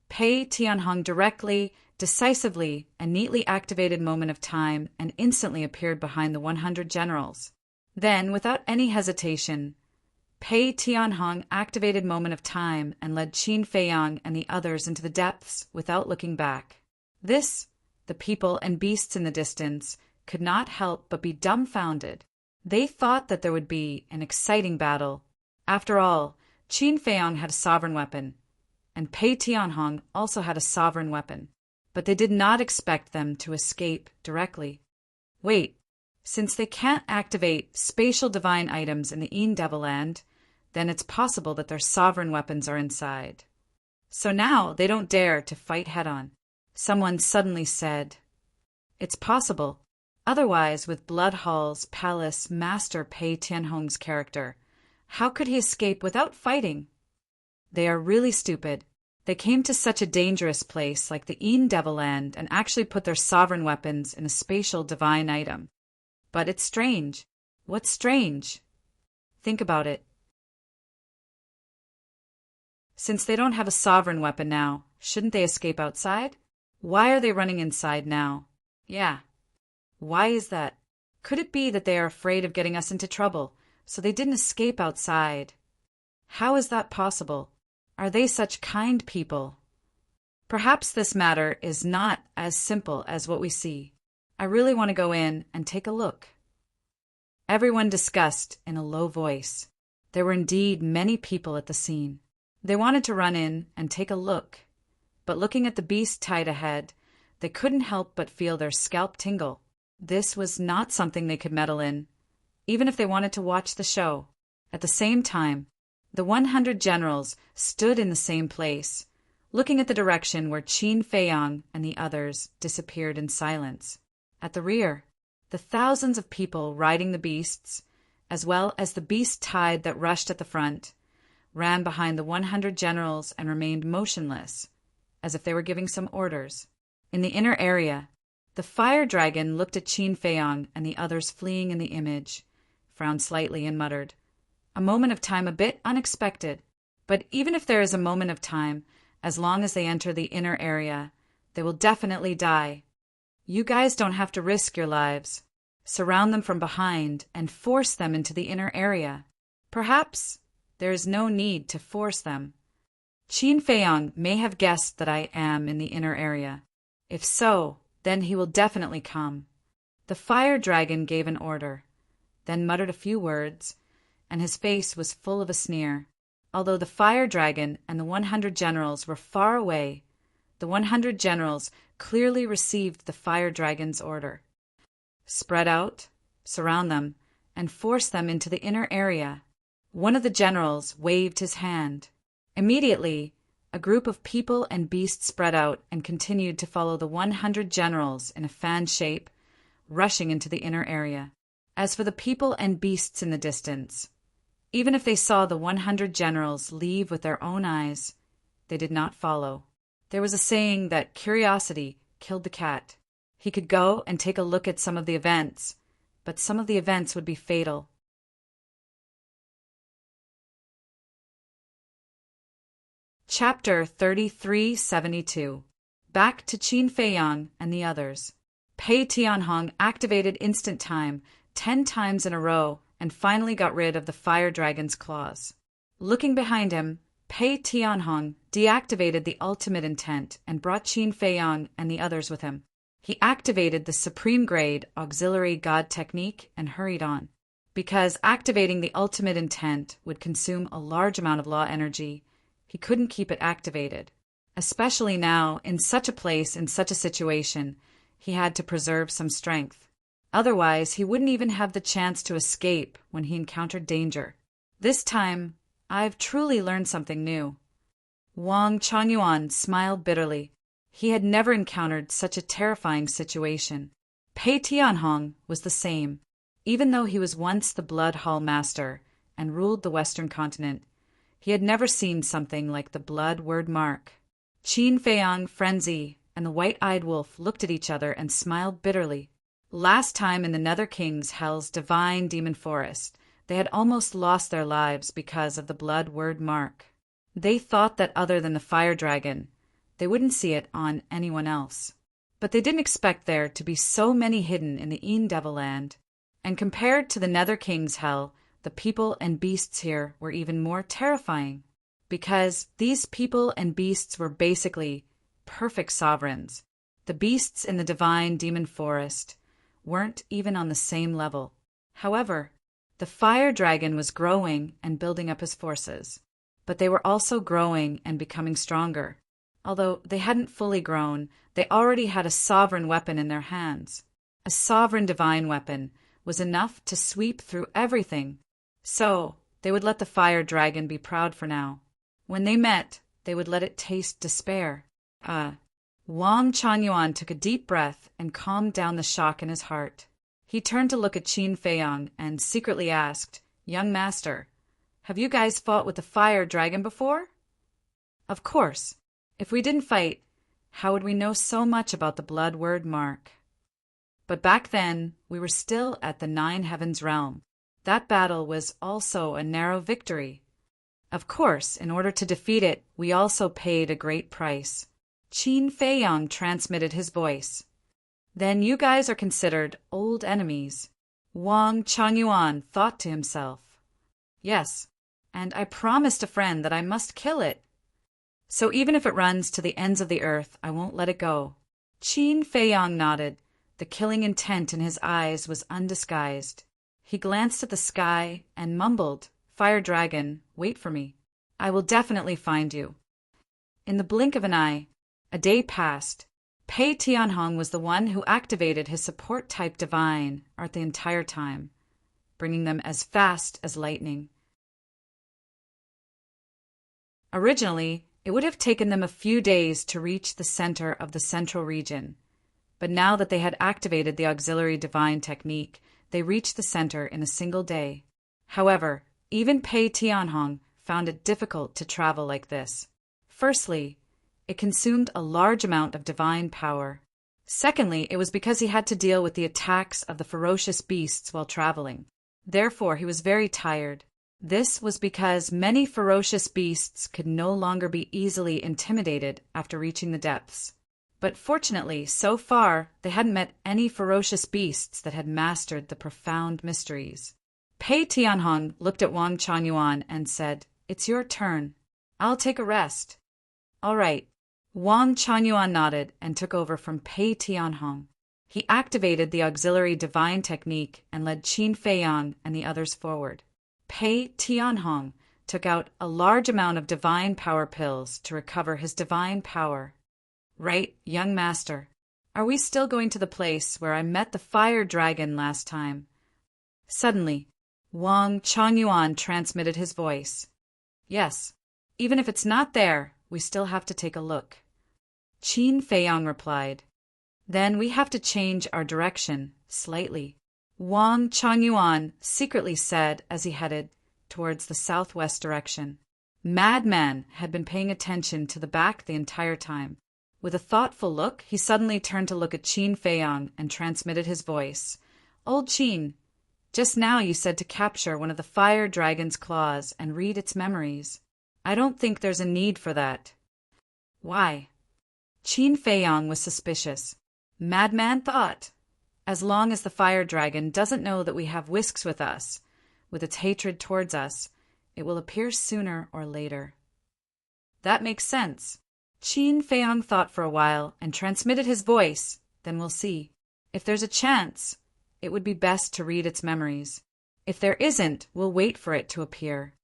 Pei Tianhong directly, decisively, and neatly activated Moment of Time and instantly appeared behind the 100 generals. Then, without any hesitation, Pei Tianhong activated Moment of Time and led Qin Feiyang and the others into the depths without looking back. This, the people and beasts in the distance, could not help but be dumbfounded. They thought that there would be an exciting battle. After all, Qin Feiyang had a sovereign weapon, and Pei Tianhong also had a sovereign weapon, but they did not expect them to escape directly. Wait, since they can't activate spatial divine items in the Een Devil Land, then it's possible that their sovereign weapons are inside. So now they don't dare to fight head-on. Someone suddenly said, "It's possible. Otherwise, with Bloodhall's palace master Pei Tianhong's character, how could he escape without fighting?" They are really stupid. They came to such a dangerous place like the Een Devil Land and actually put their sovereign weapons in a spatial divine item. But it's strange. What's strange? Think about it. Since they don't have a sovereign weapon now, shouldn't they escape outside? Why are they running inside now? Yeah. Why is that? Could it be that they are afraid of getting us into trouble, so they didn't escape outside? How is that possible? Are they such kind people? Perhaps this matter is not as simple as what we see. I really want to go in and take a look. Everyone discussed in a low voice. There were indeed many people at the scene. They wanted to run in and take a look, but looking at the beast tied ahead, they couldn't help but feel their scalp tingle. This was not something they could meddle in, even if they wanted to watch the show. At the same time, the 100 generals stood in the same place, looking at the direction where Qin Feiyang and the others disappeared in silence. At the rear, the thousands of people riding the beasts, as well as the beast tide that rushed at the front, ran behind the 100 generals and remained motionless, as if they were giving some orders. In the inner area, the fire dragon looked at Qin Feiyang and the others fleeing in the image, frowned slightly and muttered, "A moment of time a bit unexpected. But even if there is a moment of time, as long as they enter the inner area, they will definitely die. You guys don't have to risk your lives. Surround them from behind and force them into the inner area. Perhaps there is no need to force them. Qin Feiyang may have guessed that I am in the inner area. If so, then he will definitely come." The fire dragon gave an order, then muttered a few words, and his face was full of a sneer. Although the fire dragon and the 100 generals were far away, the 100 generals clearly received the fire dragon's order. Spread out, surround them, and force them into the inner area. One of the generals waved his hand. Immediately, a group of people and beasts spread out and continued to follow the 100 generals in a fan shape, rushing into the inner area. As for the people and beasts in the distance, even if they saw the 100 generals leave with their own eyes, they did not follow. There was a saying that curiosity killed the cat. He could go and take a look at some of the events, but some of the events would be fatal. Chapter 3372. Back to Qin Feiyang and the others. Pei Tianhong activated instant time 10 times in a row and finally got rid of the fire dragon's claws. Looking behind him, Pei Tianhong deactivated the ultimate intent and brought Qin Feiyang and the others with him. He activated the supreme grade auxiliary god technique and hurried on. Because activating the ultimate intent would consume a large amount of law energy, he couldn't keep it activated. Especially now, in such a place, in such a situation, he had to preserve some strength. Otherwise, he wouldn't even have the chance to escape when he encountered danger. This time, I've truly learned something new. Wang Changyuan smiled bitterly. He had never encountered such a terrifying situation. Pei Tianhong was the same. Even though he was once the Blood Hall master, and ruled the western continent. He had never seen something like the blood word mark. Qin Feiyang, Frenzy, and the white-eyed wolf looked at each other and smiled bitterly. Last time in the Nether King's Hell's divine demon forest, they had almost lost their lives because of the blood word mark. They thought that other than the fire dragon, they wouldn't see it on anyone else. But they didn't expect there to be so many hidden in the Devil Land. And compared to the Nether King's Hell, the people and beasts here were even more terrifying. Because these people and beasts were basically perfect sovereigns. The beasts in the divine demon forest weren't even on the same level. However, the fire dragon was growing and building up his forces. But they were also growing and becoming stronger. Although they hadn't fully grown, they already had a sovereign weapon in their hands. A sovereign divine weapon was enough to sweep through everything. So, they would let the fire dragon be proud for now. When they met, they would let it taste despair. Wang Changyuan took a deep breath and calmed down the shock in his heart. He turned to look at Qin Feiyang and secretly asked, "Young master, have you guys fought with the fire dragon before?" "Of course. If we didn't fight, how would we know so much about the blood word mark?" But back then, we were still at the Nine Heavens realm. That battle was also a narrow victory. Of course, in order to defeat it, we also paid a great price. Qin Feiyang transmitted his voice. "Then you guys are considered old enemies." Wang Changyuan thought to himself. "Yes, and I promised a friend that I must kill it. So even if it runs to the ends of the earth, I won't let it go." Qin Feiyang nodded. The killing intent in his eyes was undisguised. He glanced at the sky and mumbled, "Fire dragon, wait for me. I will definitely find you." In the blink of an eye, a day passed. Pei Tianhong was the one who activated his support-type divine art the entire time, bringing them as fast as lightning. Originally, it would have taken them a few days to reach the center of the central region, but now that they had activated the auxiliary divine technique, they reached the center in a single day. However, even Pei Tianhong found it difficult to travel like this. Firstly, it consumed a large amount of divine power. Secondly, it was because he had to deal with the attacks of the ferocious beasts while traveling. Therefore, he was very tired. This was because many ferocious beasts could no longer be easily intimidated after reaching the depths. But fortunately, so far, they hadn't met any ferocious beasts that had mastered the profound mysteries. Pei Tianhong looked at Wang Changyuan and said, "It's your turn. I'll take a rest." "All right." Wang Changyuan nodded and took over from Pei Tianhong. He activated the auxiliary divine technique and led Qin Feiyang and the others forward. Pei Tianhong took out a large amount of divine power pills to recover his divine power. "Right, young master. Are we still going to the place where I met the fire dragon last time?" Suddenly, Wang Changyuan transmitted his voice. "Yes. Even if it's not there, we still have to take a look." Qin Feiyang replied. "Then we have to change our direction, slightly," Wang Changyuan secretly said as he headed towards the southwest direction. Madman had been paying attention to the back the entire time. With a thoughtful look, he suddenly turned to look at Qin Feiyang and transmitted his voice. "Old Qin, just now you said to capture one of the fire dragon's claws and read its memories. I don't think there's a need for that." "Why?" Qin Feiyang was suspicious. Madman thought, as long as the fire dragon doesn't know that we have whisks with us, with its hatred towards us, it will appear sooner or later. "That makes sense." Qin Feiyang thought for a while and transmitted his voice. "Then we'll see. If there's a chance, it would be best to read its memories. If there isn't, we'll wait for it to appear."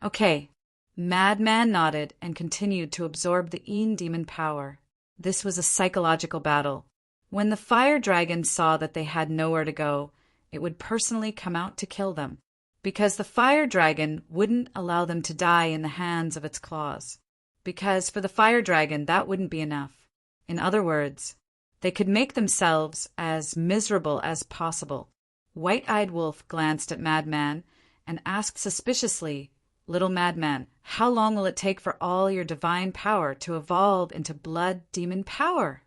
"Okay." Madman nodded and continued to absorb the demon power. This was a psychological battle. When the fire dragon saw that they had nowhere to go, it would personally come out to kill them, because the fire dragon wouldn't allow them to die in the hands of its claws. Because for the fire dragon, that wouldn't be enough. In other words, they could make themselves as miserable as possible. White-eyed Wolf glanced at Madman and asked suspiciously, "Little madman, how long will it take for all your divine power to evolve into blood demon power?"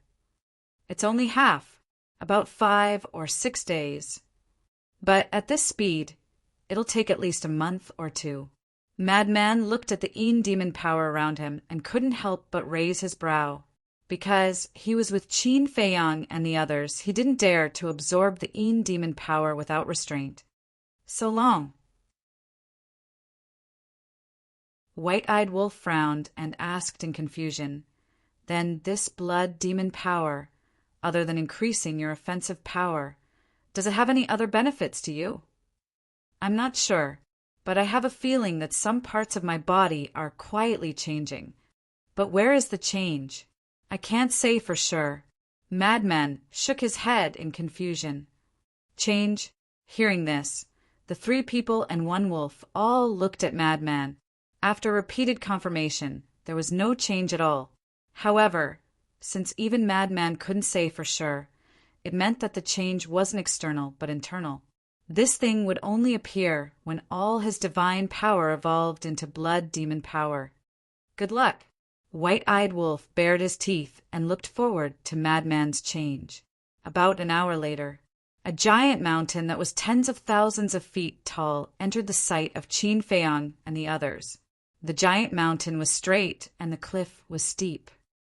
"It's only half, about 5 or 6 days. But at this speed, it'll take at least a month or 2. Madman looked at the demon power around him and couldn't help but raise his brow. Because he was with Qin Feiyang and the others, he didn't dare to absorb the demon power without restraint. "So long." White-Eyed Wolf frowned and asked in confusion, "Then this blood demon power, other than increasing your offensive power, does it have any other benefits to you?" "I'm not sure, but I have a feeling that some parts of my body are quietly changing. But where is the change? I can't say for sure." Madman shook his head in confusion. "Change?" Hearing this, the 3 people and 1 wolf all looked at Madman. After repeated confirmation, there was no change at all. However, since even Madman couldn't say for sure, it meant that the change wasn't external but internal. This thing would only appear when all his divine power evolved into blood demon power. Good luck. White-Eyed Wolf bared his teeth and looked forward to Madman's change. About an hour later, a giant mountain that was tens of thousands of feet tall entered the sight of Qin Feiyang and the others. The giant mountain was straight and the cliff was steep.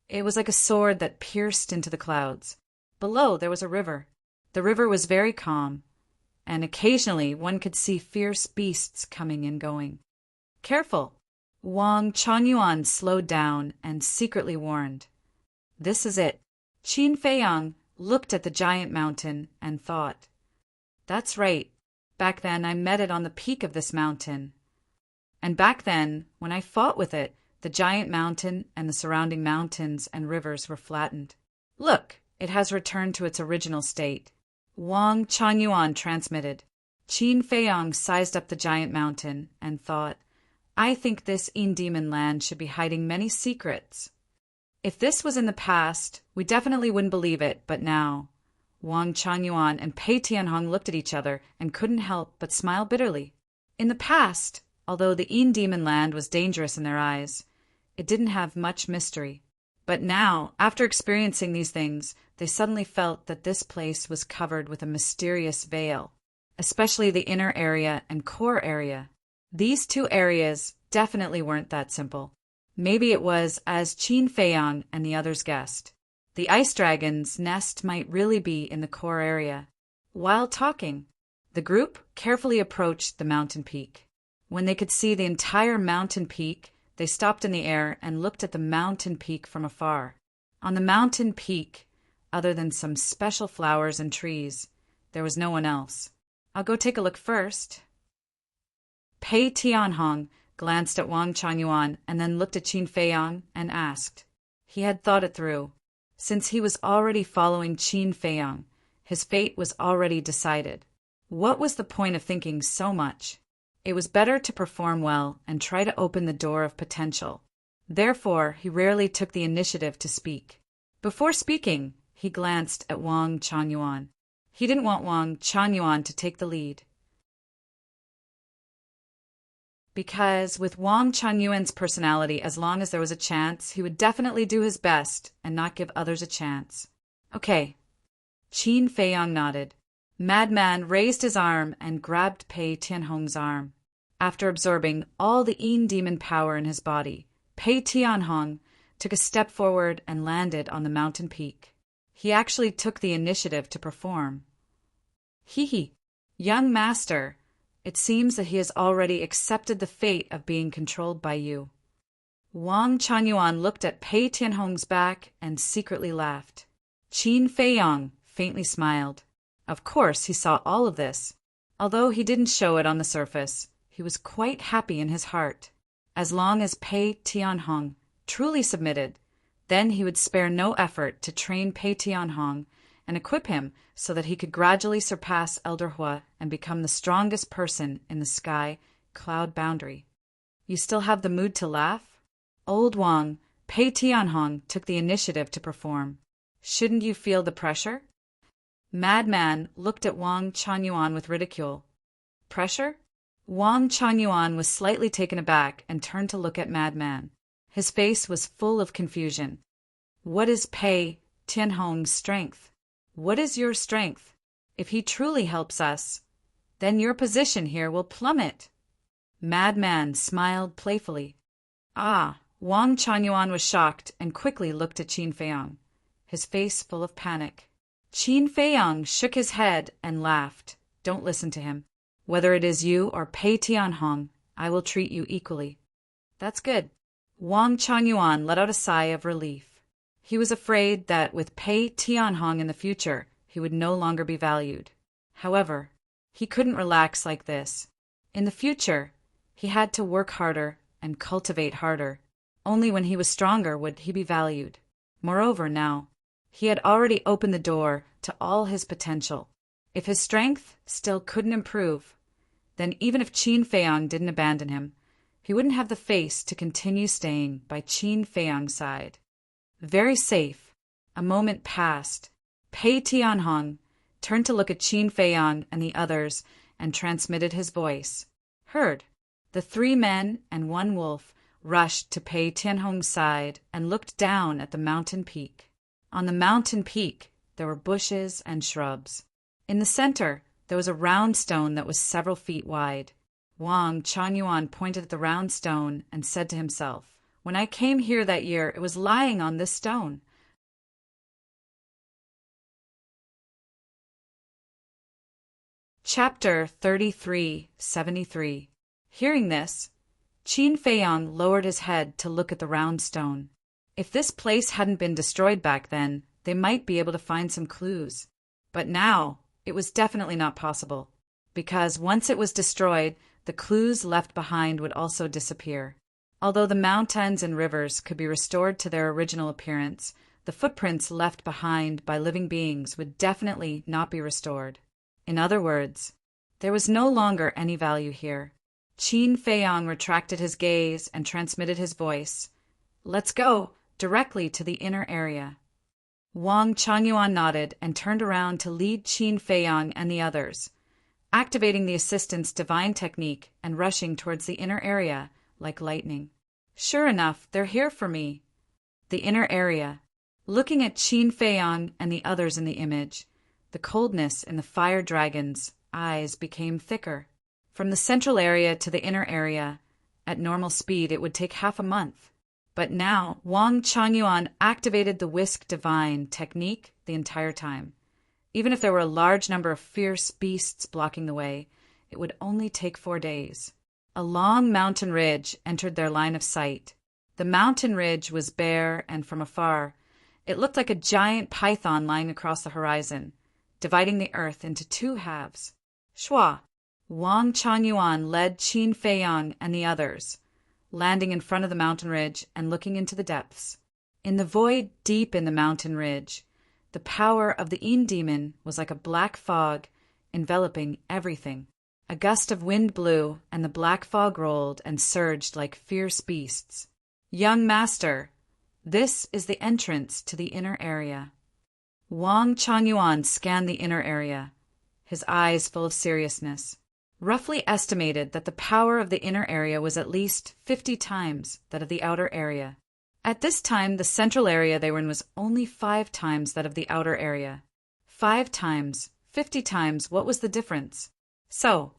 It was like a sword that pierced into the clouds. Below there was a river. The river was very calm, and occasionally one could see fierce beasts coming and going. "Careful!" Wang Changyuan slowed down and secretly warned. "This is it." Qin Feiyang looked at the giant mountain and thought, "That's right. Back then I met it on the peak of this mountain. And back then, when I fought with it, the giant mountain and the surrounding mountains and rivers were flattened. Look, it has returned to its original state." Wang Changyuan transmitted. Qin Feiyang sized up the giant mountain and thought, "I think this demon land should be hiding many secrets. If this was in the past, we definitely wouldn't believe it, but now." Wang Changyuan and Pei Tianhong looked at each other and couldn't help but smile bitterly. In the past, although the demon land was dangerous in their eyes, it didn't have much mystery. But now, after experiencing these things, they suddenly felt that this place was covered with a mysterious veil, especially the inner area and core area. These 2 areas definitely weren't that simple. Maybe it was as Qin Feiyang and the others guessed. The ice dragon's nest might really be in the core area. While talking, the group carefully approached the mountain peak. When they could see the entire mountain peak, they stopped in the air and looked at the mountain peak from afar. On the mountain peak, other than some special flowers and trees, there was no one else. "I'll go take a look first." Pei Tianhong glanced at Wang Changyuan and then looked at Qin Feiyang and asked. He had thought it through. Since he was already following Qin Feiyang, his fate was already decided. What was the point of thinking so much? It was better to perform well and try to open the door of potential. Therefore, he rarely took the initiative to speak. Before speaking, he glanced at Wang Changyuan. He didn't want Wang Changyuan to take the lead. Because with Wang Changyuan's personality, as long as there was a chance, he would definitely do his best and not give others a chance. "Okay." Qin Feiyang nodded. Madman raised his arm and grabbed Pei Tianhong's arm. After absorbing all the demon power in his body, Pei Tianhong took a step forward and landed on the mountain peak. He actually took the initiative to perform. "Hee. Young master, it seems that he has already accepted the fate of being controlled by you." Wang Changyuan looked at Pei Tianhong's back and secretly laughed. Qin Feiyang faintly smiled. Of course, he saw all of this. Although he didn't show it on the surface, he was quite happy in his heart. As long as Pei Tianhong truly submitted, then he would spare no effort to train Pei Tianhong and equip him so that he could gradually surpass Elder Hua and become the strongest person in the sky cloud boundary. "You still have the mood to laugh?" Old Wang, Pei Tianhong took the initiative to perform. "Shouldn't you feel the pressure?" Madman looked at Wang Changyuan with ridicule. "Pressure? Wang Changyuan was slightly taken aback and turned to look at Madman. His face was full of confusion. What is Pei Tianhong's strength? What is your strength? If he truly helps us, then your position here will plummet. Madman smiled playfully. Ah, Wang Changyuan was shocked and quickly looked at Qin Feiyang, his face full of panic. Qin Feiyang shook his head and laughed. Don't listen to him. Whether it is you or Pei Tianhong, I will treat you equally. That's good. Wang Changyuan let out a sigh of relief. He was afraid that with Pei Tianhong in the future, he would no longer be valued. However, he couldn't relax like this. In the future, he had to work harder and cultivate harder. Only when he was stronger would he be valued. Moreover, now, he had already opened the door to all his potential. If his strength still couldn't improve, then even if Qin Feiyang didn't abandon him, he wouldn't have the face to continue staying by Qin Feiyang's side. Very safe, a moment passed. Pei Tianhong turned to look at Qin Feiyang and the others and transmitted his voice. Heard. The 3 men and 1 wolf rushed to Pei Tianhong's side and looked down at the mountain peak. On the mountain peak, there were bushes and shrubs. In the center, there was a round stone that was several feet wide. Wang Changyuan pointed at the round stone and said to himself, When I came here that year, it was lying on this stone. Chapter 3373. Hearing this, Qin Feiyang lowered his head to look at the round stone. If this place hadn't been destroyed back then, they might be able to find some clues. But now, it was definitely not possible, because once it was destroyed, the clues left behind would also disappear. Although the mountains and rivers could be restored to their original appearance, the footprints left behind by living beings would definitely not be restored. In other words, there was no longer any value here. Qin Feiyang retracted his gaze and transmitted his voice. Let's go, directly to the inner area. Wang Changyuan nodded and turned around to lead Qin Feiyang and the others, activating the assistant's divine technique and rushing towards the inner area like lightning. Sure enough, they're here for me. The inner area. Looking at Qin Feiyang and the others in the image, the coldness in the fire dragon's eyes became thicker. From the central area to the inner area, at normal speed, it would take half a month. But now, Wang Changyuan activated the Whisk Divine technique the entire time. Even if there were a large number of fierce beasts blocking the way, it would only take 4 days. A long mountain ridge entered their line of sight. The mountain ridge was bare, and from afar, it looked like a giant python lying across the horizon, dividing the earth into 2 halves. Shua! Wang Changyuan led Qin Feiyang and the others, landing in front of the mountain ridge and looking into the depths. In the void deep in the mountain ridge, the power of the Yin demon was like a black fog enveloping everything. A gust of wind blew, and the black fog rolled and surged like fierce beasts. Young master, this is the entrance to the inner area. Wang Changyuan scanned the inner area, his eyes full of seriousness. Roughly estimated that the power of the inner area was at least 50 times that of the outer area. At this time, the central area they were in was only 5 times that of the outer area. 5 times, 50 times, what was the difference? So,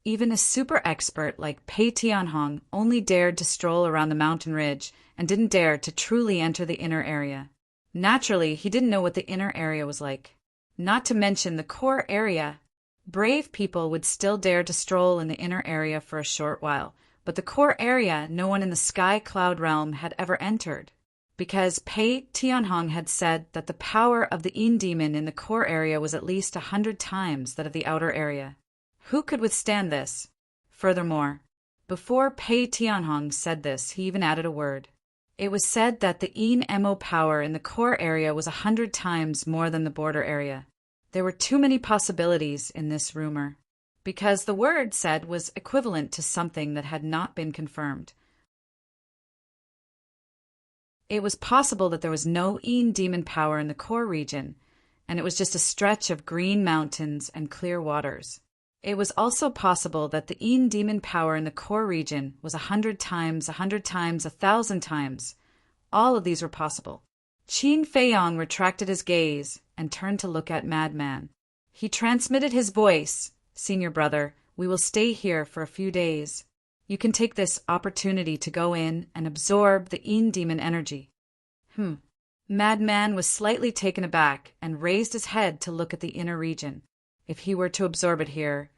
even a super expert like Pei Tianhong only dared to stroll around the mountain ridge and didn't dare to truly enter the inner area. Naturally, he didn't know what the inner area was like. Not to mention the core area. Brave people would still dare to stroll in the inner area for a short while, but the core area no one in the sky cloud realm had ever entered, because Pei Tianhong had said that the power of the Yin demon in the core area was at least 100 times that of the outer area. Who could withstand this? Furthermore, before Pei Tianhong said this, he even added a word. It was said that the Yin Mo power in the core area was 100 times more than the border area. There were too many possibilities in this rumor, because the word said was equivalent to something that had not been confirmed. It was possible that there was no Yin demon power in the core region, and it was just a stretch of green mountains and clear waters. It was also possible that the Een demon power in the core region was 100 times, 100 times, 1,000 times. All of these were possible. Qin Feiyong retracted his gaze and turned to look at Madman. He transmitted his voice. Senior brother, we will stay here for a few days. You can take this opportunity to go in and absorb the Een demon energy. Madman was slightly taken aback and raised his head to look at the inner region. If he were to absorb it here,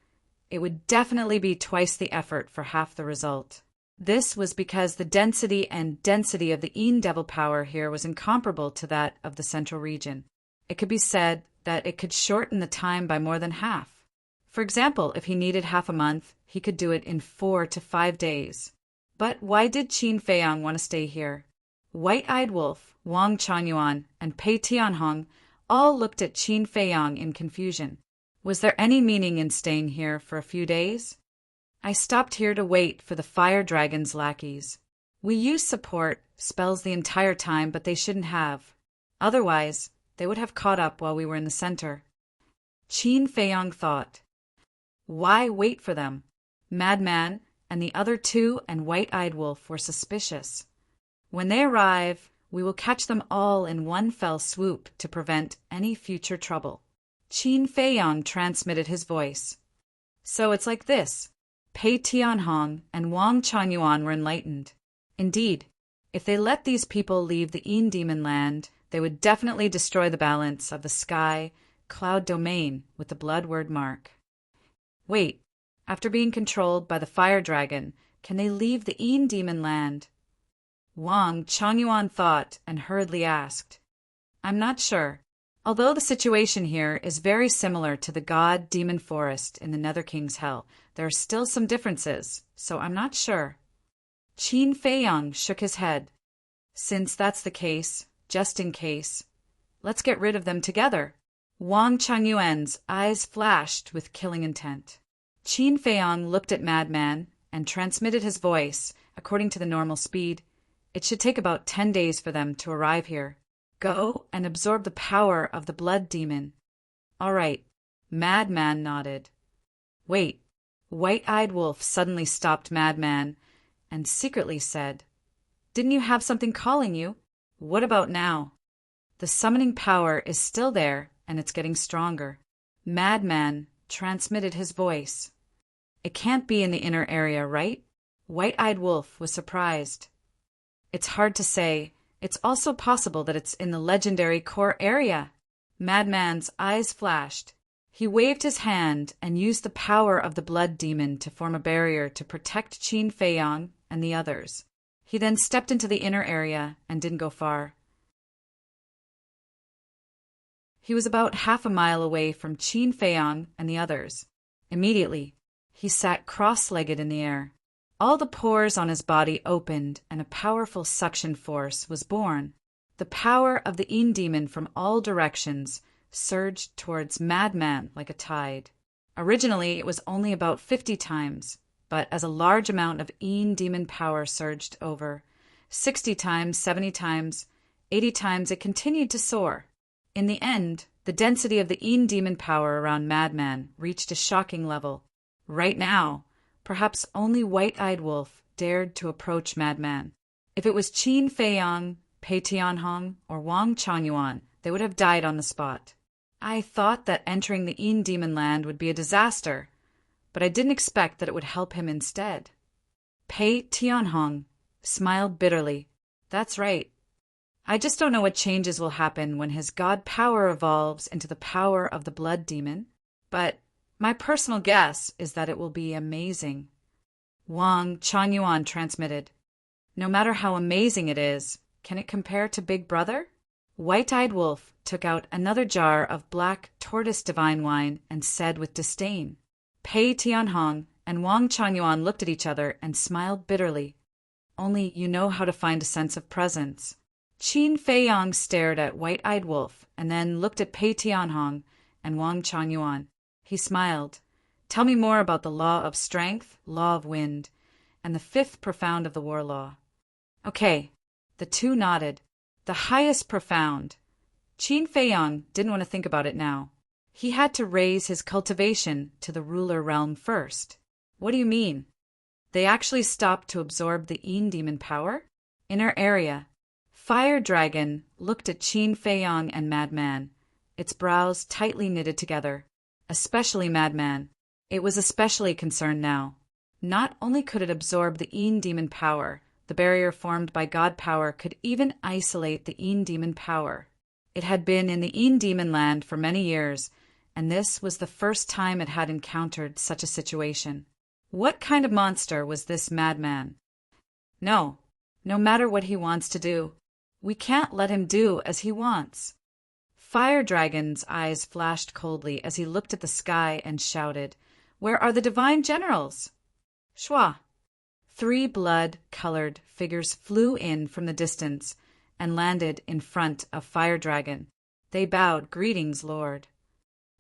it would definitely be twice the effort for half the result. This was because the density of the Een devil power here was incomparable to that of the central region. It could be said that it could shorten the time by more than half. For example, if he needed half a month, he could do it in 4 to 5 days. But why did Qin Feiyong want to stay here? White-Eyed Wolf, Wang Changyuan, and Pei Tianhong all looked at Qin Feiyong in confusion. Was there any meaning in staying here for a few days? I stopped here to wait for the fire dragon's lackeys. We used support spells the entire time, but they shouldn't have. Otherwise, they would have caught up while we were in the center. Qin Feiyong thought. Why wait for them? Madman and the other two and White-Eyed Wolf were suspicious. When they arrive, we will catch them all in one fell swoop to prevent any future trouble. Qin Feiyong transmitted his voice. So it's like this. Pei Tianhong and Wang Changyuan were enlightened. Indeed, if they let these people leave the Een demon land, they would definitely destroy the balance of the sky cloud domain with the blood word mark. Wait, after being controlled by the fire dragon, can they leave the Een demon land? Wang Changyuan thought and hurriedly asked. I'm not sure. Although the situation here is very similar to the god-demon forest in the Nether King's Hell, there are still some differences, so I'm not sure. Qin Feiyong shook his head. Since that's the case, just in case, let's get rid of them together. Wang Changyuan's eyes flashed with killing intent. Qin Feiyong looked at Madman and transmitted his voice, according to the normal speed. It should take about 10 days for them to arrive here. Go and absorb the power of the blood demon. All right. Madman nodded. Wait. White-Eyed Wolf suddenly stopped Madman and secretly said, Didn't you have something calling you? What about now? The summoning power is still there and it's getting stronger. Madman transmitted his voice. It can't be in the inner area, right? White-Eyed Wolf was surprised. It's hard to say. It's also possible that it's in the legendary core area. Madman's eyes flashed. He waved his hand and used the power of the blood demon to form a barrier to protect Qin Feiyong and the others. He then stepped into the inner area and didn't go far. He was about half a mile away from Qin Feiyong and the others. Immediately, he sat cross-legged in the air. All the pores on his body opened and a powerful suction force was born. The power of the Een demon from all directions surged towards Madman like a tide. Originally, it was only about 50 times, but as a large amount of Een demon power surged over, 60 times, 70 times, 80 times, it continued to soar. In the end, the density of the Een demon power around Madman reached a shocking level. Right now, perhaps only White-Eyed Wolf dared to approach Madman. If it was Qin Feiyong, Pei Tianhong, or Wang Changyuan, they would have died on the spot. I thought that entering the Een demon land would be a disaster, but I didn't expect that it would help him instead. Pei Tianhong smiled bitterly. That's right. I just don't know what changes will happen when his god power evolves into the power of the blood demon, but my personal guess is that it will be amazing. Wang Changyuan transmitted. No matter how amazing it is, can it compare to Big Brother? White-Eyed Wolf took out another jar of black tortoise divine wine and said with disdain. Pei Tianhong and Wang Changyuan looked at each other and smiled bitterly. Only you know how to find a sense of presence. Qin Feiyong stared at White-Eyed Wolf and then looked at Pei Tianhong and Wang Changyuan. He smiled. Tell me more about the law of strength, law of wind, and the fifth profound of the war law. Okay. The two nodded. The highest profound. Qin Feiyong didn't want to think about it now. He had to raise his cultivation to the ruler realm first. What do you mean? They actually stopped to absorb the Yin demon power? Inner area. Fire Dragon looked at Qin Feiyang and Madman, its brows tightly knitted together. Especially Madman. It was especially concerned now. Not only could it absorb the Yin demon power, the barrier formed by God power could even isolate the Yin demon power. It had been in the Yin demon land for many years, and this was the first time it had encountered such a situation. What kind of monster was this Madman? No matter what he wants to do, we can't let him do as he wants. Fire Dragon's eyes flashed coldly as he looked at the sky and shouted, "Where are the divine generals?" Shwa! 3 blood-colored figures flew in from the distance and landed in front of Fire Dragon. They bowed, "Greetings, Lord."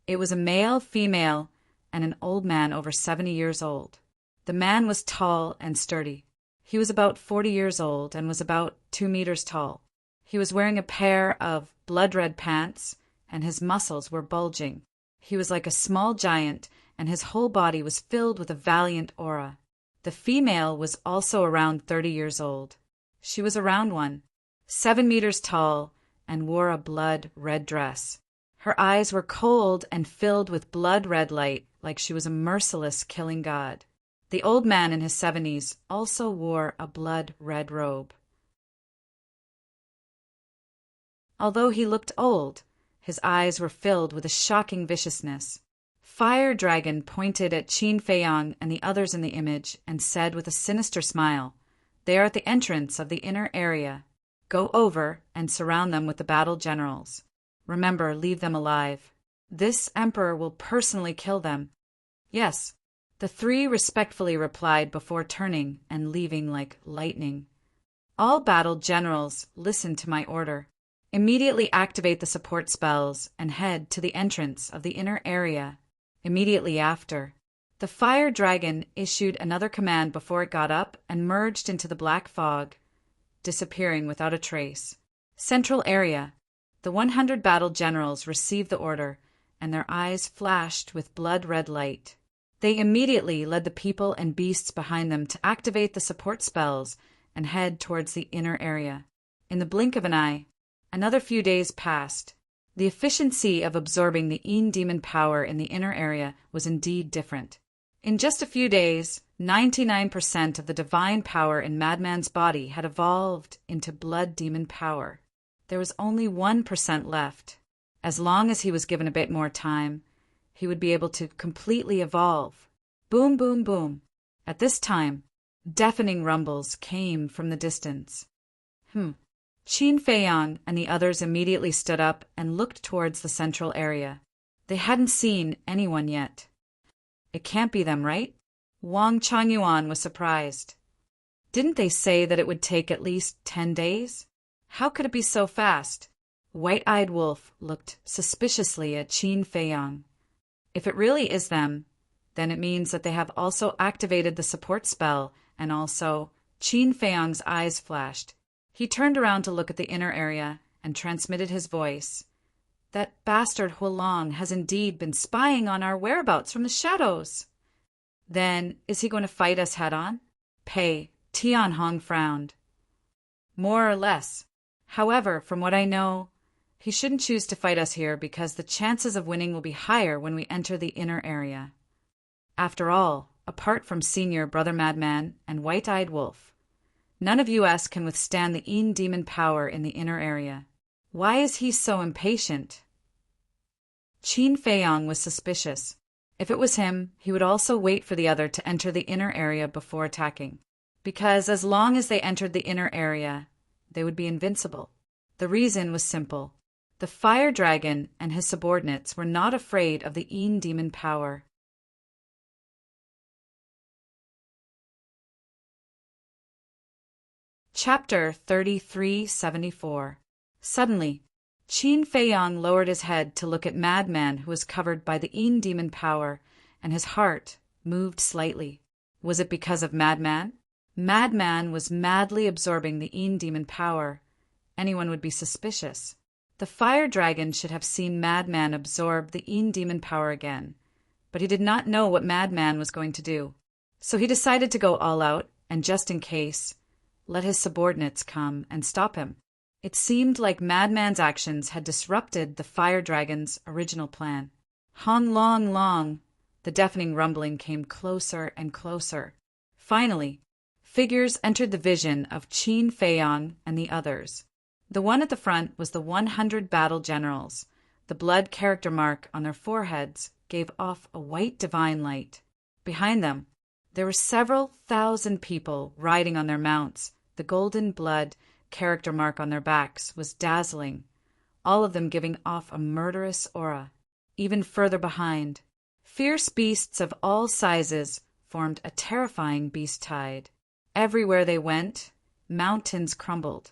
It was a male, female, and an old man over 70 years old. The man was tall and sturdy. He was about 40 years old and was about 2 meters tall. He was wearing a pair of blood-red pants, and his muscles were bulging. He was like a small giant, and his whole body was filled with a valiant aura. The female was also around 30 years old. She was a round one, 7 meters tall, and wore a blood-red dress. Her eyes were cold and filled with blood-red light, like she was a merciless killing god. The old man in his 70s also wore a blood-red robe. Although he looked old, his eyes were filled with a shocking viciousness. Fire Dragon pointed at Qin Feiyang and the others in the image and said with a sinister smile, "They are at the entrance of the inner area. Go over and surround them with the battle generals. Remember, leave them alive. This emperor will personally kill them." "Yes," the 3 respectfully replied before turning and leaving like lightning. "All battle generals, listen to my order. Immediately activate the support spells and head to the entrance of the inner area." Immediately after, the Fire Dragon issued another command before it got up and merged into the black fog, disappearing without a trace. Central area. The 100 battle generals received the order, and their eyes flashed with blood-red light. They immediately led the people and beasts behind them to activate the support spells and head towards the inner area. In the blink of an eye, another few days passed. The efficiency of absorbing the Yin demon power in the inner area was indeed different. In just a few days, 99% of the divine power in Madman's body had evolved into blood demon power. There was only 1% left. As long as he was given a bit more time, he would be able to completely evolve. Boom, boom, boom. At this time, deafening rumbles came from the distance. Qin Feiyang and the others immediately stood up and looked towards the central area. They hadn't seen anyone yet. "It can't be them, right?" Wang Changyuan was surprised. "Didn't they say that it would take at least 10 days? How could it be so fast?" White-eyed Wolf looked suspiciously at Qin Feiyang. "If it really is them, then it means that they have also activated the support spell, and also..." Qin Feiyang's eyes flashed. He turned around to look at the inner area and transmitted his voice. "That bastard Huolong has indeed been spying on our whereabouts from the shadows." "Then, is he going to fight us head-on?" Tianhong frowned. "More or less. However, from what I know, he shouldn't choose to fight us here because the chances of winning will be higher when we enter the inner area. After all, apart from Senior Brother Madman and White-Eyed Wolf, none of us can withstand the Yin demon power in the inner area. Why is he so impatient?" Qin Feiyang was suspicious. If it was him, he would also wait for the other to enter the inner area before attacking. Because as long as they entered the inner area, they would be invincible. The reason was simple. The Fire Dragon and his subordinates were not afraid of the Yin demon power. Chapter 3374. Suddenly, Qin Feiyang lowered his head to look at Madman, who was covered by the Yin demon power, and his heart moved slightly. Was it because of Madman? Madman was madly absorbing the Yin demon power. Anyone would be suspicious. The fire dragon should have seen Madman absorb the Een demon power again, but he did not know what Madman was going to do. So he decided to go all out and, just in case, let his subordinates come and stop him. It seemed like Madman's actions had disrupted the fire dragon's original plan. Hong long long, the deafening rumbling came closer and closer. Finally, figures entered the vision of Qin Feiyang and the others. The one at the front was the 100 battle generals. The blood character mark on their foreheads gave off a white divine light. Behind them, there were several thousand people riding on their mounts. The golden blood character mark on their backs was dazzling, all of them giving off a murderous aura. Even further behind, fierce beasts of all sizes formed a terrifying beast tide. Everywhere they went, mountains crumbled,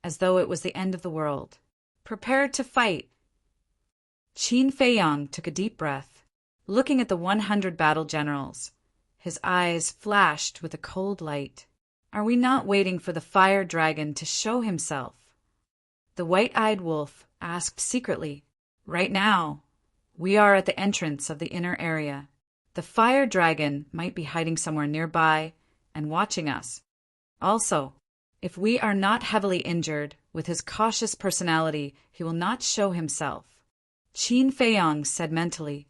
as though it was the end of the world. Prepared to fight. Qin Feiyang took a deep breath, looking at the 100 battle generals. His eyes flashed with a cold light. Are we not waiting for the fire dragon to show himself? The white-eyed wolf asked secretly. Right now, we are at the entrance of the inner area. The fire dragon might be hiding somewhere nearby and watching us. Also, if we are not heavily injured, with his cautious personality, he will not show himself. Qin Feiyang said mentally.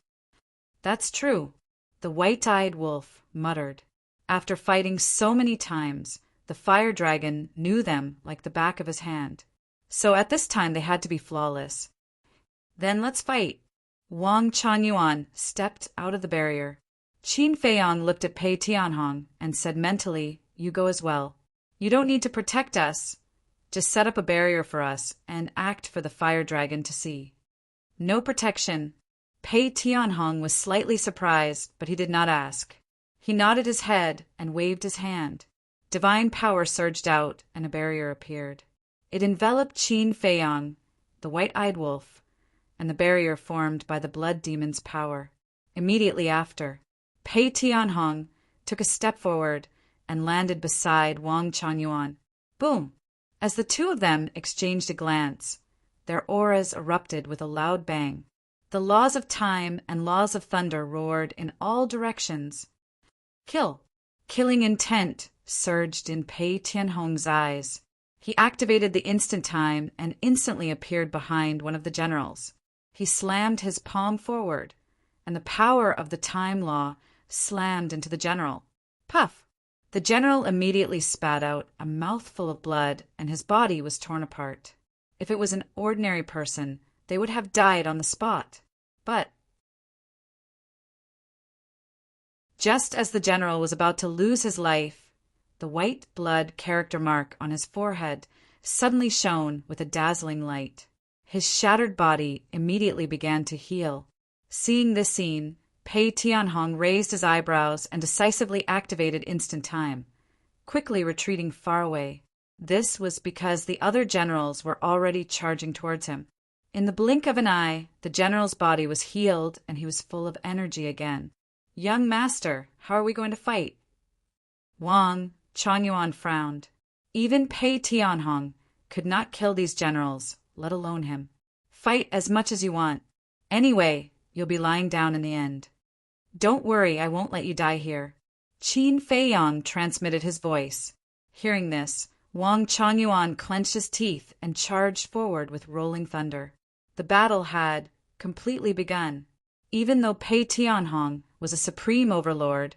That's true, the white-eyed wolf muttered. After fighting so many times, the fire dragon knew them like the back of his hand. So at this time they had to be flawless. Then let's fight. Wang Chuanyuan stepped out of the barrier. Qin Feiyang looked at Pei Tianhong and said mentally, you go as well. You don't need to protect us. Just set up a barrier for us and act for the fire dragon to see. No protection. Pei Tianhong was slightly surprised, but he did not ask. He nodded his head and waved his hand. Divine power surged out and a barrier appeared. It enveloped Qin Feiyang, the white-eyed wolf, and the barrier formed by the blood demon's power. Immediately after, Pei Tianhong took a step forward and landed beside Wang Chuanyuan. Boom! As the two of them exchanged a glance, their auras erupted with a loud bang. The laws of time and laws of thunder roared in all directions. Kill! Killing intent surged in Pei Tianhong's eyes. He activated the instant time and instantly appeared behind one of the generals. He slammed his palm forward, and the power of the time law slammed into the general. Puff! The general immediately spat out a mouthful of blood, and his body was torn apart. If it was an ordinary person, they would have died on the spot. But just as the general was about to lose his life, the white blood character mark on his forehead suddenly shone with a dazzling light. His shattered body immediately began to heal. Seeing this scene, Pei Tianhong raised his eyebrows and decisively activated instant time, quickly retreating far away. This was because the other generals were already charging towards him. In the blink of an eye, the general's body was healed and he was full of energy again. Young master, how are we going to fight? Wang Chuanyuan frowned. Even Pei Tianhong could not kill these generals, let alone him. Fight as much as you want. Anyway, you'll be lying down in the end. Don't worry, I won't let you die here. Qin Feiyang transmitted his voice. Hearing this, Wang Chuanyuan clenched his teeth and charged forward with rolling thunder. The battle had completely begun. Even though Pei Tianhong was a supreme overlord,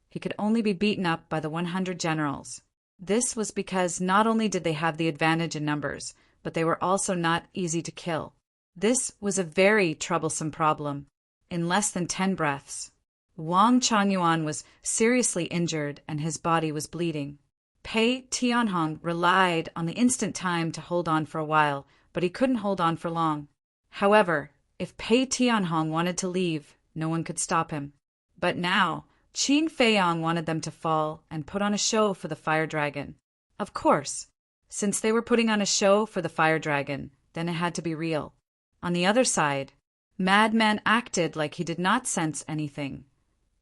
he could only be beaten up by the 100 generals. This was because not only did they have the advantage in numbers, but they were also not easy to kill. This was a very troublesome problem. In less than 10 breaths, Wang Chuanyuan was seriously injured and his body was bleeding. Pei Tianhong relied on the instant time to hold on for a while, but he couldn't hold on for long. However, if Pei Tianhong wanted to leave, no one could stop him. But now, Qin Feiyang wanted them to fall and put on a show for the fire dragon. Of course, since they were putting on a show for the fire dragon, then it had to be real. On the other side, Madman acted like he did not sense anything,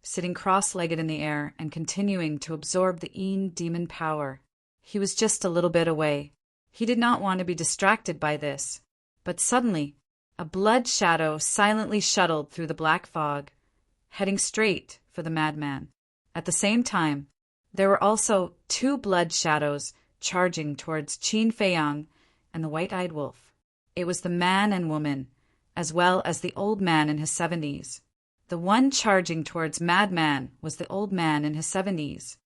sitting cross-legged in the air and continuing to absorb the Een demon power. He was just a little bit away. He did not want to be distracted by this. But suddenly, a blood shadow silently shuttled through the black fog, heading straight for the madman. At the same time, there were also two blood shadows charging towards Qin Feiyang and the white-eyed wolf. It was the man and woman, as well as the old man in his 70s. The one charging towards Madman was the old man in his 70s.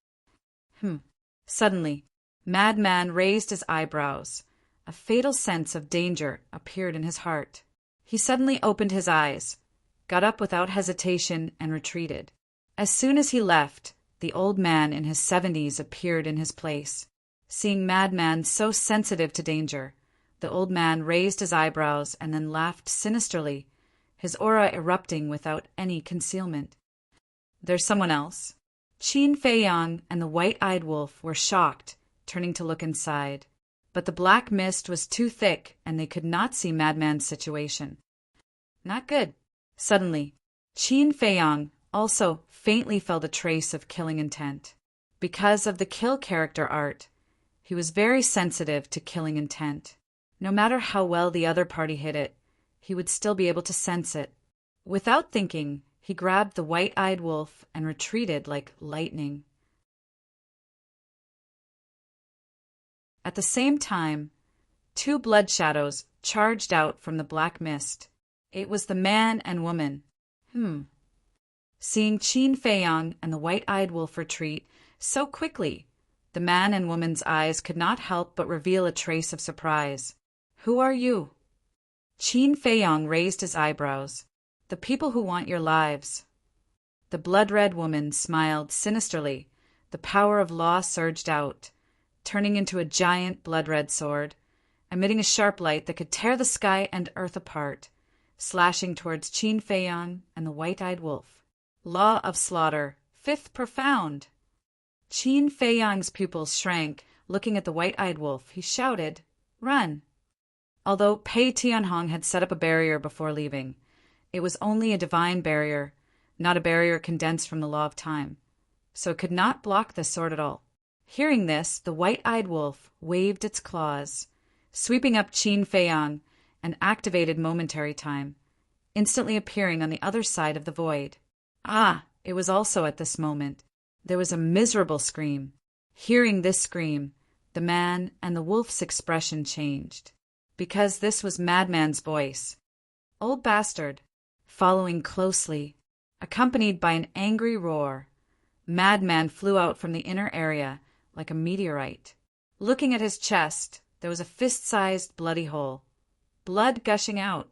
Suddenly, Madman raised his eyebrows. A fatal sense of danger appeared in his heart. He suddenly opened his eyes, got up without hesitation, and retreated. As soon as he left, the old man in his 70s appeared in his place. Seeing Madman so sensitive to danger, the old man raised his eyebrows and then laughed sinisterly, his aura erupting without any concealment. "There's someone else." Qin Feiyang and the white-eyed wolf were shocked, turning to look inside. But the black mist was too thick and they could not see Madman's situation. Not good. Suddenly, Qin Feiyang also faintly felt a trace of killing intent. Because of the kill character art, he was very sensitive to killing intent. No matter how well the other party hid it, he would still be able to sense it. Without thinking, he grabbed the white-eyed wolf and retreated like lightning. At the same time, two blood shadows charged out from the black mist. It was the man and woman. Seeing Qin Feiyang and the white-eyed wolf retreat so quickly, the man and woman's eyes could not help but reveal a trace of surprise. "Who are you?" Qin Feiyang raised his eyebrows. "The people who want your lives." The blood-red woman smiled sinisterly. The power of law surged out, turning into a giant blood-red sword, emitting a sharp light that could tear the sky and earth apart, slashing towards Qin Feiyang and the white-eyed wolf. Law of slaughter, fifth profound. Qin Feiyang's pupils shrank, looking at the white-eyed wolf. He shouted, "Run!" Although Pei Tianhong had set up a barrier before leaving, it was only a divine barrier, not a barrier condensed from the law of time, so it could not block the sword at all. Hearing this, the white-eyed wolf waved its claws, sweeping up Qin Feiyang, and activated momentary time, instantly appearing on the other side of the void. It was also at this moment there was a miserable scream. Hearing this scream, the man and the wolf's expression changed, because this was Madman's voice. "Old bastard!" Following closely, accompanied by an angry roar, Madman flew out from the inner area like a meteorite. Looking at his chest, there was a fist-sized bloody hole, blood gushing out.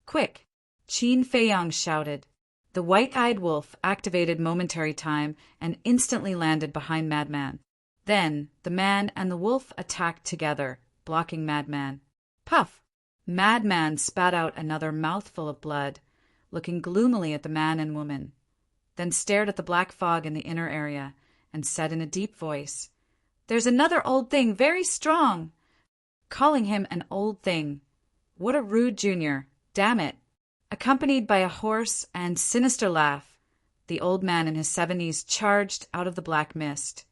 "Quick!" Qin Feiyang shouted. The white-eyed wolf activated momentary time and instantly landed behind Madman. Then the man and the wolf attacked together, blocking Madman. Puff! Madman spat out another mouthful of blood, looking gloomily at the man and woman, then stared at the black fog in the inner area and said in a deep voice, "There's another old thing very strong." Calling him an old thing. What a rude junior. Damn it. Accompanied by a hoarse and sinister laugh, the old man in his 70s charged out of the black mist,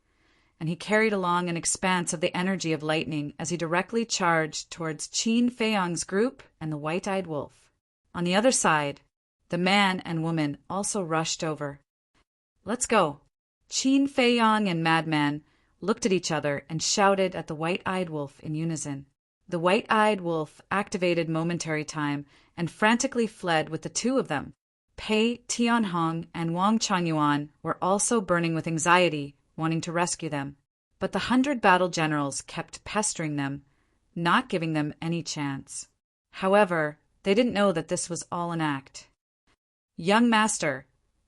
and he carried along an expanse of the energy of lightning as he directly charged towards Qin Feiyang's group and the white-eyed wolf. On the other side, the man and woman also rushed over. "Let's go." Qin Feiyang and Madman looked at each other and shouted at the white-eyed wolf in unison. The white-eyed wolf activated momentary time and frantically fled with the two of them. Pei Tianhong and Wang Changyuan were also burning with anxiety, wanting to rescue them. But the 100 battle generals kept pestering them, not giving them any chance. However, they didn't know that this was all an act. "Young master,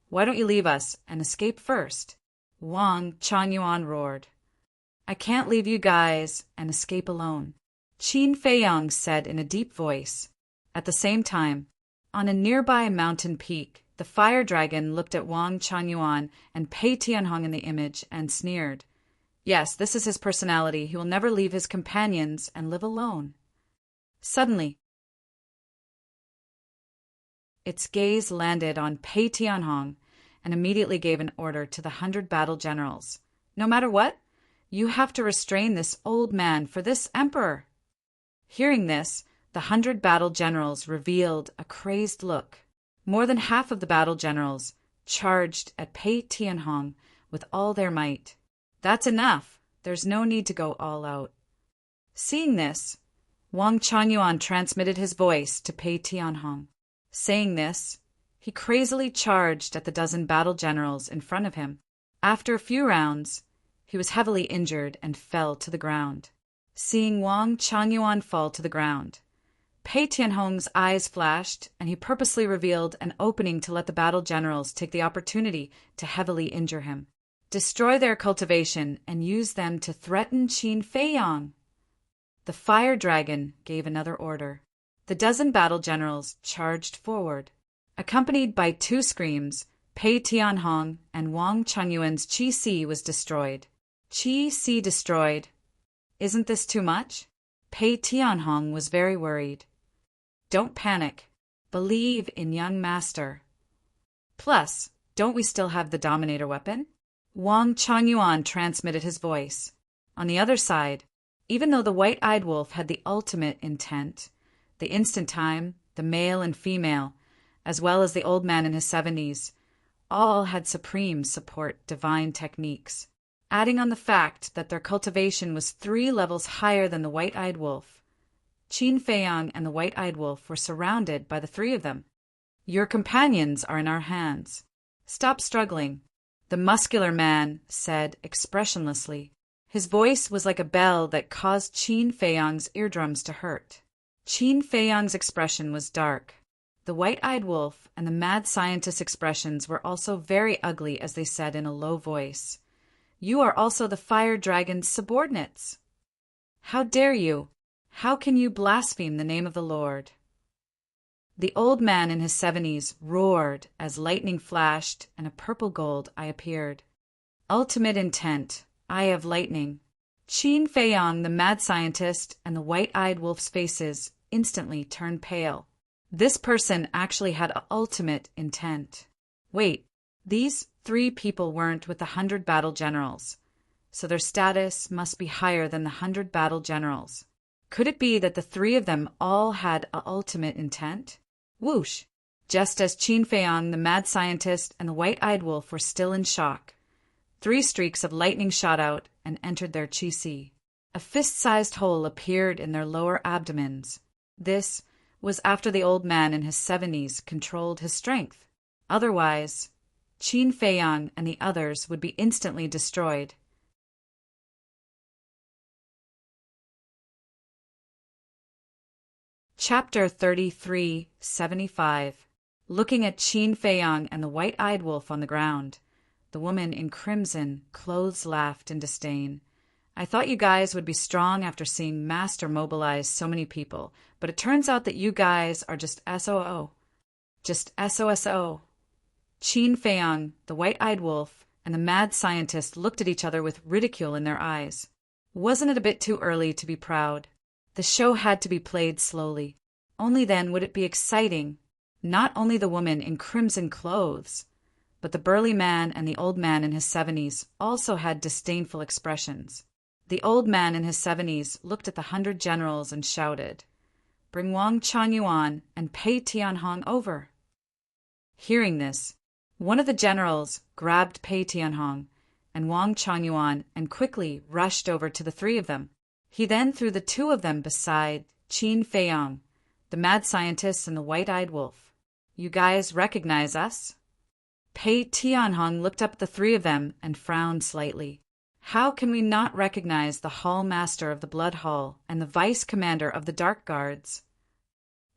why don't you leave us and escape first?" Wang Changyuan roared. "I can't leave you guys and escape alone," Qin Feiyang said in a deep voice. At the same time, on a nearby mountain peak, the fire dragon looked at Wang Changyuan and Pei Tianhong in the image and sneered. Yes, this is his personality. He will never leave his companions and live alone. Suddenly, its gaze landed on Pei Tianhong and immediately gave an order to the 100 battle generals. "No matter what, you have to restrain this old man for this emperor." Hearing this, The 100 battle generals revealed a crazed look. More than half of the battle generals charged at Pei Tianhong with all their might. That's enough. There's no need to go all out. Seeing this, Wang Changyuan transmitted his voice to Pei Tianhong. Saying this, he crazily charged at the dozen battle generals in front of him. After a few rounds, he was heavily injured and fell to the ground. Seeing Wang Changyuan fall to the ground, Pei Tianhong's eyes flashed, and he purposely revealed an opening to let the battle generals take the opportunity to heavily injure him, destroy their cultivation, and use them to threaten Qin Feiyang. The fire dragon gave another order. The dozen battle generals charged forward. Accompanied by two screams, Pei Tianhong and Wang Changyuan's Qi Si was destroyed. Qi Si destroyed. Isn't this too much? Pei Tianhong was very worried. Don't panic. Believe in young master. Plus, don't we still have the Dominator weapon? Wang Changyuan transmitted his voice. On the other side, even though the white-eyed wolf had the ultimate intent, the instant time, the male and female, as well as the old man in his 70s, all had supreme support divine techniques. Adding on the fact that their cultivation was 3 levels higher than the white-eyed wolf, Qin Feiyang and the white-eyed wolf were surrounded by the 3 of them. Your companions are in our hands. Stop struggling, the muscular man said expressionlessly. His voice was like a bell that caused Qin Feiyang's eardrums to hurt. Qin Feiyang's expression was dark. The white-eyed wolf and the mad scientist's expressions were also very ugly as they said in a low voice, "You are also the fire dragon's subordinates. How dare you? How can you blaspheme the name of the Lord?" The old man in his 70s roared as lightning flashed and a purple gold eye appeared. Ultimate intent, eye of lightning. Qin Feiyang, the mad scientist, and the white-eyed wolf's faces instantly turned pale. This person actually had ultimate intent. Wait, these 3 people weren't with the 100 battle generals, so their status must be higher than the 100 battle generals. Could it be that the 3 of them all had ultimate intent? Whoosh! Just as Qin Feiyang, the mad scientist, and the white-eyed wolf were still in shock, 3 streaks of lightning shot out and entered their Qi Si. A fist-sized hole appeared in their lower abdomens. This was after the old man in his 70s controlled his strength. Otherwise, Qin Feiyang and the others would be instantly destroyed. Chapter 33:75. Looking at Qin Feiyang and the white-eyed wolf on the ground, the woman in crimson clothes laughed in disdain. I thought you guys would be strong after seeing Master mobilize so many people, but it turns out that you guys are just SOO. Just SOSO. Qin Feiyang, the white-eyed wolf, and the mad scientist looked at each other with ridicule in their eyes. Wasn't it a bit too early to be proud? The show had to be played slowly. Only then would it be exciting. Not only the woman in crimson clothes, but the burly man and the old man in his 70s also had disdainful expressions. The old man in his 70s looked at the 100 generals and shouted, "Bring Wang Changyuan and Pei Tianhong over." Hearing this, one of the generals grabbed Pei Tianhong and Wang Changyuan and quickly rushed over to the 3 of them. He then threw the 2 of them beside Qin Feiyang, the mad scientist and the white-eyed wolf. "You guys recognize us?" Pei Tianhong looked up at the 3 of them and frowned slightly. How can we not recognize the Hall Master of the Blood Hall and the Vice Commander of the Dark Guards?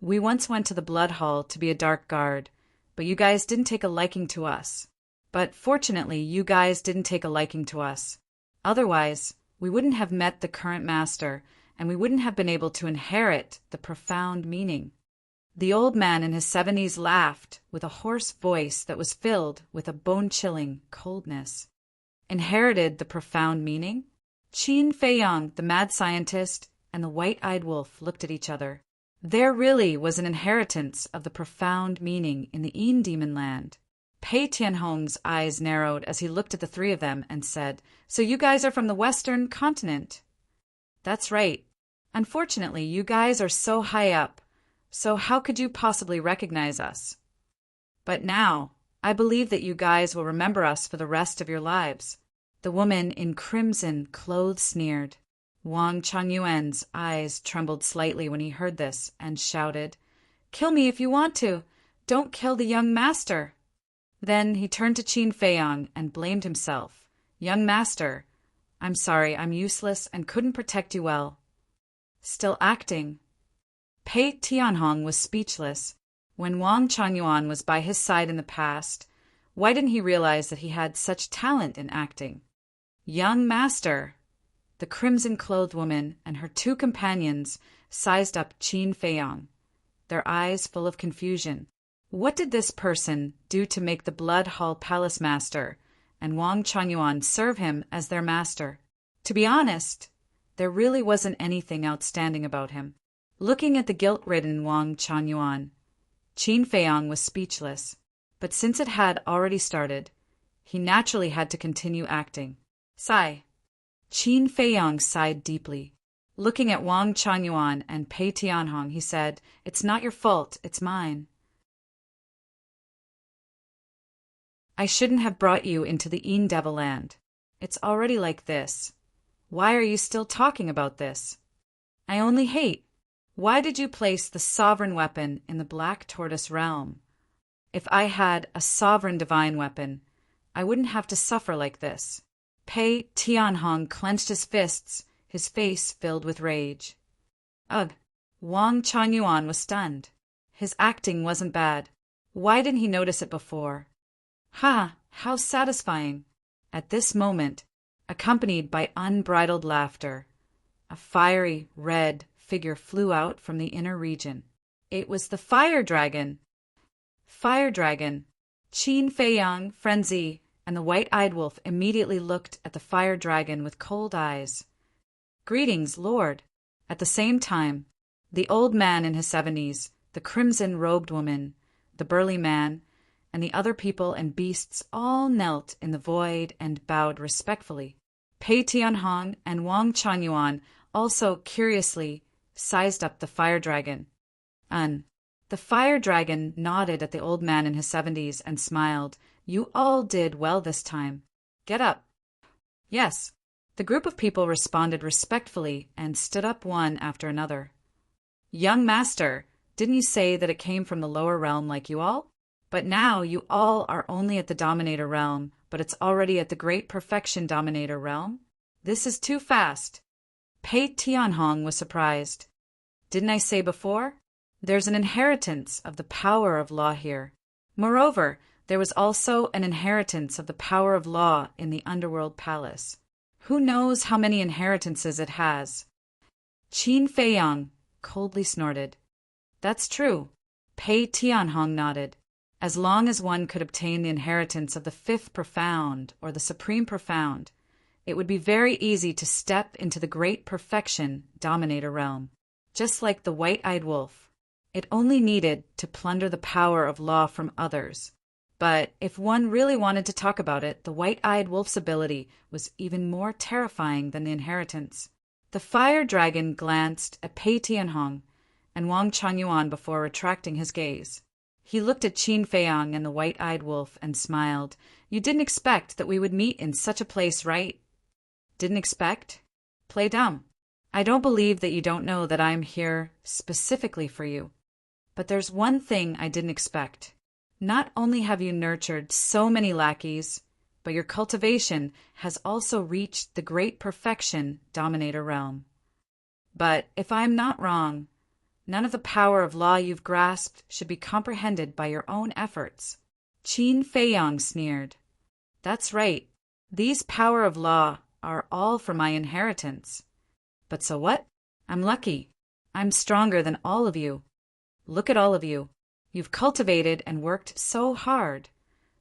We once went to the Blood Hall to be a Dark Guard, but you guys didn't take a liking to us. But fortunately, you guys didn't take a liking to us. Otherwise, we wouldn't have met the current master, and we wouldn't have been able to inherit the profound meaning. The old man in his 70s laughed with a hoarse voice that was filled with a bone-chilling coldness. Inherited the profound meaning? Qin Feiyang, the mad scientist, and the white-eyed wolf looked at each other. There really was an inheritance of the profound meaning in the Yin Demon Land. Pei Tianhong's eyes narrowed as he looked at the 3 of them and said, "So you guys are from the Western continent?" "That's right. Unfortunately, you guys are so high up, so how could you possibly recognize us? But now, I believe that you guys will remember us for the rest of your lives. The woman in crimson clothes sneered. Wang Changyuan's eyes trembled slightly when he heard this and shouted, "Kill me if you want to! Don't kill the young master!" Then he turned to Qin Feiyang and blamed himself. "Young master, I'm sorry, I'm useless and couldn't protect you well." Still acting. Pei Tianhong was speechless. When Wang Changyuan was by his side in the past, why didn't he realize that he had such talent in acting? Young master! The crimson-clothed woman and her two companions sized up Qin Feiyang, their eyes full of confusion. What did this person do to make the Blood Hall Palace master and Wang Changyuan serve him as their master? To be honest, there really wasn't anything outstanding about him. Looking at the guilt-ridden Wang Changyuan, Qin Feiyang was speechless, but since it had already started, he naturally had to continue acting. Sigh. Qin Feiyang sighed deeply. Looking at Wang Changyuan and Pei Tianhong, he said, "It's not your fault, it's mine. I shouldn't have brought you into the Een Devil Land. It's already like this. Why are you still talking about this? I only hate. Why did you place the sovereign weapon in the Black Tortoise realm? If I had a sovereign divine weapon, I wouldn't have to suffer like this." Pei Tianhong clenched his fists, his face filled with rage. Ugh! Wang Changyuan was stunned. His acting wasn't bad. Why didn't he notice it before? Ha! How satisfying! At this moment, accompanied by unbridled laughter, a fiery red figure flew out from the inner region. It was the fire dragon! Fire dragon! Qin Feiyang, Frenzy, and the white-eyed wolf immediately looked at the fire dragon with cold eyes. "Greetings, Lord." At the same time, the old man in his 70s, the crimson-robed woman, the burly man, and the other people and beasts all knelt in the void and bowed respectfully. Pei Tianhong and Wang Changyuan also curiously sized up the fire dragon. The fire dragon nodded at the old man in his 70s and smiled. "You all did well this time. Get up." Yes, the group of people responded respectfully and stood up one after another. "Young master, didn't you say that it came from the lower realm like you all? But now you all are only at the Dominator realm, but it's already at the Great Perfection Dominator realm? This is too fast." Pei Tianhong was surprised. "Didn't I say before? There's an inheritance of the power of law here. Moreover, there was also an inheritance of the power of law in the Underworld Palace. Who knows how many inheritances it has?" Qin Feiyang coldly snorted. "That's true." Pei Tianhong nodded. As long as one could obtain the inheritance of the Fifth Profound or the Supreme Profound, it would be very easy to step into the Great Perfection Dominator realm. Just like the white-eyed wolf, it only needed to plunder the power of law from others. But if one really wanted to talk about it, the white-eyed wolf's ability was even more terrifying than the inheritance. The fire dragon glanced at Pei Tianhong and Wang Changyuan before retracting his gaze. He looked at Qin Feiyang and the white-eyed wolf and smiled. "You didn't expect that we would meet in such a place, right?" "Didn't expect? Play dumb. I don't believe that you don't know that I'm here specifically for you. But there's one thing I didn't expect. Not only have you nurtured so many lackeys, but your cultivation has also reached the Great Perfection Dominator realm. But if I'm not wrong, none of the power of law you've grasped should be comprehended by your own efforts." Qin Feiyang sneered. "That's right. These power of law are all for my inheritance. But so what? I'm lucky. I'm stronger than all of you. Look at all of you. You've cultivated and worked so hard,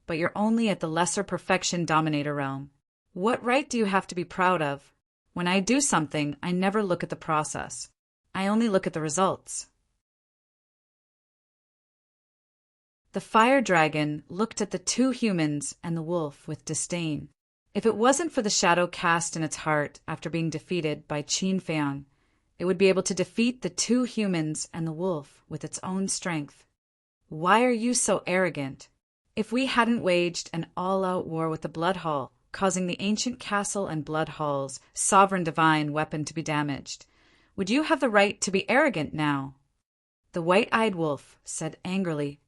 but you're only at the Lesser Perfection Dominator realm. What right do you have to be proud of? When I do something, I never look at the process. I only look at the results." The fire dragon looked at the two humans and the wolf with disdain. If it wasn't for the shadow cast in its heart after being defeated by Qin Feiyang, It would be able to defeat the two humans and the wolf with its own strength. Why are you so arrogant? If we hadn't waged an all-out war with the Bloodhall, causing the ancient castle and Bloodhall's sovereign divine weapon to be damaged, would you have the right to be arrogant now? The white-eyed wolf said angrily,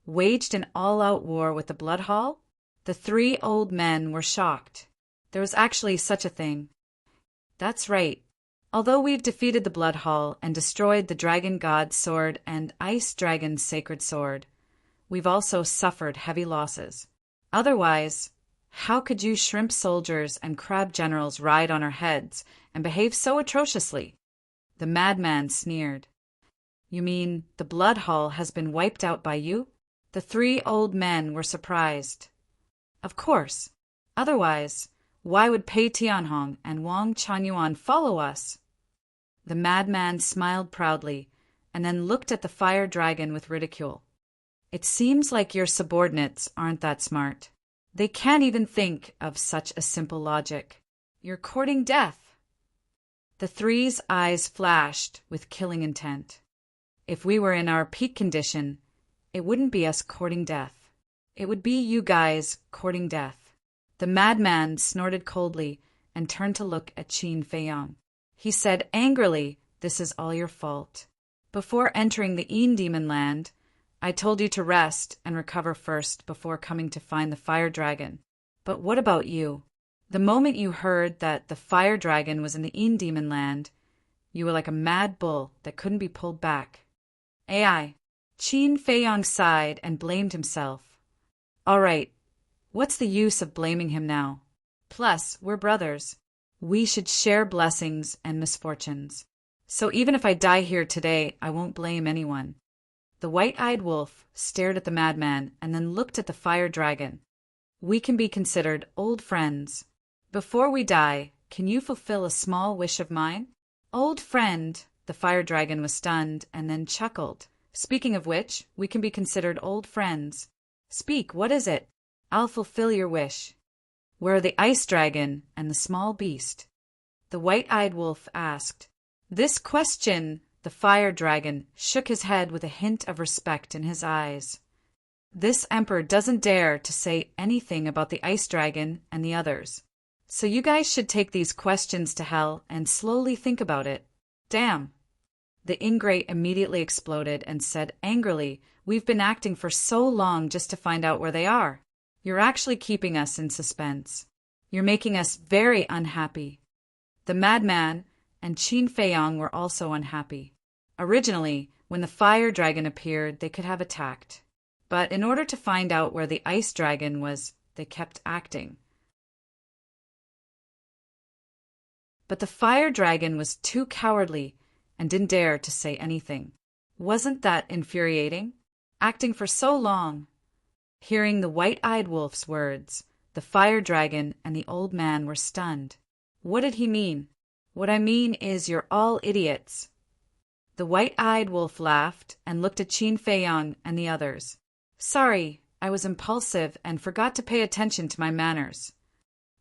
"Waged an all-out war with the Bloodhall?" The three old men were shocked. There was actually such a thing. That's right. Although we've defeated the Bloodhall and destroyed the Dragon God's sword and Ice Dragon's sacred sword, we've also suffered heavy losses. Otherwise, how could you shrimp soldiers and crab generals ride on our heads and behave so atrociously? The madman sneered. You mean the Bloodhall has been wiped out by you? The three old men were surprised. Of course. Otherwise, why would Pei Tianhong and Wang Chunyuan follow us? The madman smiled proudly and then looked at the fire dragon with ridicule. It seems like your subordinates aren't that smart. They can't even think of such a simple logic. You're courting death. The three's eyes flashed with killing intent. If we were in our peak condition, it wouldn't be us courting death. It would be you guys courting death. The madman snorted coldly and turned to look at Qin Feiyang. He said angrily, "This is all your fault. Before entering the Een Demon Land, I told you to rest and recover first before coming to find the fire dragon. But what about you? The moment you heard that the fire dragon was in the Een Demon Land, you were like a mad bull that couldn't be pulled back." AI. Qin Feiyang sighed and blamed himself. All right, what's the use of blaming him now? Plus, we're brothers. We should share blessings and misfortunes. So even if I die here today, I won't blame anyone. The white-eyed wolf stared at the madman and then looked at the fire dragon. We can be considered old friends. Before we die, can you fulfill a small wish of mine? Old friend, the fire dragon was stunned and then chuckled. Speaking of which, we can be considered old friends. Speak, what is it? I'll fulfill your wish. Where are the ice dragon and the small beast? The white-eyed wolf asked. This question, the fire dragon shook his head with a hint of respect in his eyes. This emperor doesn't dare to say anything about the ice dragon and the others. So you guys should take these questions to hell and slowly think about it. Damn. The ingrate immediately exploded and said angrily, "We've been acting for so long just to find out where they are. You're actually keeping us in suspense. You're making us very unhappy." The madman and Qin Feiyang were also unhappy. Originally, when the fire dragon appeared, they could have attacked. But in order to find out where the ice dragon was, they kept acting. But the fire dragon was too cowardly and didn't dare to say anything. Wasn't that infuriating? Acting for so long. Hearing the white-eyed wolf's words, the fire dragon and the old man were stunned. What did he mean? What I mean is you're all idiots. The white-eyed wolf laughed and looked at Qin Feiyang and the others. Sorry, I was impulsive and forgot to pay attention to my manners.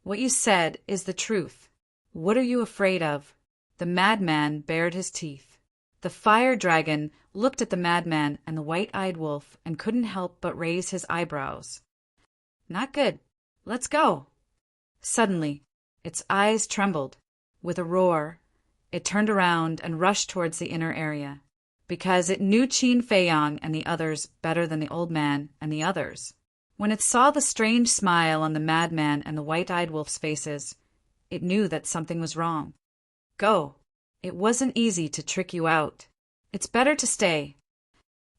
What you said is the truth. What are you afraid of? The madman bared his teeth. The fire dragon looked at the madman and the white-eyed wolf and couldn't help but raise his eyebrows. Not good. Let's go. Suddenly, its eyes trembled. With a roar, it turned around and rushed towards the inner area, because it knew Qin Feiyang and the others better than the old man and the others. When it saw the strange smile on the madman and the white-eyed wolf's faces, it knew that something was wrong. Go. It wasn't easy to trick you out. It's better to stay.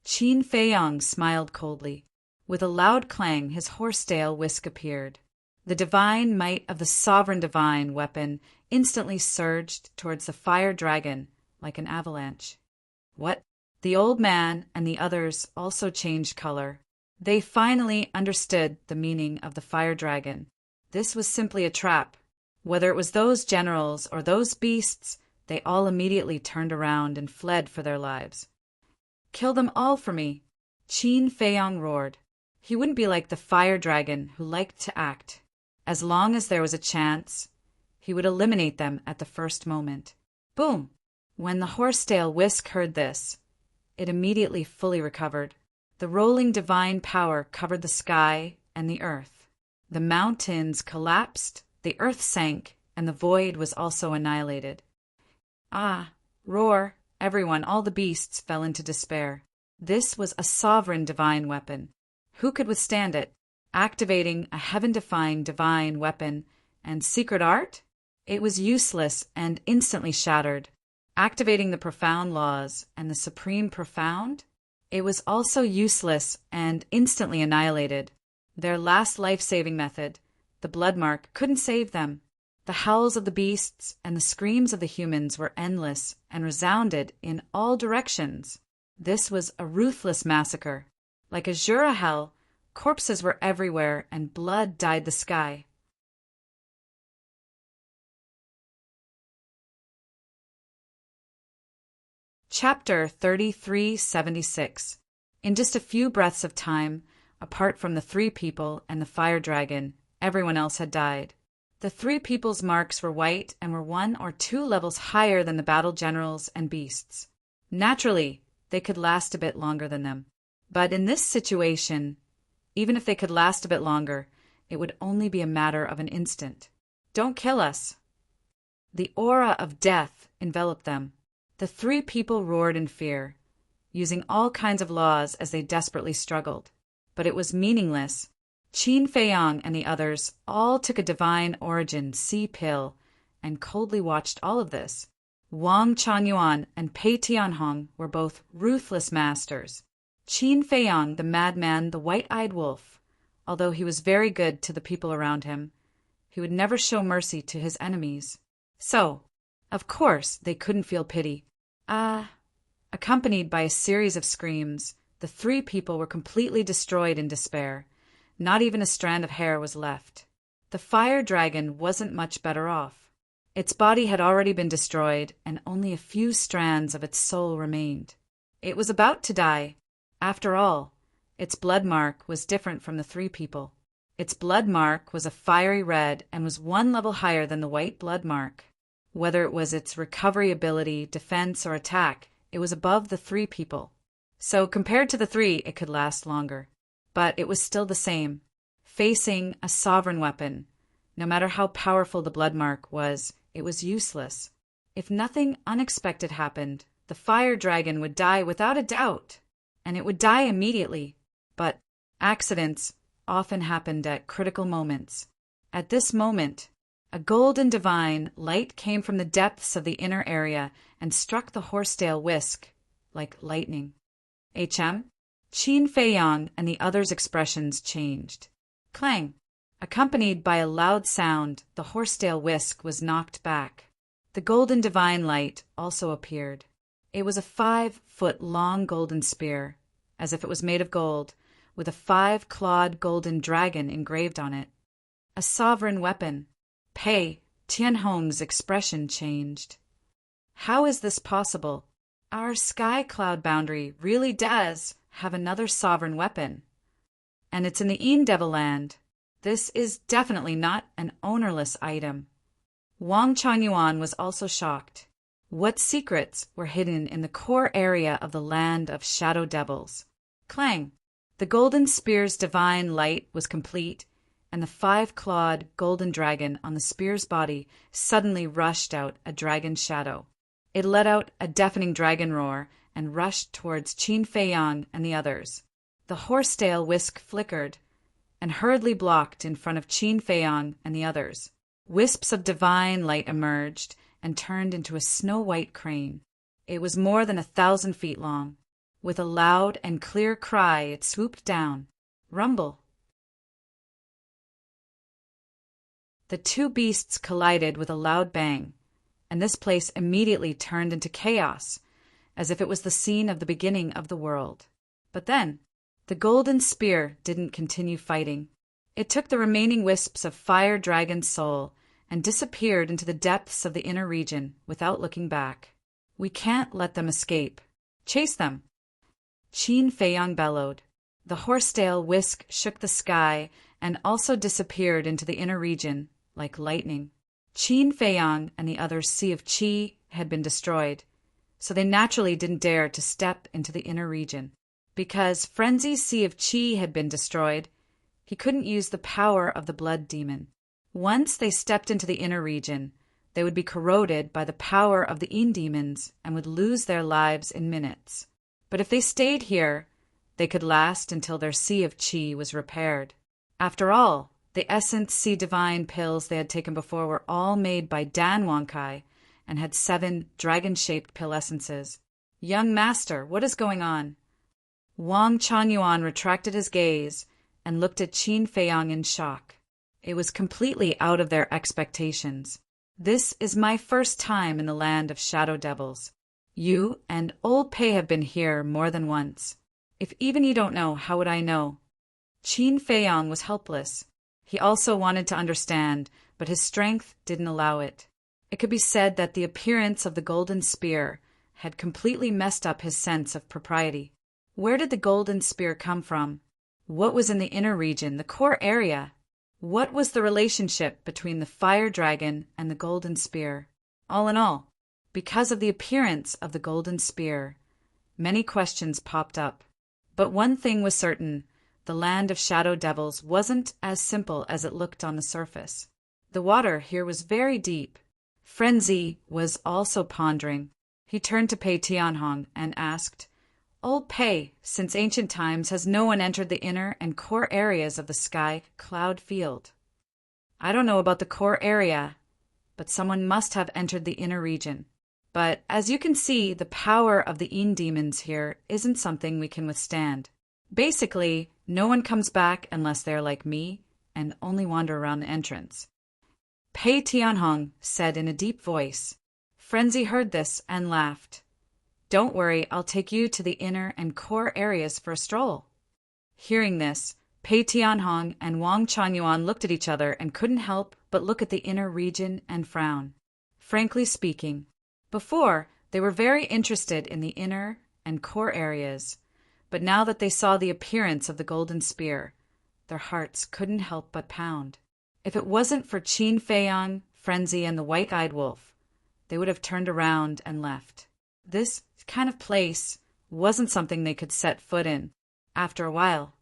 Qin Feiyang smiled coldly. With a loud clang, his horsetail whisk appeared. The divine might of the sovereign divine weapon instantly surged towards the fire dragon like an avalanche. What? The old man and the others also changed color. They finally understood the meaning of the fire dragon. This was simply a trap. Whether it was those generals or those beasts, they all immediately turned around and fled for their lives. Kill them all for me, Qin Feiyang roared. He wouldn't be like the fire dragon who liked to act. As long as there was a chance, he would eliminate them at the first moment. Boom! When the horsetail Whisk heard this, it immediately fully recovered. The rolling divine power covered the sky and the earth. The mountains collapsed, the earth sank, and the void was also annihilated. Ah, roar, everyone, all the beasts fell into despair. This was a sovereign divine weapon. Who could withstand it? Activating a heaven-defying divine weapon and secret art? It was useless and instantly shattered. Activating the profound laws and the supreme profound? It was also useless and instantly annihilated. Their last life-saving method, the blood mark, couldn't save them. The howls of the beasts and the screams of the humans were endless and resounded in all directions. This was a ruthless massacre. Like a Jura hell, corpses were everywhere and blood dyed the sky. Chapter 3376. In just a few breaths of time, apart from the three people and the fire dragon, everyone else had died. The three people's marks were white and were 1 or 2 levels higher than the battle generals and beasts. Naturally, they could last a bit longer than them. But in this situation, even if they could last a bit longer, it would only be a matter of an instant. Don't kill us. The aura of death enveloped them. The three people roared in fear, using all kinds of laws as they desperately struggled. But it was meaningless. Qin Feiyang and the others all took a divine origin sea pill and coldly watched all of this. Wang Changyuan and Pei Tianhong were both ruthless masters. Qin Feiyang, the madman, the white-eyed wolf, although he was very good to the people around him, he would never show mercy to his enemies. So, of course, they couldn't feel pity. Accompanied by a series of screams, the three people were completely destroyed in despair. Not even a strand of hair was left. The fire dragon wasn't much better off. Its body had already been destroyed, and only a few strands of its soul remained. It was about to die. After all, its blood mark was different from the three people. Its blood mark was a fiery red and was 1 level higher than the white blood mark. Whether it was its recovery ability, defense, or attack, it was above the three people. So compared to the three, it could last longer. But it was still the same. Facing a sovereign weapon, no matter how powerful the blood mark was, it was useless. If nothing unexpected happened, the fire dragon would die without a doubt, and it would die immediately. But accidents often happened at critical moments. At this moment, a golden divine light came from the depths of the inner area and struck the horsetail Whisk like lightning. Qin Feiyang and the others' expressions changed. Clang! Accompanied by a loud sound, the horsetail Whisk was knocked back. The golden divine light also appeared. It was a 5-foot-long golden spear, as if it was made of gold, with a 5-clawed golden dragon engraved on it. A sovereign weapon. Pei Tianhong's expression changed. How is this possible? Our sky cloud boundary really does have another sovereign weapon. And it's in the Devil Land. This is definitely not an ownerless item. Wang Changyuan was also shocked. What secrets were hidden in the core area of the land of shadow devils? Clang! The golden spear's divine light was complete, and the 5-clawed golden dragon on the spear's body suddenly rushed out a dragon shadow. It let out a deafening dragon roar and rushed towards Qin Feiyang and the others. The horsetail Whisk flickered and hurriedly blocked in front of Qin Feiyang and the others. Wisps of divine light emerged and turned into a snow-white crane. It was more than 1,000 feet long. With a loud and clear cry, it swooped down. Rumble! The two beasts collided with a loud bang, and this place immediately turned into chaos, as if it was the scene of the beginning of the world. But then, the golden spear didn't continue fighting. It took the remaining wisps of fire dragon's soul and disappeared into the depths of the inner region without looking back. We can't let them escape. Chase them! Qin Feiyang bellowed. The horsetail Whisk shook the sky and also disappeared into the inner region like lightning. Qin Feiyang and the other Sea of Qi had been destroyed, so they naturally didn't dare to step into the inner region. Because Frenzy's Sea of Qi had been destroyed, he couldn't use the power of the blood demon. Once they stepped into the inner region, they would be corroded by the power of the Yin demons and would lose their lives in minutes. But if they stayed here, they could last until their Sea of Qi was repaired. After all, the Essence Sea Divine pills they had taken before were all made by Dan Wonkai and had 7 dragon-shaped pill essences. Young master, what is going on? Wang Changyuan retracted his gaze and looked at Qin Feiyang in shock. It was completely out of their expectations. This is my first time in the land of shadow devils. You and old Pei have been here more than once. If even you don't know, how would I know? Qin Feiyang was helpless. He also wanted to understand, but his strength didn't allow it. It could be said that the appearance of the golden spear had completely messed up his sense of propriety. Where did the golden spear come from? What was in the inner region, the core area? What was the relationship between the fire dragon and the golden spear? All in all, because of the appearance of the golden spear, many questions popped up. But one thing was certain, the land of shadow devils wasn't as simple as it looked on the surface. The water here was very deep. Frenzy was also pondering. He turned to Pei Tianhong and asked, Old Pei, since ancient times has no one entered the inner and core areas of the sky cloud field? I don't know about the core area, but someone must have entered the inner region. But as you can see, the power of the Yin demons here isn't something we can withstand. Basically, no one comes back unless they're like me and only wander around the entrance. Pei Tianhong said in a deep voice. Frenzy heard this and laughed. Don't worry, I'll take you to the inner and core areas for a stroll. Hearing this, Pei Tianhong and Wang Changyuan looked at each other and couldn't help but look at the inner region and frown. Frankly speaking, before, they were very interested in the inner and core areas, but now that they saw the appearance of the golden spear, their hearts couldn't help but pound. If it wasn't for Qin Feiyang, Frenzy, and the white-eyed wolf, they would have turned around and left. This kind of place wasn't something they could set foot in. After a while,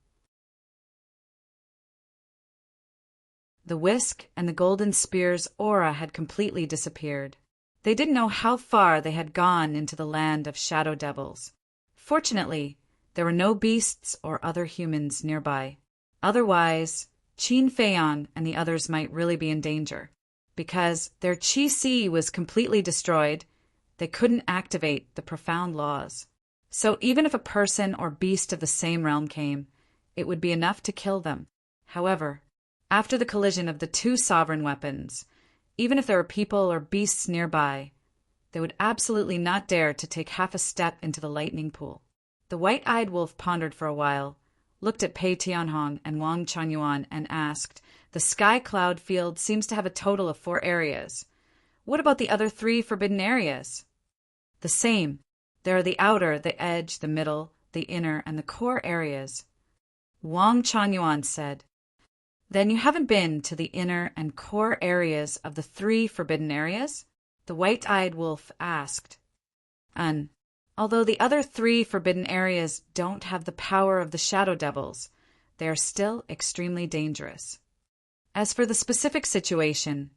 the whisk and the golden spear's aura had completely disappeared. They didn't know how far they had gone into the land of shadow devils. Fortunately, there were no beasts or other humans nearby. Otherwise, Qin Feiyang and the others might really be in danger. Because their Qi Sea was completely destroyed, they couldn't activate the profound laws. So even if a person or beast of the same realm came, it would be enough to kill them. However, after the collision of the 2 sovereign weapons, even if there were people or beasts nearby, they would absolutely not dare to take half a step into the lightning pool. The white-eyed wolf pondered for a while, looked at Pei Tianhong and Wang Changyuan and asked, The sky cloud field seems to have a total of 4 areas. What about the other 3 forbidden areas? The same. There are the outer, the edge, the middle, the inner, and the core areas. Wang Changyuan said, Then you haven't been to the inner and core areas of the 3 forbidden areas? The white-eyed wolf asked. Although the other 3 forbidden areas don't have the power of the shadow devils, they are still extremely dangerous. As for the specific situation,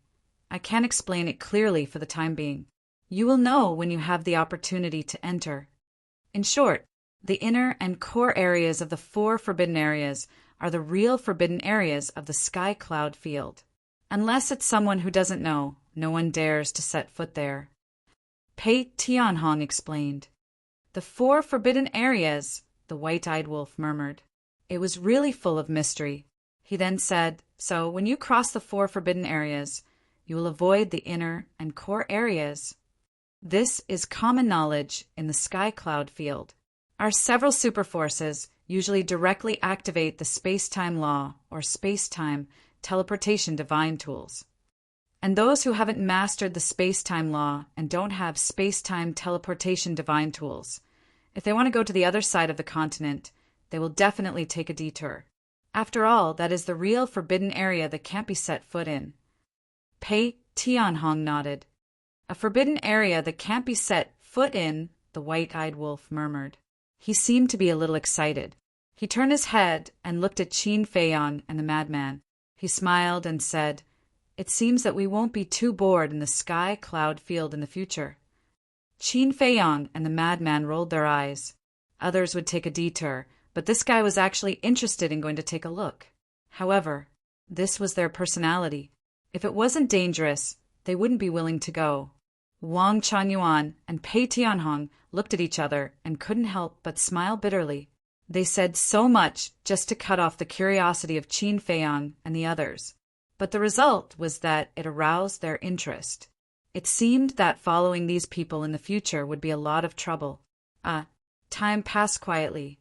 I can't explain it clearly for the time being. You will know when you have the opportunity to enter. In short, the inner and core areas of the 4 forbidden areas are the real forbidden areas of the sky cloud field. Unless it's someone who doesn't know, no one dares to set foot there. Pei Tianhong explained. The 4 forbidden areas, the white-eyed wolf murmured. It was really full of mystery. He then said, So when you cross the 4 forbidden areas, you will avoid the inner and core areas. This is common knowledge in the sky cloud field. Our several superforces usually directly activate the space-time law or space-time teleportation divine tools. And those who haven't mastered the space-time law and don't have space-time teleportation divine tools, if they want to go to the other side of the continent, they will definitely take a detour. After all, that is the real forbidden area that can't be set foot in. Pei Tianhong nodded. A forbidden area that can't be set Foot in, the white-eyed wolf murmured. He seemed to be a little excited. He turned his head and looked at Qin Feiyang and the madman. He smiled and said, "It seems that we won't be too bored in the sky cloud field in the future." Qin Feiyang and the madman rolled their eyes. Others would take a detour, but this guy was actually interested in going to take a look. However, this was their personality. If it wasn't dangerous, they wouldn't be willing to go. Wang Chunyuan and Pei Tianhong looked at each other and couldn't help but smile bitterly. They said so much just to cut off the curiosity of Qin Feiyang and the others. But the result was that it aroused their interest. It seemed that following these people in the future would be a lot of trouble. Time passed quietly.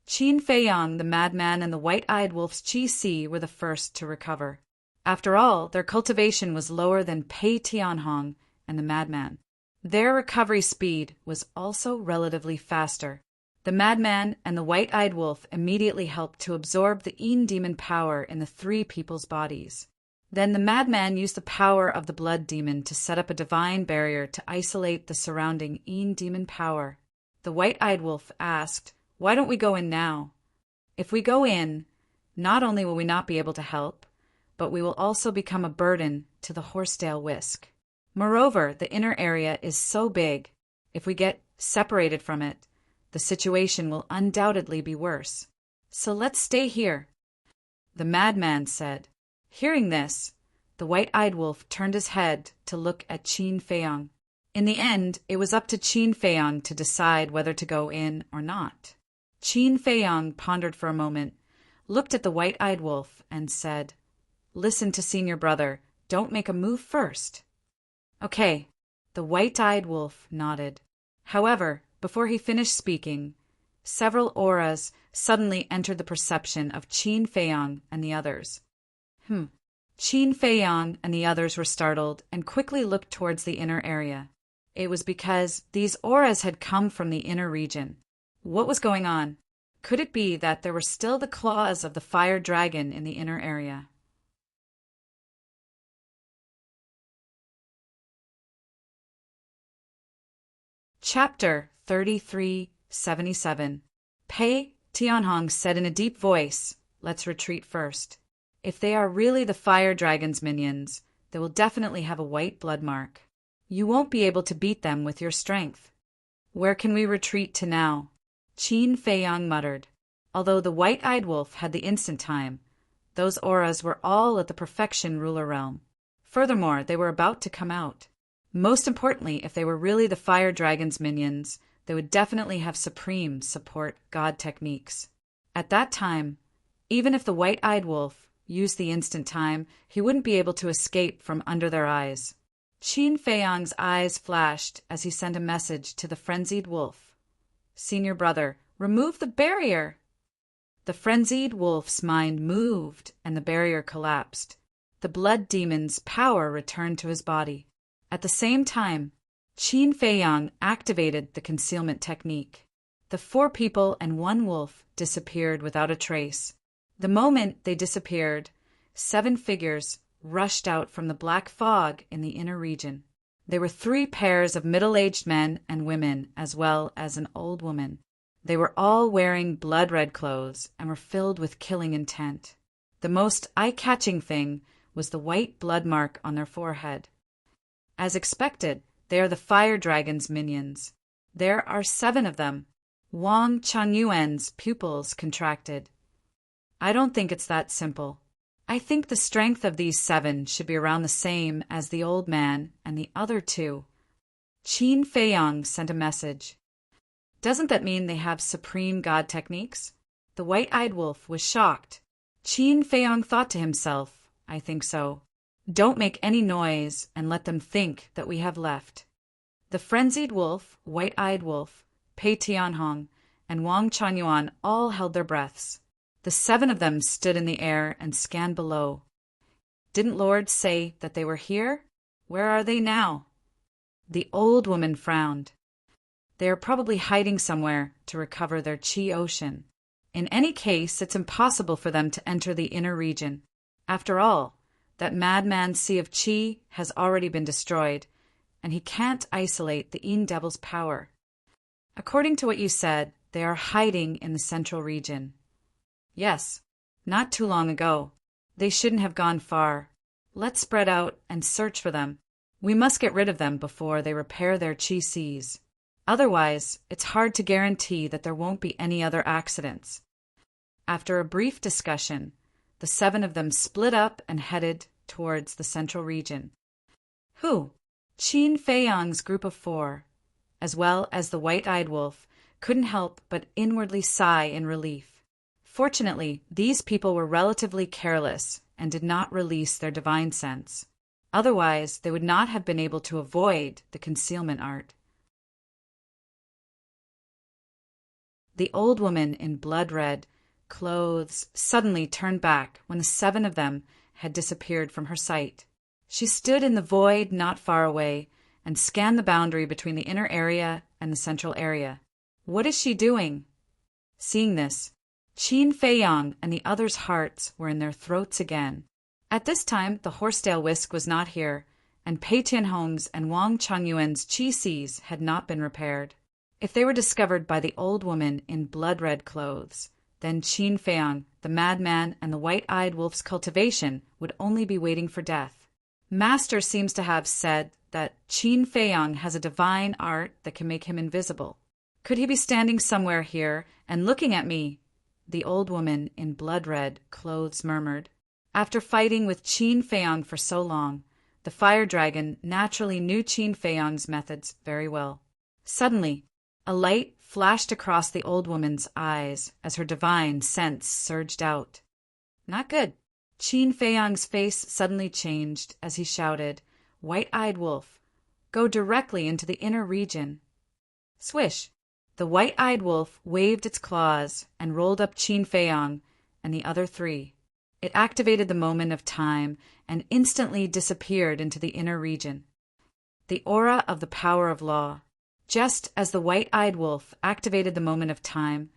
Qin Feiyang, the madman, and the white-eyed wolf's Qi Si were the first to recover. After all, their cultivation was lower than Pei Tianhong and the madman. Their recovery speed was also relatively faster. The madman and the white-eyed wolf immediately helped to absorb the Yin demon power in the three people's bodies. Then the madman used the power of the blood demon to set up a divine barrier to isolate the surrounding Yin demon power. The white-eyed wolf asked, "Why don't we go in now? If we go in, not only will we not be able to help, but we will also become a burden to the Horsetail Whisk. Moreover, the inner area is so big, if we get separated from it, the situation will undoubtedly be worse. So let's stay here," the madman said. Hearing this, the white-eyed wolf turned his head to look at Qin Feiyang. In the end, it was up to Qin Feiyang to decide whether to go in or not. Qin Feiyang pondered for a moment, looked at the white-eyed wolf, and said, "Listen to senior brother, don't make a move first." "Okay," the white-eyed wolf nodded. However, before he finished speaking, several auras suddenly entered the perception of Qin Feiyang and the others. Qin Feiyang and the others were startled and quickly looked towards the inner area. It was because these auras had come from the inner region. What was going on? Could it be that there were still the claws of the fire dragon in the inner area? Chapter 3377. Pei Tianhong said in a deep voice, "Let's retreat first. If they are really the fire dragon's minions, they will definitely have a white blood mark. You won't be able to beat them with your strength." "Where can we retreat to now?" Qin Feiyang muttered. Although the white-eyed wolf had the instant time, those auras were all at the perfection ruler realm. Furthermore, they were about to come out. Most importantly, if they were really the fire dragon's minions, they would definitely have supreme support god techniques. At that time, even if the white-eyed wolf used the instant time, he wouldn't be able to escape from under their eyes. Qin Feiyang's eyes flashed as he sent a message to the frenzied wolf. "Senior brother, remove the barrier!" The frenzied wolf's mind moved and the barrier collapsed. The blood demon's power returned to his body. At the same time, Qin Feiyang activated the concealment technique. The 4 people and 1 wolf disappeared without a trace. The moment they disappeared, 7 figures rushed out from the black fog in the inner region. They were 3 pairs of middle-aged men and women, as well as an old woman. They were all wearing blood-red clothes and were filled with killing intent. The most eye-catching thing was the white blood mark on their forehead. As expected, they are the fire dragon's minions. There are 7 of them. Wang Chunyuan's pupils contracted. "I don't think it's that simple. I think the strength of these 7 should be around the same as the old man and the other 2. Qin Feiyang sent a message. "Doesn't that mean they have supreme god techniques?" The white-eyed wolf was shocked. Qin Feiyang thought to himself, "I think so. Don't make any noise and let them think that we have left." The frenzied wolf, white-eyed wolf, Pei Tianhong, and Wang Chunyuan all held their breaths. The 7 of them stood in the air and scanned below. Didn't Lord say that they were here? Where are they now? The old woman frowned. They are probably hiding somewhere to recover their Qi ocean. In any case, it's impossible for them to enter the inner region. After all, That madman's sea of qi has already been destroyed, and he can't isolate the Yin Devil's power. According to what you said, they are hiding in the central region. Yes, not too long ago. They shouldn't have gone far. Let's spread out and search for them. We must get rid of them before they repair their qi seas. Otherwise, it's hard to guarantee that there won't be any other accidents. After a brief discussion, the 7 of them split up and headed towards the central region. Who? Qin Feiyang's group of 4, as well as the white-eyed wolf, couldn't help but inwardly sigh in relief. Fortunately, these people were relatively careless and did not release their divine sense. Otherwise, they would not have been able to avoid the concealment art. The old woman in blood-red clothes suddenly turned back when the 7 of them had disappeared from her sight. She stood in the void not far away and scanned the boundary between the inner area and the central area. What is she doing? Seeing this, Qin Feiyang and the others' hearts were in their throats again. At this time, the horsetail whisk was not here, and Pei Tianhong's and Wang Changyuan's qi seas had not been repaired. If they were discovered by the old woman in blood-red clothes, then Qin Feiyang, the madman, and the white-eyed wolf's cultivation would only be waiting for death. Master seems to have said that Qin Feiyang has a divine art that can make him invisible. Could he be standing somewhere here and looking at me? The old woman in blood-red clothes murmured. After fighting with Qin Feiyang for so long, the fire dragon naturally knew Qin Feiyang's methods very well. Suddenly, a light flashed across the old woman's eyes as her divine sense surged out. Not good. Qin Feiyang's face suddenly changed as he shouted, "White-eyed wolf, go directly into the inner region." Swish! The white-eyed wolf waved its claws and rolled up Qin Feiyang and the other 3. It activated the moment of time and instantly disappeared into the inner region. The aura of the power of law. Just as the white-eyed wolf activated the moment of time,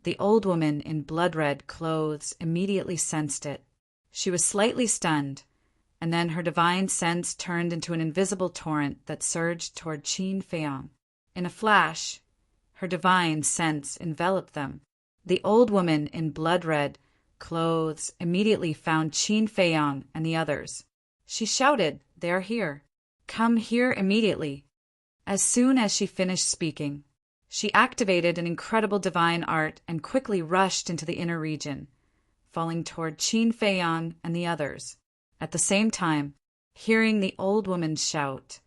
the old woman in blood-red clothes immediately sensed it. She was slightly stunned, and then her divine sense turned into an invisible torrent that surged toward Qin Feiyang. In a flash, her divine sense enveloped them. The old woman in blood-red clothes immediately found Qin Feiyang and the others. She shouted, "They are here. Come here immediately." As soon as she finished speaking, she activated an incredible divine art and quickly rushed into the inner region, falling toward Qin Feiyang and the others. At the same time, hearing the old woman's shout,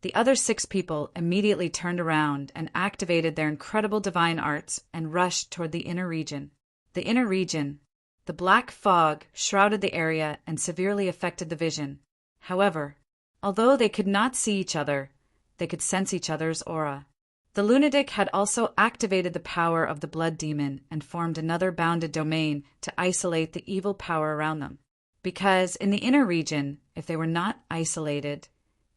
the other 6 people immediately turned around and activated their incredible divine arts and rushed toward the inner region. The inner region. The black fog shrouded the area and severely affected the vision. However, although they could not see each other, they could sense each other's aura. The lunatic had also activated the power of the blood demon and formed another bounded domain to isolate the evil power around them. Because in the inner region, if they were not isolated,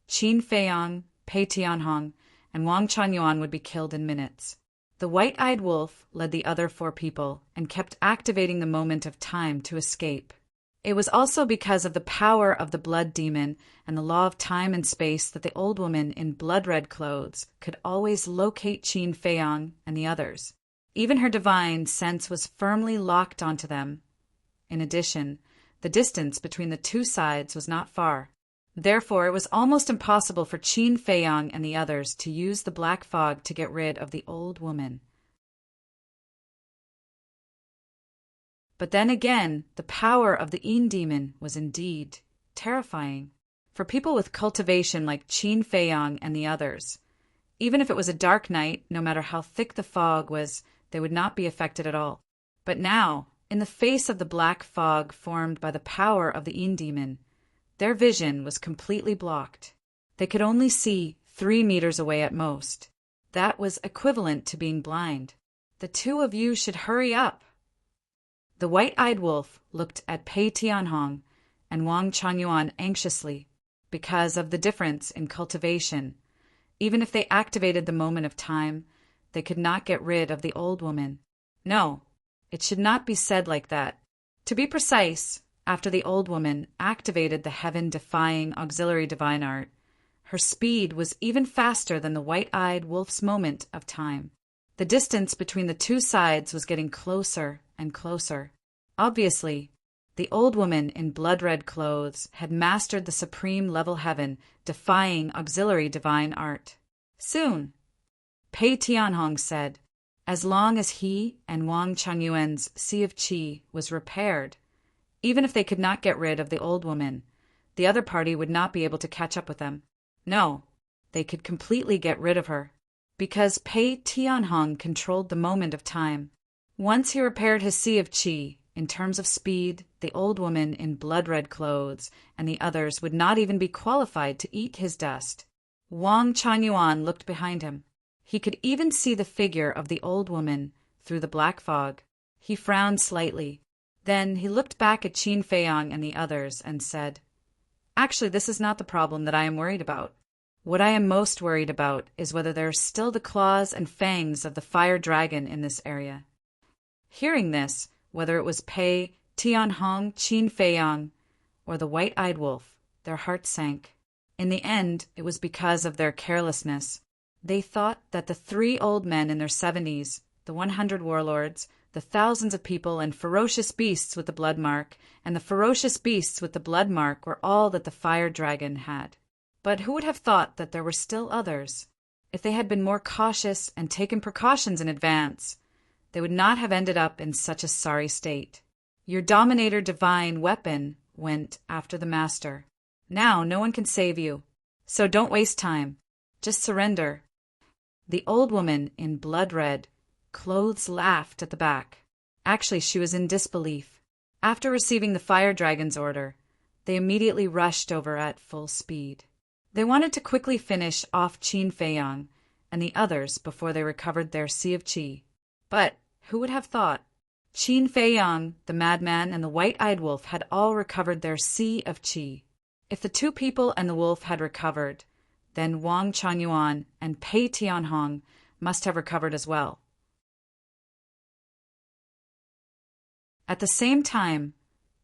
Qin Feiyang, Pei Tianhong, and Wang Changyuan would be killed in minutes. The white-eyed wolf led the other 4 people and kept activating the moment of time to escape. It was also because of the power of the blood demon and the law of time and space that the old woman in blood-red clothes could always locate Qin Feiyang and the others. Even her divine sense was firmly locked onto them. In addition, the distance between the 2 sides was not far. Therefore, it was almost impossible for Qin Feiyang and the others to use the black fog to get rid of the old woman. But then again, the power of the Yin demon was indeed terrifying. For people with cultivation like Qin Feiyang and the others, even if it was a dark night, no matter how thick the fog was, they would not be affected at all. But now, in the face of the black fog formed by the power of the Yin demon, their vision was completely blocked. They could only see 3 meters away at most. That was equivalent to being blind. The 2 of you should hurry up. The white-eyed wolf looked at Pei Tianhong and Wang Changyuan anxiously. Because of the difference in cultivation, even if they activated the moment of time, they could not get rid of the old woman. No, it should not be said like that. To be precise, after the old woman activated the heaven-defying auxiliary divine art. Her speed was even faster than the white-eyed wolf's moment of time. The distance between the two sides was getting closer and closer. Obviously, the old woman in blood-red clothes had mastered the supreme level heaven-defying auxiliary divine art. Soon, Pei Tianhong said, as long as he and Wang Changyuan's Sea of Qi was repaired, even if they could not get rid of the old woman, the other party would not be able to catch up with them. No, they could completely get rid of her, because Pei Tianhong controlled the moment of time. Once he repaired his Sea of Qi, in terms of speed, the old woman in blood-red clothes and the others would not even be qualified to eat his dust. Wang Changyuan looked behind him. He could even see the figure of the old woman through the black fog. He frowned slightly. Then he looked back at Qin Feiyang and the others and said, "Actually, this is not the problem that I am worried about. What I am most worried about is whether there are still the claws and fangs of the fire dragon in this area." Hearing this, whether it was Pei Tianhong, Qin Feiyang, or the white-eyed wolf, their hearts sank. In the end, it was because of their carelessness. They thought that the 3 old men in their 70s, the 100 warlords, the thousands of people and ferocious beasts with the blood mark, and the ferocious beasts with the blood mark were all that the fire dragon had. But who would have thought that there were still others? If they had been more cautious and taken precautions in advance, they would not have ended up in such a sorry state. Your Dominator Divine weapon went after the Master. Now no one can save you, so don't waste time. Just surrender. The old woman in blood-red clothes laughed at the back. Actually, she was in disbelief. After receiving the fire dragon's order, they immediately rushed over at full speed. They wanted to quickly finish off Qin Feiyang and the others before they recovered their Sea of Qi. But who would have thought? Qin Feiyang, the madman, and the white-eyed wolf had all recovered their Sea of Qi. If the 2 people and the wolf had recovered, then Wang Changyuan and Pei Tianhong must have recovered as well. At the same time,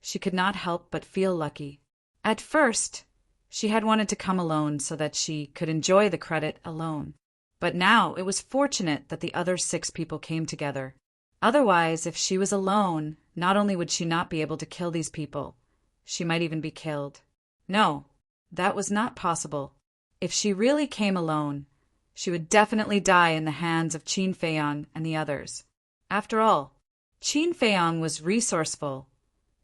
she could not help but feel lucky. At first, she had wanted to come alone so that she could enjoy the credit alone. But now it was fortunate that the other 6 people came together. Otherwise, if she was alone, not only would she not be able to kill these people, she might even be killed. No, that was not possible. If she really came alone, she would definitely die in the hands of Qin Feiyang and the others. After all, Qin Feiyang was resourceful,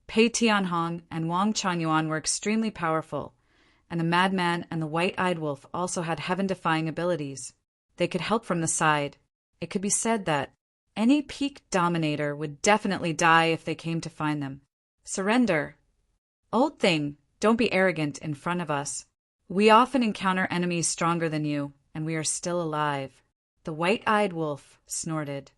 Pei Tianhong and Wang Changyuan were extremely powerful, and the madman and the white-eyed wolf also had heaven-defying abilities. They could help from the side. It could be said that any peak dominator would definitely die if they came to find them. Surrender. Old thing, don't be arrogant in front of us. We often encounter enemies stronger than you, and we are still alive. The white-eyed wolf snorted.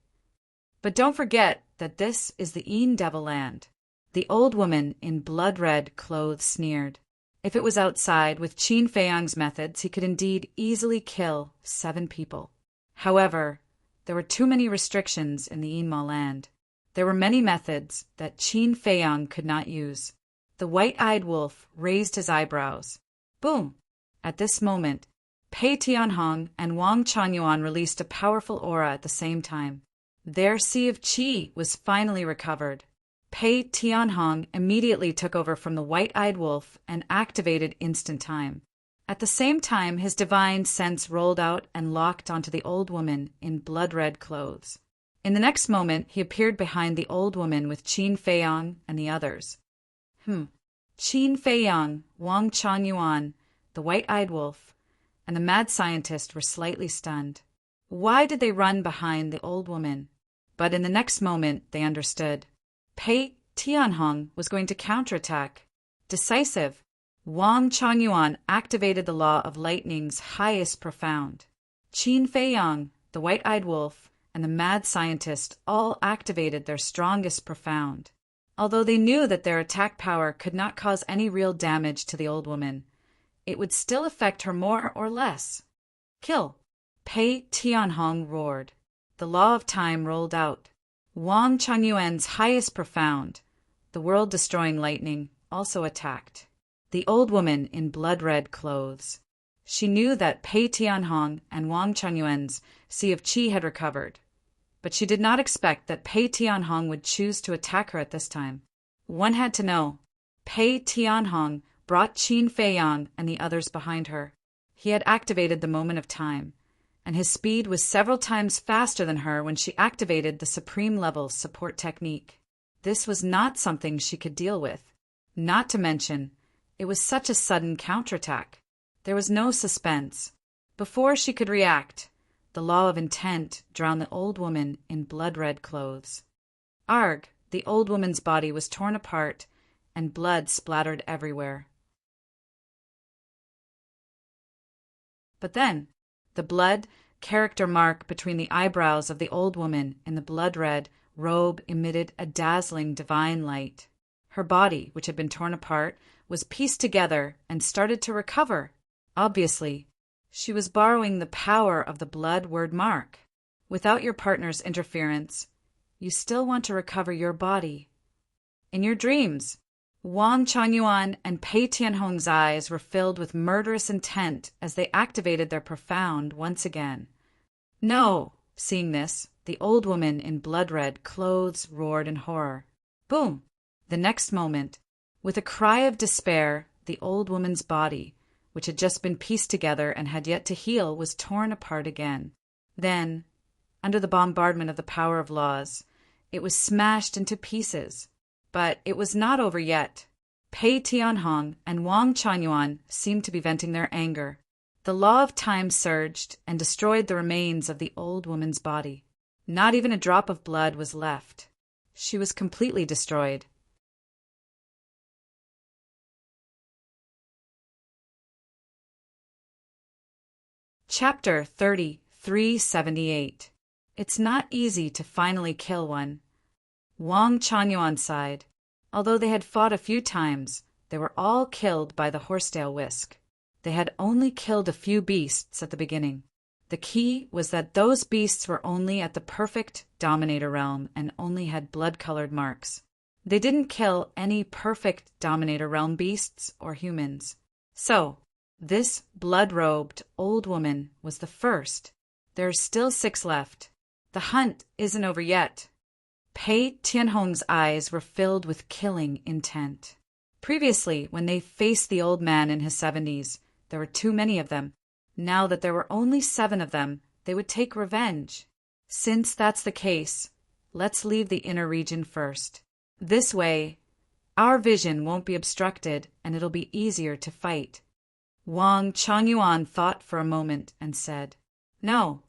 But don't forget that this is the Een Devil Land. The old woman in blood-red clothes sneered. If it was outside, with Qin Feiyang's methods, he could indeed easily kill 7 people. However, there were too many restrictions in the Enma land. There were many methods that Qin Feiyang could not use. The white-eyed wolf raised his eyebrows. Boom! At this moment, Pei Tianhong and Wang Changyuan released a powerful aura at the same time. Their Sea of Qi was finally recovered. Pei Tianhong immediately took over from the white-eyed wolf and activated instant time. At the same time, his divine sense rolled out and locked onto the old woman in blood-red clothes. In the next moment, he appeared behind the old woman with Qin Feiyang and the others. Qin Feiyang, Wang Changyuan, the white-eyed wolf, and the mad scientist were slightly stunned. Why did they run behind the old woman? But in the next moment, they understood. Pei Tianhong was going to counterattack. Decisive, Wang Changyuan activated the law of lightning's highest profound. Qin Feiyang, the white-eyed wolf, and the mad scientist all activated their strongest profound. Although they knew that their attack power could not cause any real damage to the old woman, it would still affect her more or less. Kill! Pei Tianhong roared. The law of time rolled out. Wang Changyuan's highest profound, the world-destroying lightning, also attacked. The old woman in blood-red clothes. She knew that Pei Tianhong and Wang Changyuan's Sea of Qi had recovered, but she did not expect that Pei Tianhong would choose to attack her at this time. One had to know. Pei Tianhong brought Qin Feiyang and the others behind her. He had activated the moment of time, and his speed was several times faster than her when she activated the supreme level support technique. This was not something she could deal with. Not to mention, it was such a sudden counterattack. There was no suspense. Before she could react, the law of intent drowned the old woman in blood-red clothes. Arg, the old woman's body was torn apart, and blood splattered everywhere. But then, the blood character mark between the eyebrows of the old woman in the blood-red robe emitted a dazzling divine light. Her body, which had been torn apart, was pieced together and started to recover. Obviously, she was borrowing the power of the blood word mark. Without your partner's interference, you still want to recover your body. In your dreams, Wang Changyuan and Pei Tianhong's eyes were filled with murderous intent as they activated their profound once again. No! Seeing this, the old woman in blood-red clothes roared in horror. Boom! The next moment, with a cry of despair, the old woman's body, which had just been pieced together and had yet to heal, was torn apart again. Then, under the bombardment of the power of laws, it was smashed into pieces. But it was not over yet. Pei Tianhong and Wang Changyuan seemed to be venting their anger. The law of time surged and destroyed the remains of the old woman's body. Not even a drop of blood was left. She was completely destroyed. Chapter 3378. It's not easy to finally kill one. Wang Changyuan sighed. Although they had fought a few times, they were all killed by the horsetail whisk. They had only killed a few beasts at the beginning. The key was that those beasts were only at the perfect dominator realm and only had blood-colored marks. They didn't kill any perfect dominator realm beasts or humans. So, this blood-robed old woman was the first. There are still 6 left. The hunt isn't over yet. Pei Tianhong's eyes were filled with killing intent. Previously, when they faced the old man in his 70s, there were too many of them. Now that there were only 7 of them, they would take revenge. Since that's the case, let's leave the inner region first. This way, our vision won't be obstructed and it'll be easier to fight. Wang Changyuan thought for a moment and said, No,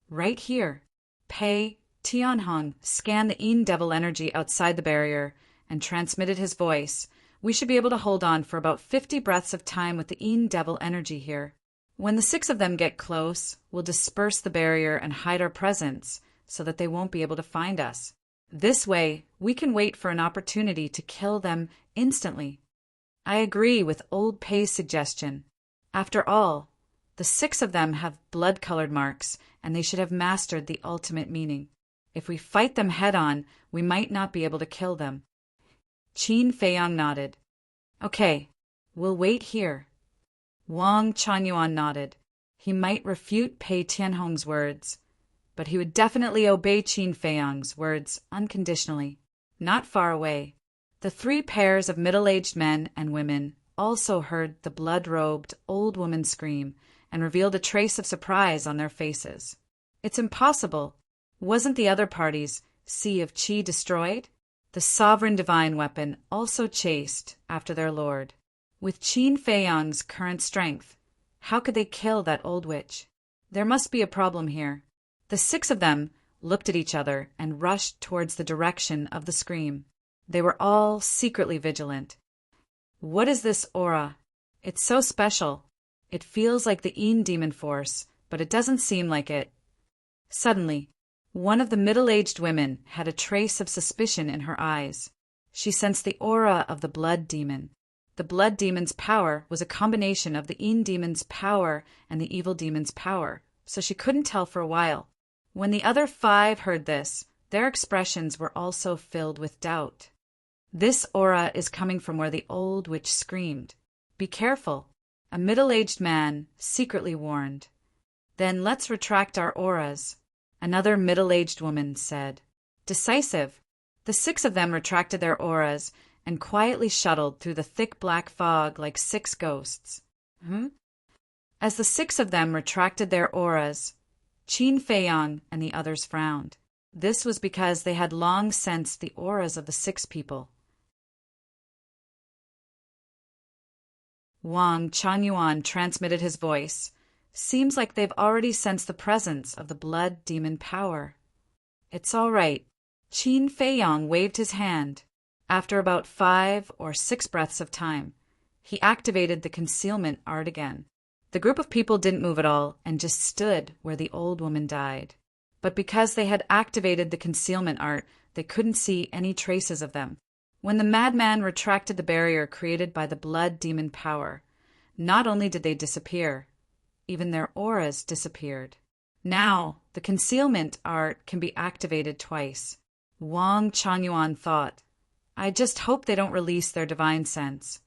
right here. Pei Tianhong scanned the Yin Devil energy outside the barrier and transmitted his voice. We should be able to hold on for about 50 breaths of time with the Yin Devil energy here. When the 6 of them get close, we'll disperse the barrier and hide our presence so that they won't be able to find us. This way, we can wait for an opportunity to kill them instantly. I agree with old Pei's suggestion. After all, the 6 of them have blood-colored marks, and they should have mastered the ultimate meaning. If we fight them head-on, we might not be able to kill them. Qin Feiyang nodded. Okay, we'll wait here. Wang Changyuan nodded. He might refute Pei Tianhong's words, but he would definitely obey Qin Feiyang's words unconditionally. Not far away, the 3 pairs of middle-aged men and women also heard the blood-robed old woman scream and revealed a trace of surprise on their faces. It's impossible. Wasn't the other party's Sea of Qi destroyed? The sovereign divine weapon also chased after their lord. With Qin Feiyang's current strength, how could they kill that old witch? There must be a problem here. The 6 of them looked at each other and rushed towards the direction of the scream. They were all secretly vigilant. What is this aura? It's so special. It feels like the Yin demon force, but it doesn't seem like it. Suddenly, one of the middle-aged women had a trace of suspicion in her eyes. She sensed the aura of the blood demon. The blood demon's power was a combination of the Yin demon's power and the evil demon's power, so she couldn't tell for a while. When the other 5 heard this, their expressions were also filled with doubt. This aura is coming from where the old witch screamed. Be careful. A middle-aged man secretly warned. Then let's retract our auras, another middle-aged woman said. Decisive. The 6 of them retracted their auras and quietly shuttled through the thick black fog like 6 ghosts. As the 6 of them retracted their auras, Qin Feiyang and the others frowned. This was because they had long sensed the auras of the 6 people. Wang Changyuan transmitted his voice. Seems like they've already sensed the presence of the blood demon power. It's all right. Qin Feiyang waved his hand. After about 5 or 6 breaths of time, he activated the concealment art again. The group of people didn't move at all and just stood where the old woman died. But because they had activated the concealment art, they couldn't see any traces of them. When the madman retracted the barrier created by the blood demon power, not only did they disappear, even their auras disappeared. Now, the concealment art can be activated twice. Wang Changyuan thought, I just hope they don't release their divine sense.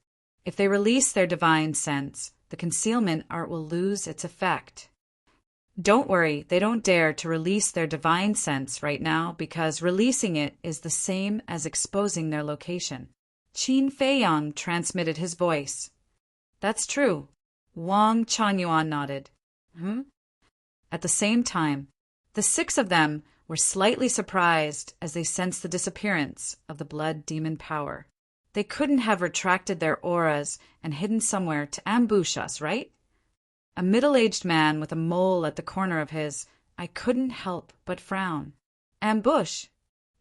If they release their divine sense, the concealment art will lose its effect. Don't worry, they don't dare to release their divine sense right now because releasing it is the same as exposing their location. Qin Feiyang transmitted his voice. That's true. Wang Changyuan nodded. At the same time, the 6 of them were slightly surprised as they sensed the disappearance of the blood demon power. They couldn't have retracted their auras and hidden somewhere to ambush us, right? A middle-aged man with a mole at the corner of his, I couldn't help but frown. Ambush!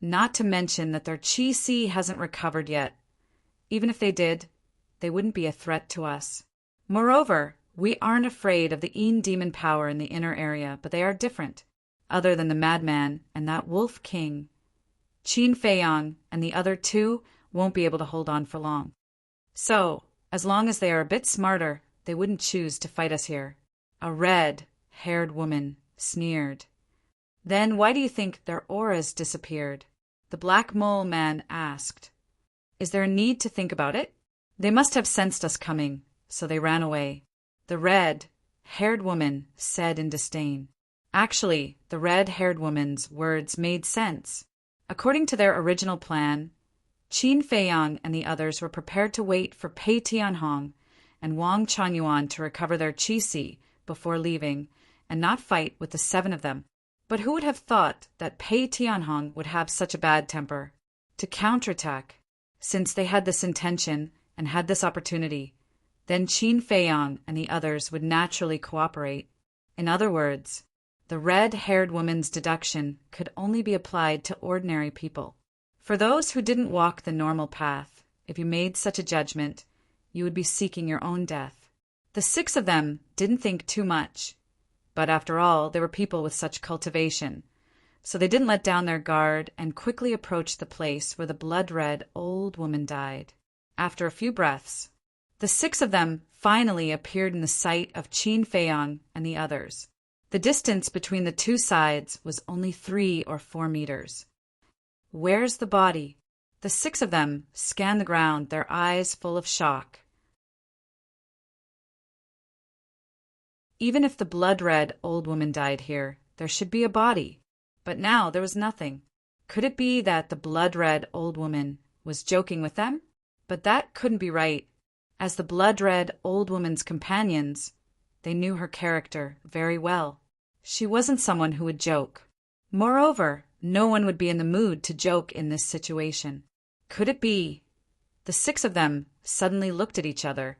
Not to mention that their Qi hasn't recovered yet. Even if they did, they wouldn't be a threat to us. Moreover, we aren't afraid of the Yin demon power in the inner area, but they are different. Other than the madman and that wolf king, Qin Feiyang and the other 2 won't be able to hold on for long. So, as long as they are a bit smarter, they wouldn't choose to fight us here. A red-haired woman sneered. Then why do you think their auras disappeared? The black mole man asked. Is there a need to think about it? They must have sensed us coming, so they ran away. The red-haired woman said in disdain. Actually, the red-haired woman's words made sense. According to their original plan, Qin Feiyang and the others were prepared to wait for Pei Tianhong and Wang Changyuan to recover their qi before leaving and not fight with the 7 of them. But who would have thought that Pei Tianhong would have such a bad temper? To counterattack, since they had this intention and had this opportunity, then Qin Feiyang and the others would naturally cooperate. In other words, the red-haired woman's deduction could only be applied to ordinary people. For those who didn't walk the normal path, if you made such a judgment, you would be seeking your own death. The 6 of them didn't think too much, but after all, they were people with such cultivation, so they didn't let down their guard and quickly approached the place where the blood-red old woman died. After a few breaths, the 6 of them finally appeared in the sight of Qin Feiyang and the others. The distance between the 2 sides was only 3 or 4 meters. Where's the body? The 6 of them scanned the ground, their eyes full of shock. Even if the blood-red old woman died here, there should be a body. But now there was nothing. Could it be that the blood-red old woman was joking with them? But that couldn't be right. As the blood-red old woman's companions, they knew her character very well. She wasn't someone who would joke. Moreover, no one would be in the mood to joke in this situation. Could it be? The 6 of them suddenly looked at each other,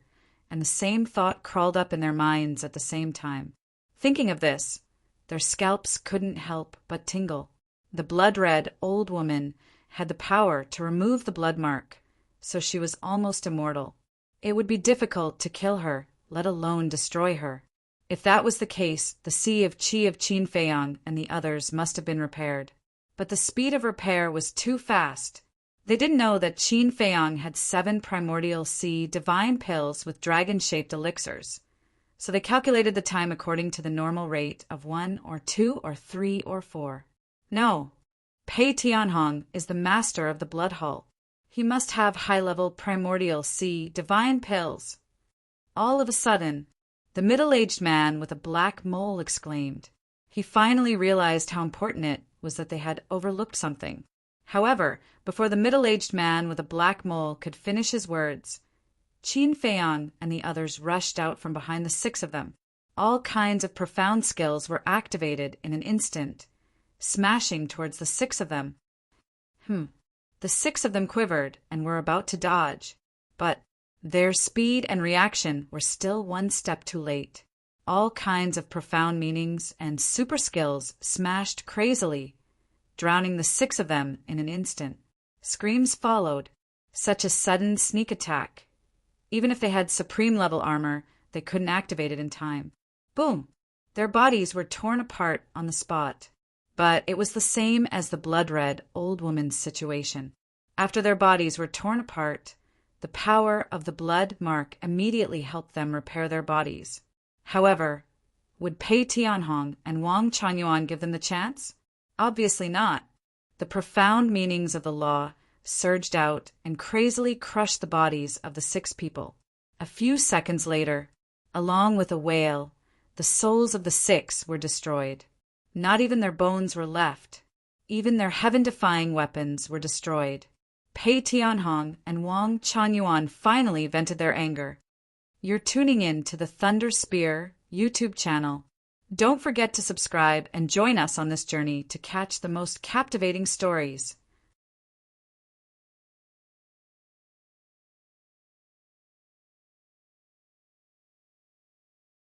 and the same thought crawled up in their minds at the same time. Thinking of this, their scalps couldn't help but tingle. The blood-red old woman had the power to remove the blood mark, so she was almost immortal. It would be difficult to kill her, let alone destroy her. If that was the case, the sea of qi of Qin Feiyang and the others must have been repaired. But the speed of repair was too fast. They didn't know that Qin Feiyang had 7 primordial sea divine pills with dragon-shaped elixirs. So they calculated the time according to the normal rate of 1 or 2 or 3 or 4. No, Pei Tianhong is the master of the blood hull. He must have high-level primordial divine pills. All of a sudden, the middle-aged man with a black mole exclaimed. He finally realized how important it was that they had overlooked something. However, before the middle-aged man with a black mole could finish his words, Qin Feiyang and the others rushed out from behind the 6 of them. All kinds of profound skills were activated in an instant, smashing towards the 6 of them. The 6 of them quivered and were about to dodge, but their speed and reaction were still one step too late. All kinds of profound meanings and super skills smashed crazily, drowning the 6 of them in an instant. Screams followed, such a sudden sneak attack. Even if they had supreme-level armor, they couldn't activate it in time. Boom! Their bodies were torn apart on the spot. But it was the same as the blood-red old woman's situation. After their bodies were torn apart, the power of the blood mark immediately helped them repair their bodies. However, would Pei Tianhong and Wang Changyuan give them the chance? Obviously not. The profound meanings of the law surged out and crazily crushed the bodies of the 6 people. A few seconds later, along with a wail, the souls of the 6 were destroyed. Not even their bones were left. Even their heaven-defying weapons were destroyed. Pei Tianhong and Wang Changyuan finally vented their anger. You're tuning in to the Thunder Spear YouTube channel. Don't forget to subscribe and join us on this journey to catch the most captivating stories.